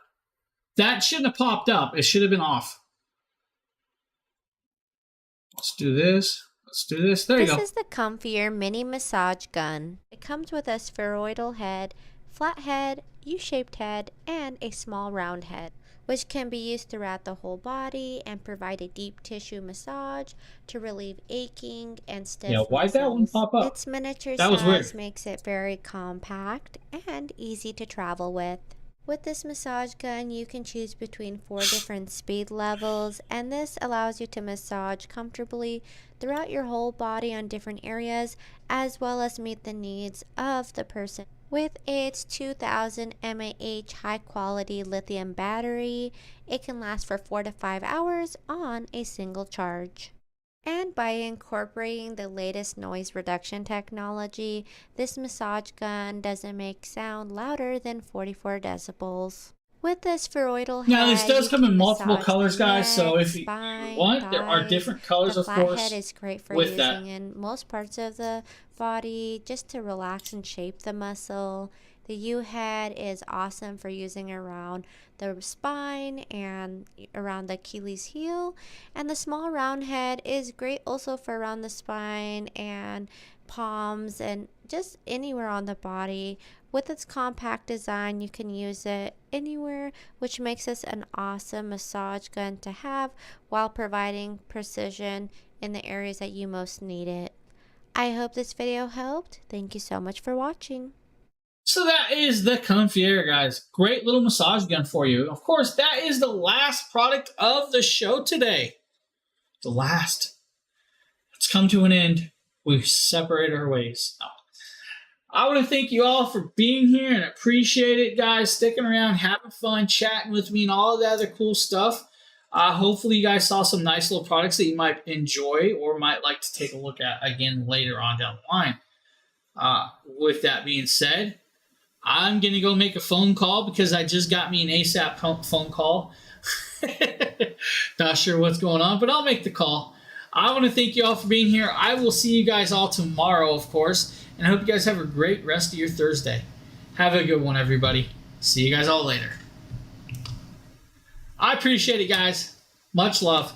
That shouldn't have popped up. It should have been off. Let's do this. Let's do this. There you go. This is the Comfier mini massage gun. It comes with a spheroidal head, flat head, U-shaped head, and a small round head, which can be used throughout the whole body and provide a deep tissue massage to relieve aching and stiff muscles. Why'd that one pop up? Its miniature size makes it very compact and easy to travel with. With this massage gun, you can choose between 4 different speed levels, and this allows you to massage comfortably throughout your whole body on different areas, as well as meet the needs of the person. With its 2000 mAh high quality lithium battery, it can last for 4 to 5 hours on a single charge. And by incorporating the latest noise reduction technology, this massage gun doesn't make sound louder than 44 decibels. With this spheroidal head, now this does come in multiple colors, guys. So if you want, there are different colors, of course. The flat head is great for using in most parts of the body, just to relax and shape the muscle. The U head is awesome for using around the spine and around the Achilles heel, and the small round head is great also for around the spine and palms and just anywhere on the body. With its compact design, you can use it anywhere, which makes this an awesome massage gun to have while providing precision in the areas that you most need it. I hope this video helped. Thank you so much for watching. So that is the Comfy Air, guys. Great little massage gun for you. Of course, that is the last product of the show today. The last. It's come to an end. We've separated our ways. Oh. I want to thank you all for being here and appreciate it, guys. Sticking around, having fun, chatting with me, and all the other cool stuff. Hopefully you guys saw some nice little products that you might enjoy or might like to take a look at again later on down the line. With that being said, I'm going to go make a phone call because I just got me an ASAP phone call. Not sure what's going on, but I'll make the call. I want to thank you all for being here. I will see you guys all tomorrow, of course. And I hope you guys have a great rest of your Thursday. Have a good one, everybody. See you guys all later. I appreciate it, guys. Much love.